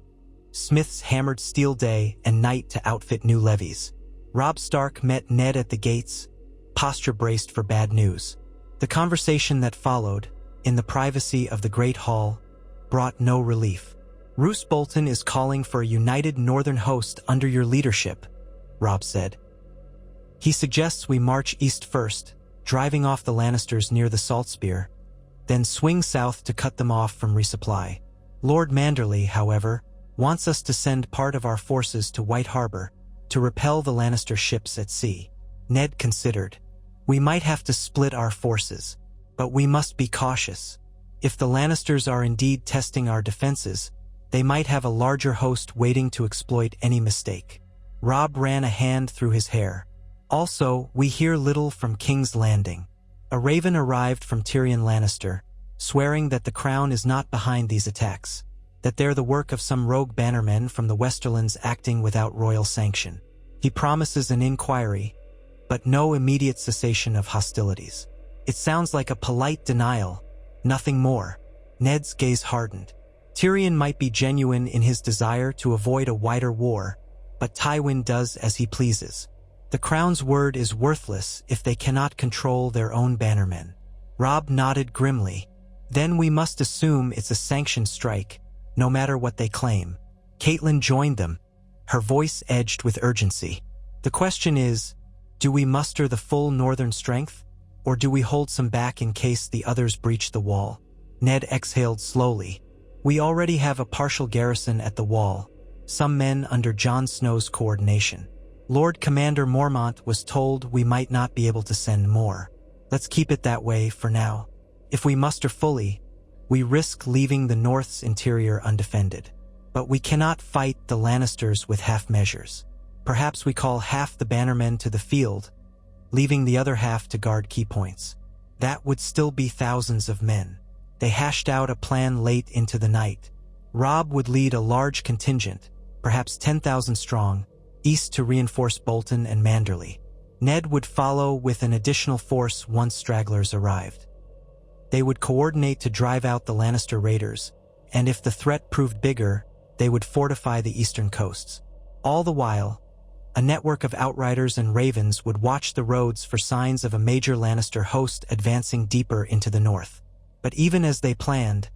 smiths hammered steel day and night to outfit new levies. Robb Stark met Ned at the gates, posture braced for bad news. The conversation that followed, in the privacy of the Great Hall, brought no relief. Roose Bolton is calling for a united northern host under your leadership, Robb said. He suggests we march east first, driving off the Lannisters near the Salt Spear, then swing south to cut them off from resupply. Lord Manderly, however, wants us to send part of our forces to White Harbor to repel the Lannister ships at sea. Ned considered. We might have to split our forces, but we must be cautious. If the Lannisters are indeed testing our defenses, they might have a larger host waiting to exploit any mistake. Robb ran a hand through his hair. Also, we hear little from King's Landing. A raven arrived from Tyrion Lannister, swearing that the crown is not behind these attacks, that they're the work of some rogue bannermen from the Westerlands acting without royal sanction. He promises an inquiry, but no immediate cessation of hostilities. It sounds like a polite denial, nothing more. Ned's gaze hardened. Tyrion might be genuine in his desire to avoid a wider war, but Tywin does as he pleases. The crown's word is worthless if they cannot control their own bannermen. Robb nodded grimly. Then we must assume it's a sanctioned strike, no matter what they claim. Catelyn joined them, her voice edged with urgency. The question is, do we muster the full northern strength, or do we hold some back in case the others breach the wall? Ned exhaled slowly. We already have a partial garrison at the wall, some men under Jon Snow's coordination. Lord Commander Mormont was told we might not be able to send more. Let's keep it that way for now. If we muster fully, we risk leaving the North's interior undefended. But we cannot fight the Lannisters with half measures. Perhaps we call half the bannermen to the field, leaving the other half to guard key points. That would still be thousands of men. They hashed out a plan late into the night. Robb would lead a large contingent, perhaps 10,000 strong, east to reinforce Bolton and Manderly. Ned would follow with an additional force once stragglers arrived. They would coordinate to drive out the Lannister raiders, and if the threat proved bigger, they would fortify the eastern coasts. All the while, a network of outriders and ravens would watch the roads for signs of a major Lannister host advancing deeper into the north. But even as they planned,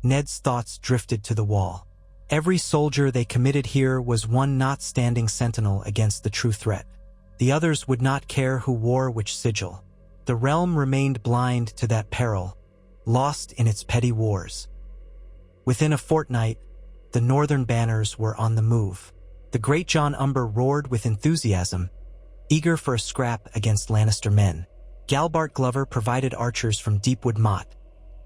Ned's thoughts drifted to the wall. Every soldier they committed here was one not standing sentinel against the true threat. The others would not care who wore which sigil. The realm remained blind to that peril, lost in its petty wars. Within a fortnight, the northern banners were on the move. The great Jon Umber roared with enthusiasm, eager for a scrap against Lannister men. Galbart Glover provided archers from Deepwood Motte,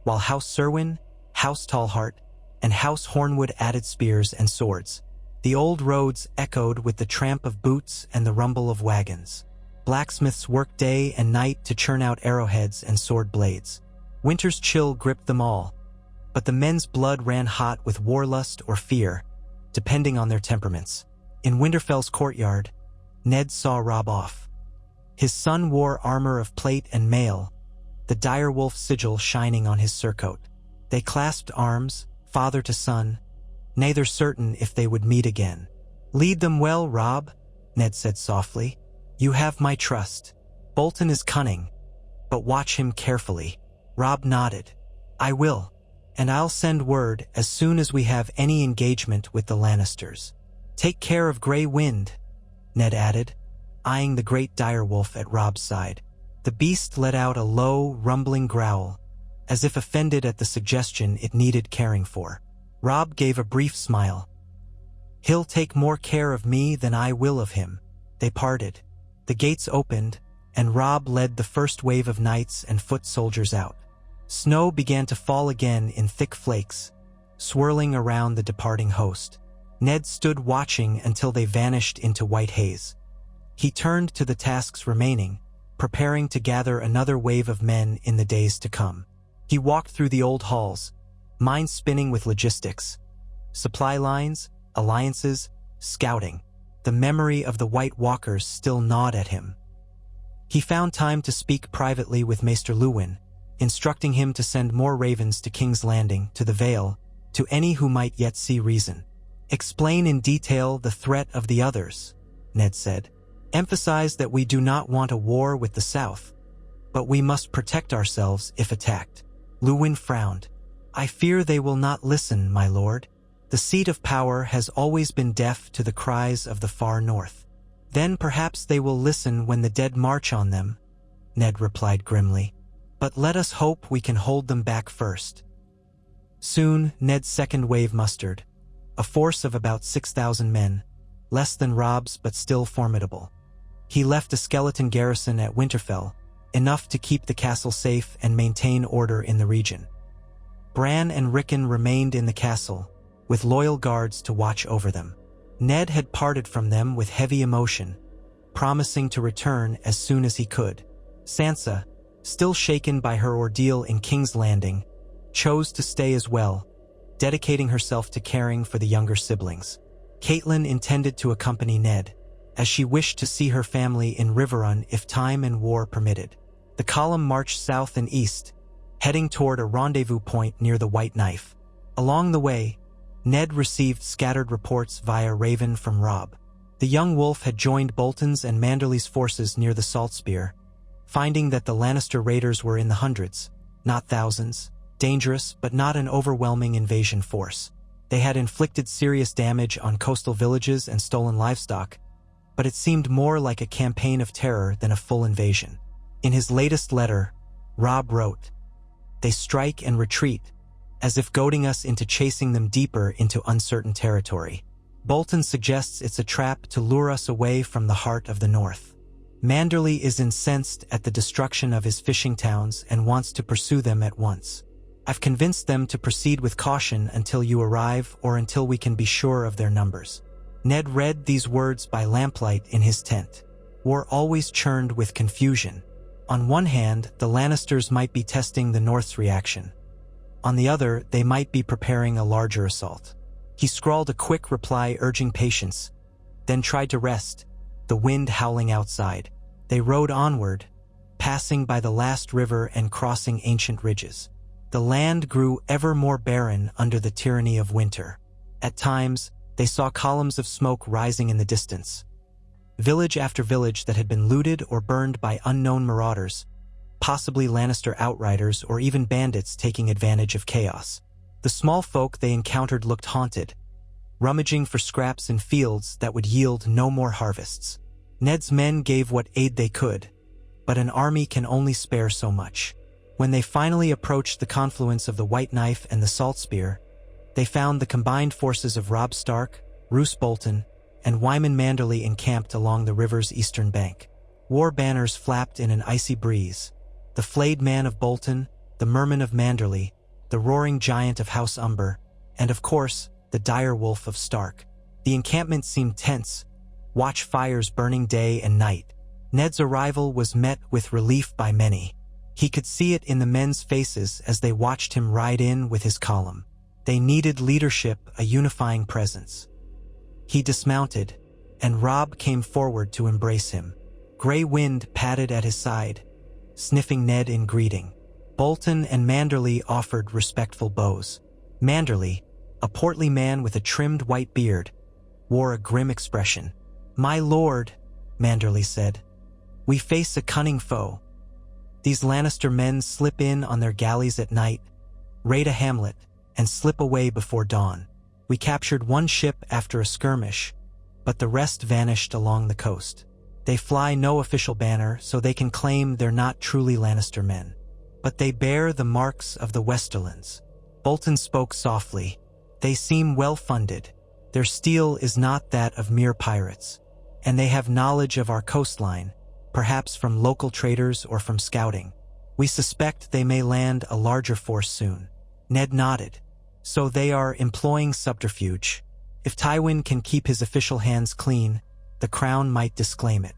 while House Serwyn, House Tallhart, and House Hornwood added spears and swords. The old roads echoed with the tramp of boots and the rumble of wagons. Blacksmiths worked day and night to churn out arrowheads and sword blades. Winter's chill gripped them all, but the men's blood ran hot with warlust or fear, depending on their temperaments. In Winterfell's courtyard, Ned saw Robb off. His son wore armor of plate and mail, the direwolf sigil shining on his surcoat. They clasped arms, father to son, neither certain if they would meet again. "Lead them well, Robb," Ned said softly. "You have my trust. Bolton is cunning, but watch him carefully." Robb nodded. "I will, and I'll send word as soon as we have any engagement with the Lannisters. Take care of Grey Wind," Ned added, eyeing the great direwolf at Robb's side. The beast let out a low, rumbling growl, as if offended at the suggestion it needed caring for. Robb gave a brief smile. "He'll take more care of me than I will of him." They parted. The gates opened, and Robb led the first wave of knights and foot soldiers out. Snow began to fall again in thick flakes, swirling around the departing host. Ned stood watching until they vanished into white haze. He turned to the tasks remaining, preparing to gather another wave of men in the days to come. He walked through the old halls, mind spinning with logistics, supply lines, alliances, scouting. The memory of the White Walkers still gnawed at him. He found time to speak privately with Maester Luwin, instructing him to send more ravens to King's Landing, to the Vale, to any who might yet see reason. "Explain in detail the threat of the others," Ned said. "Emphasize that we do not want a war with the South, but we must protect ourselves if attacked." Luwin frowned. "I fear they will not listen, my lord. The seat of power has always been deaf to the cries of the far north." "Then perhaps they will listen when the dead march on them," Ned replied grimly. "But let us hope we can hold them back first." Soon, Ned's second wave mustered, a force of about 6,000 men, less than Robb's but still formidable. He left a skeleton garrison at Winterfell, enough to keep the castle safe and maintain order in the region. Bran and Rickon remained in the castle, with loyal guards to watch over them. Ned had parted from them with heavy emotion, promising to return as soon as he could. Sansa, still shaken by her ordeal in King's Landing, chose to stay as well, dedicating herself to caring for the younger siblings. Catelyn intended to accompany Ned, as she wished to see her family in Riverrun if time and war permitted. The column marched south and east, heading toward a rendezvous point near the White Knife. Along the way, Ned received scattered reports via Raven from Robb. The young wolf had joined Bolton's and Manderly's forces near the Salt Spear, finding that the Lannister raiders were in the hundreds, not thousands, dangerous but not an overwhelming invasion force. They had inflicted serious damage on coastal villages and stolen livestock, but it seemed more like a campaign of terror than a full invasion. In his latest letter, Robb wrote, "They strike and retreat, as if goading us into chasing them deeper into uncertain territory. Bolton suggests it's a trap to lure us away from the heart of the North. Manderly is incensed at the destruction of his fishing towns and wants to pursue them at once. I've convinced them to proceed with caution until you arrive or until we can be sure of their numbers." Ned read these words by lamplight in his tent. War always churned with confusion. On one hand, the Lannisters might be testing the North's reaction. On the other, they might be preparing a larger assault. He scrawled a quick reply urging patience, then tried to rest, the wind howling outside. They rode onward, passing by the last river and crossing ancient ridges. The land grew ever more barren under the tyranny of winter. At times, they saw columns of smoke rising in the distance. Village after village that had been looted or burned by unknown marauders, possibly Lannister outriders or even bandits taking advantage of chaos. The small folk they encountered looked haunted, rummaging for scraps in fields that would yield no more harvests. Ned's men gave what aid they could, but an army can only spare so much. When they finally approached the confluence of the White Knife and the Salt Spear, they found the combined forces of Robb Stark, Roose Bolton, and Wyman Manderly encamped along the river's eastern bank. War banners flapped in an icy breeze. The flayed man of Bolton, the merman of Manderly, the roaring giant of House Umber, and of course, the dire wolf of Stark. The encampment seemed tense, watch fires burning day and night. Ned's arrival was met with relief by many. He could see it in the men's faces as they watched him ride in with his column. They needed leadership, a unifying presence. He dismounted, and Robb came forward to embrace him. Grey Wind padded at his side, sniffing Ned in greeting. Bolton and Manderley offered respectful bows. Manderley, a portly man with a trimmed white beard, wore a grim expression. "My lord," Manderley said, "we face a cunning foe. These Lannister men slip in on their galleys at night, raid a hamlet, and slip away before dawn. We captured one ship after a skirmish, but the rest vanished along the coast. They fly no official banner, so they can claim they're not truly Lannister men. But they bear the marks of the Westerlands." Bolton spoke softly. "They seem well-funded. Their steel is not that of mere pirates, and they have knowledge of our coastline, perhaps from local traders or from scouting. We suspect they may land a larger force soon." Ned nodded. "So they are employing subterfuge. If Tywin can keep his official hands clean, the crown might disclaim it.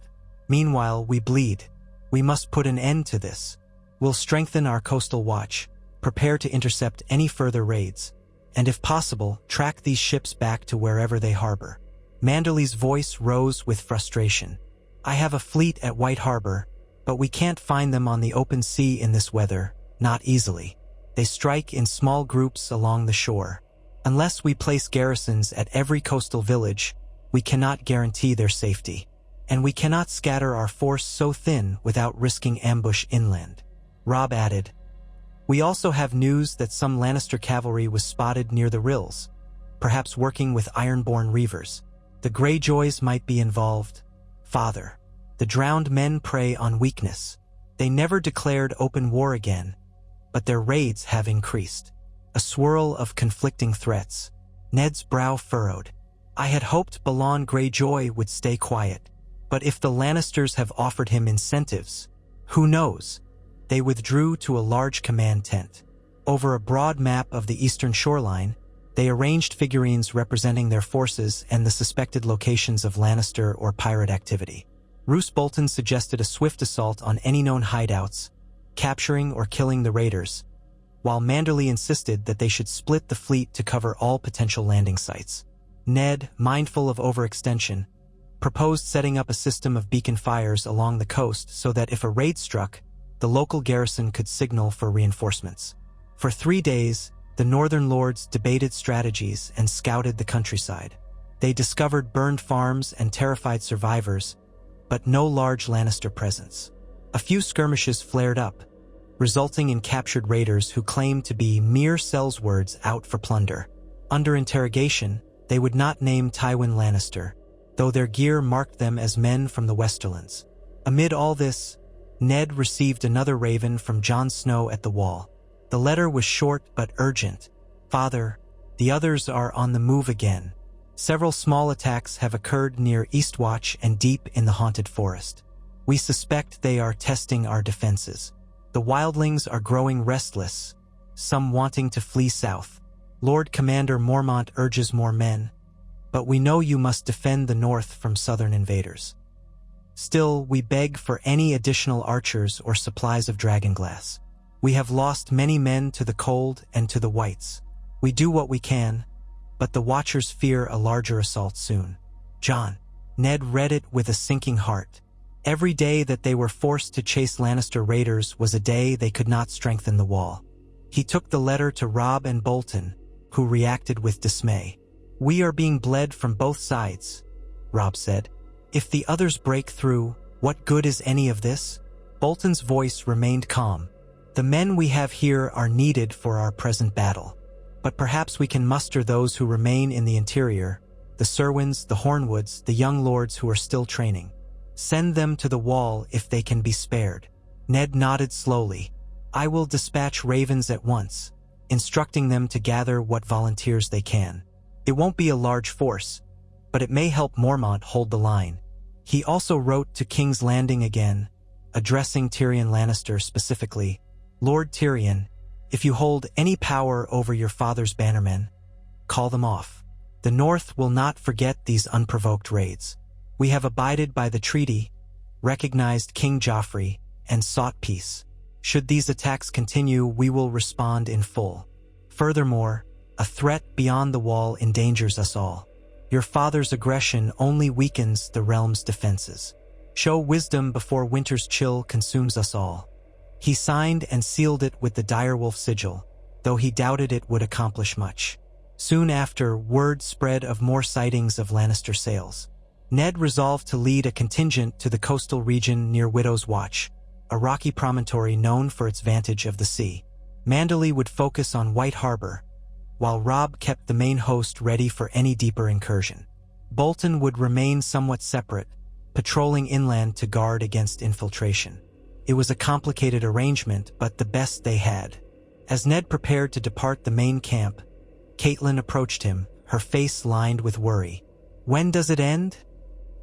Meanwhile, we bleed. We must put an end to this. We'll strengthen our coastal watch, prepare to intercept any further raids, and if possible, track these ships back to wherever they harbor." Manderley's voice rose with frustration. "I have a fleet at White Harbor, but we can't find them on the open sea in this weather, not easily. They strike in small groups along the shore. Unless we place garrisons at every coastal village, we cannot guarantee their safety. And we cannot scatter our force so thin without risking ambush inland." Robb added, "We also have news that some Lannister cavalry was spotted near the rills, perhaps working with Ironborn reavers. The Greyjoys might be involved. Father, the drowned men prey on weakness. They never declared open war again, but their raids have increased." A swirl of conflicting threats. Ned's brow furrowed. "I had hoped Balon Greyjoy would stay quiet, but if the Lannisters have offered him incentives, who knows?" They withdrew to a large command tent. Over a broad map of the eastern shoreline, they arranged figurines representing their forces and the suspected locations of Lannister or pirate activity. Roose Bolton suggested a swift assault on any known hideouts, capturing or killing the raiders, while Manderley insisted that they should split the fleet to cover all potential landing sites. Ned, mindful of overextension, proposed setting up a system of beacon fires along the coast so that if a raid struck, the local garrison could signal for reinforcements. For 3 days, the Northern Lords debated strategies and scouted the countryside. They discovered burned farms and terrified survivors, but no large Lannister presence. A few skirmishes flared up, resulting in captured raiders who claimed to be mere sellswords out for plunder. Under interrogation, they would not name Tywin Lannister, though their gear marked them as men from the Westerlands. Amid all this, Ned received another raven from Jon Snow at the wall. The letter was short but urgent. "Father, the others are on the move again. Several small attacks have occurred near Eastwatch and deep in the haunted forest. We suspect they are testing our defenses. The wildlings are growing restless, some wanting to flee south. Lord Commander Mormont urges more men, but we know you must defend the north from southern invaders. Still, we beg for any additional archers or supplies of dragonglass. We have lost many men to the cold and to the whites. We do what we can, but the Watchers fear a larger assault soon. Jon." Ned read it with a sinking heart. Every day that they were forced to chase Lannister raiders was a day they could not strengthen the wall. He took the letter to Robb and Bolton, who reacted with dismay. "We are being bled from both sides," Robb said. "If the others break through, what good is any of this?" Bolton's voice remained calm. "The men we have here are needed for our present battle, but perhaps we can muster those who remain in the interior, the Serwyns, the Hornwoods, the young lords who are still training. Send them to the wall if they can be spared." Ned nodded slowly. "I will dispatch ravens at once, instructing them to gather what volunteers they can. It won't be a large force, but it may help Mormont hold the line." He also wrote to King's Landing again, addressing Tyrion Lannister specifically. "Lord Tyrion, if you hold any power over your father's bannermen, call them off. The North will not forget these unprovoked raids. We have abided by the treaty, recognized King Joffrey, and sought peace. Should these attacks continue, we will respond in full. Furthermore, a threat beyond the wall endangers us all. Your father's aggression only weakens the realm's defenses. Show wisdom before winter's chill consumes us all. He signed and sealed it with the direwolf sigil, though he doubted it would accomplish much. Soon after, word spread of more sightings of Lannister sails. Ned resolved to lead a contingent to the coastal region near Widow's Watch, a rocky promontory known for its vantage of the sea. Manderley would focus on White Harbor, while Robb kept the main host ready for any deeper incursion. Bolton would remain somewhat separate, patrolling inland to guard against infiltration. It was a complicated arrangement, but the best they had. As Ned prepared to depart the main camp, Catelyn approached him, her face lined with worry. "When does it end?"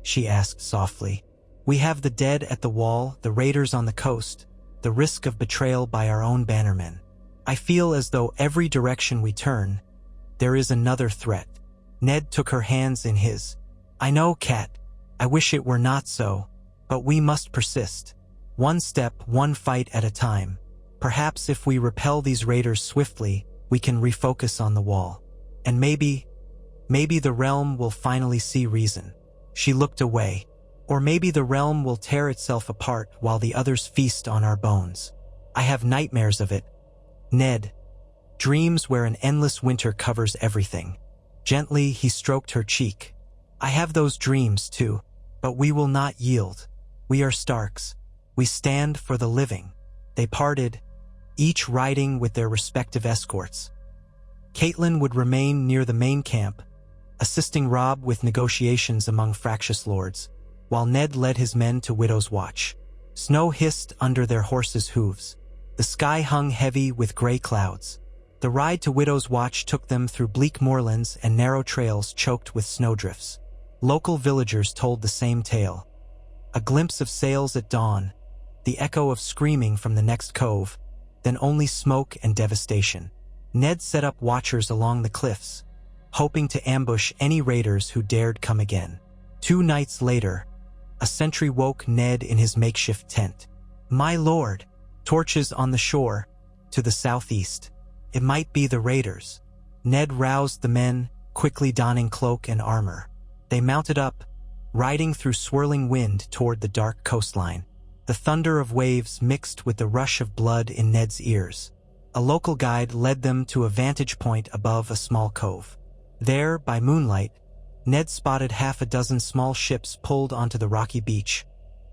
she asked softly. "We have the dead at the wall, the raiders on the coast, the risk of betrayal by our own bannermen. I feel as though every direction we turn, there is another threat." Ned took her hands in his. "I know, Cat. I wish it were not so, but we must persist. One step, one fight at a time. Perhaps if we repel these raiders swiftly, we can refocus on the wall. And maybe the realm will finally see reason." She looked away. "Or maybe the realm will tear itself apart while the others feast on our bones. I have nightmares of it, Ned. Dreams where an endless winter covers everything." Gently, he stroked her cheek. "I have those dreams too, but we will not yield. We are Starks. We stand for the living." They parted, each riding with their respective escorts. Catelyn would remain near the main camp, assisting Robb with negotiations among fractious lords, while Ned led his men to Widow's Watch. Snow hissed under their horses' hooves. The sky hung heavy with gray clouds. The ride to Widow's Watch took them through bleak moorlands and narrow trails choked with snowdrifts. Local villagers told the same tale. A glimpse of sails at dawn, the echo of screaming from the next cove, then only smoke and devastation. Ned set up watchers along the cliffs, hoping to ambush any raiders who dared come again. 2 nights later, a sentry woke Ned in his makeshift tent. "My lord!" Torches on the shore, to the southeast. "It might be the raiders." Ned roused the men, quickly donning cloak and armor. They mounted up, riding through swirling wind toward the dark coastline. The thunder of waves mixed with the rush of blood in Ned's ears. A local guide led them to a vantage point above a small cove. There, by moonlight, Ned spotted half a dozen small ships pulled onto the rocky beach,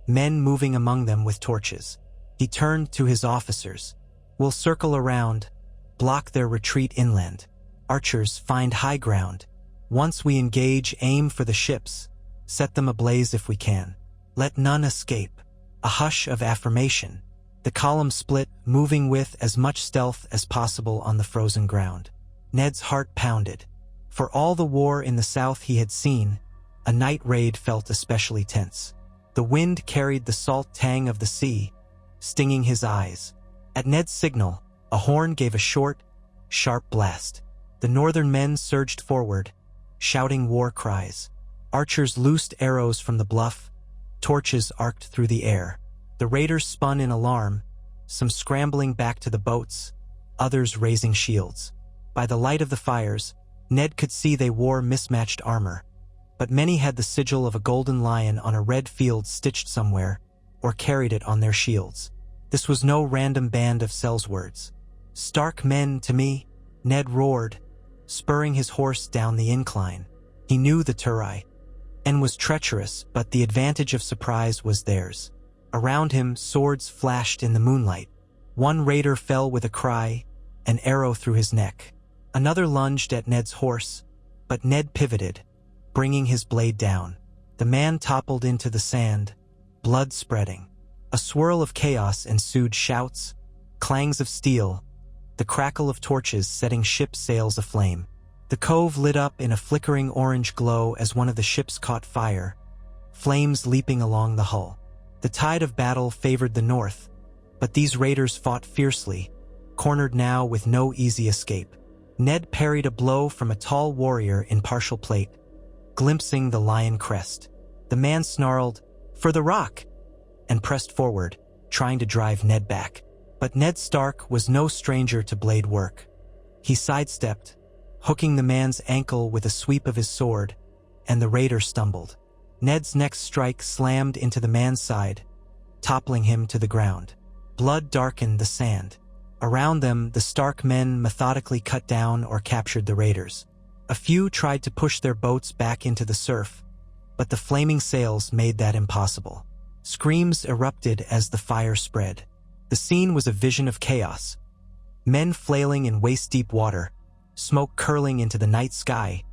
men moving among them with torches. He turned to his officers. "We'll circle around, block their retreat inland. Archers, find high ground. Once we engage, aim for the ships. Set them ablaze if we can. Let none escape." A hush of affirmation. The column split, moving with as much stealth as possible on the frozen ground. Ned's heart pounded. For all the war in the south he had seen, a night raid felt especially tense. The wind carried the salt tang of the sea, stinging his eyes. At Ned's signal, a horn gave a short, sharp blast. The northern men surged forward, shouting war cries. Archers loosed arrows from the bluff, torches arced through the air. The raiders spun in alarm, some scrambling back to the boats, others raising shields. By the light of the fires, Ned could see they wore mismatched armor, but many had the sigil of a golden lion on a red field stitched somewhere, or carried it on their shields. This was no random band of Sellswords. "Stark men to me," Ned roared, spurring his horse down the incline. He knew the Turai, and was treacherous, but the advantage of surprise was theirs. Around him, swords flashed in the moonlight. One raider fell with a cry, an arrow through his neck. Another lunged at Ned's horse, but Ned pivoted, bringing his blade down. The man toppled into the sand, blood spreading. A swirl of chaos ensued, shouts, clangs of steel, the crackle of torches setting ship sails aflame. The cove lit up in a flickering orange glow as one of the ships caught fire, flames leaping along the hull. The tide of battle favored the north, but these raiders fought fiercely, cornered now with no easy escape. Ned parried a blow from a tall warrior in partial plate, glimpsing the lion crest. The man snarled, "For the rock!" and pressed forward, trying to drive Ned back. But Ned Stark was no stranger to blade work. He sidestepped, hooking the man's ankle with a sweep of his sword, and the raider stumbled. Ned's next strike slammed into the man's side, toppling him to the ground. Blood darkened the sand. Around them, the Stark men methodically cut down or captured the raiders. A few tried to push their boats back into the surf, but the flaming sails made that impossible. Screams erupted as the fire spread. The scene was a vision of chaos. Men flailing in waist-deep water, smoke curling into the night sky,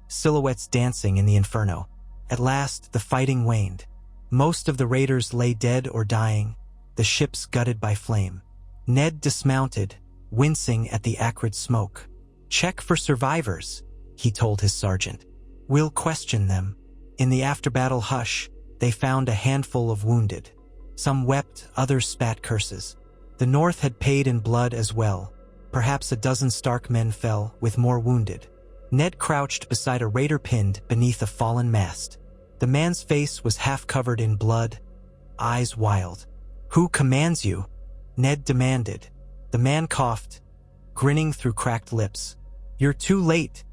silhouettes dancing in the inferno. At last, the fighting waned. Most of the raiders lay dead or dying, the ships gutted by flame. Ned dismounted, wincing at the acrid smoke. "Check for survivors," he told his sergeant. "We'll question them." In the after-battle hush, they found a handful of wounded. Some wept, others spat curses. The North had paid in blood as well. Perhaps a dozen Stark men fell, with more wounded. Ned crouched beside a raider pinned beneath a fallen mast. The man's face was half covered in blood, eyes wild. "Who commands you?" Ned demanded. The man coughed, grinning through cracked lips. "You're too late.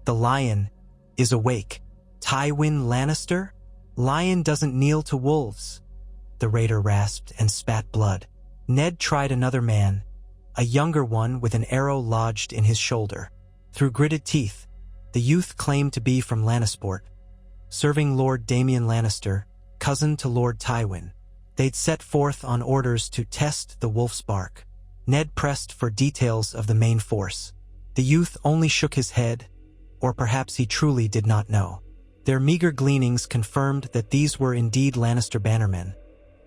The lion is awake." "Tywin Lannister? Lion doesn't kneel to wolves." The raider rasped and spat blood. Ned tried another man, a younger one with an arrow lodged in his shoulder. Through gritted teeth, the youth claimed to be from Lannisport, serving Lord Damian Lannister, cousin to Lord Tywin. They'd set forth on orders to test the wolf's bark. Ned pressed for details of the main force. The youth only shook his head, or perhaps he truly did not know. Their meager gleanings confirmed that these were indeed Lannister bannermen,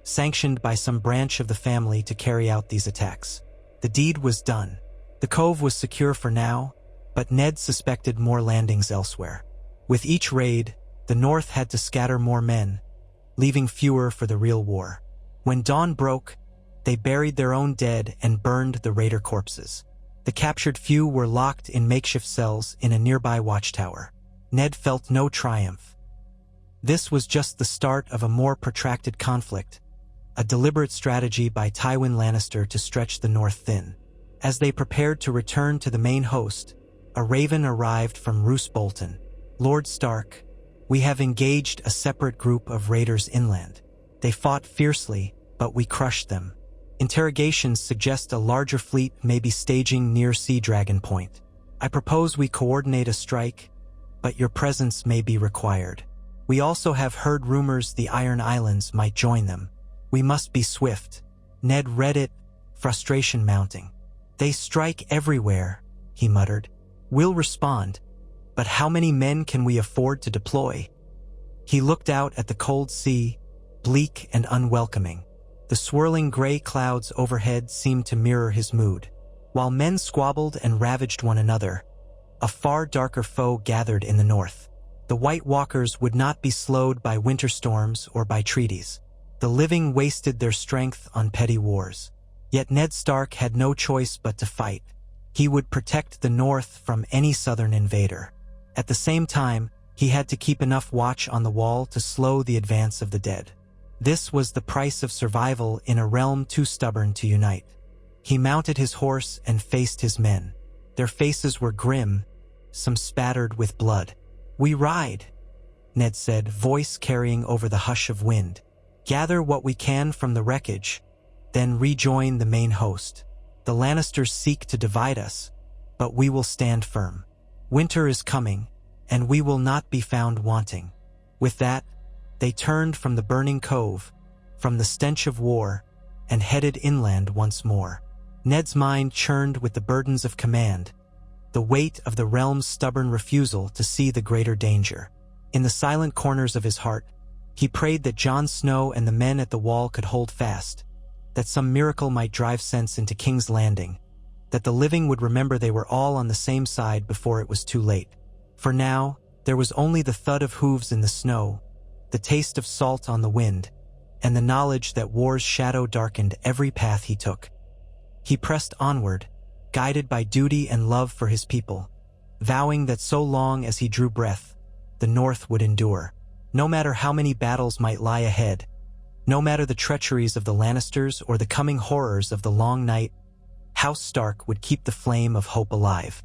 sanctioned by some branch of the family to carry out these attacks. The deed was done. The cove was secure for now, but Ned suspected more landings elsewhere. With each raid, the North had to scatter more men, leaving fewer for the real war. When dawn broke, they buried their own dead and burned the raider corpses. The captured few were locked in makeshift cells in a nearby watchtower. Ned felt no triumph. This was just the start of a more protracted conflict, a deliberate strategy by Tywin Lannister to stretch the North thin. As they prepared to return to the main host, a raven arrived from Roose Bolton. "Lord Stark, we have engaged a separate group of raiders inland. They fought fiercely, but we crushed them. Interrogations suggest a larger fleet may be staging near Sea Dragon Point. I propose we coordinate a strike, but your presence may be required. We also have heard rumors the Iron Islands might join them. We must be swift." Ned read it, frustration mounting. "They strike everywhere," he muttered. "We'll respond, but how many men can we afford to deploy?" He looked out at the cold sea, bleak and unwelcoming. The swirling gray clouds overhead seemed to mirror his mood. While men squabbled and ravaged one another, a far darker foe gathered in the north. The White Walkers would not be slowed by winter storms or by treaties. The living wasted their strength on petty wars. Yet Ned Stark had no choice but to fight. He would protect the North from any southern invader. At the same time, he had to keep enough watch on the wall to slow the advance of the dead. This was the price of survival in a realm too stubborn to unite. He mounted his horse and faced his men. Their faces were grim, some spattered with blood. "We ride," Ned said, voice carrying over the hush of wind. "Gather what we can from the wreckage, then rejoin the main host. The Lannisters seek to divide us, but we will stand firm. Winter is coming, and we will not be found wanting." With that, they turned from the burning cove, from the stench of war, and headed inland once more. Ned's mind churned with the burdens of command, the weight of the realm's stubborn refusal to see the greater danger. In the silent corners of his heart, he prayed that Jon Snow and the men at the wall could hold fast, that some miracle might drive sense into King's Landing, that the living would remember they were all on the same side before it was too late. For now, there was only the thud of hooves in the snow, the taste of salt on the wind, and the knowledge that war's shadow darkened every path he took. He pressed onward, guided by duty and love for his people, vowing that so long as he drew breath, the North would endure. No matter how many battles might lie ahead, No matter the treacheries of the Lannisters or the coming horrors of the long night, House Stark would keep the flame of hope alive.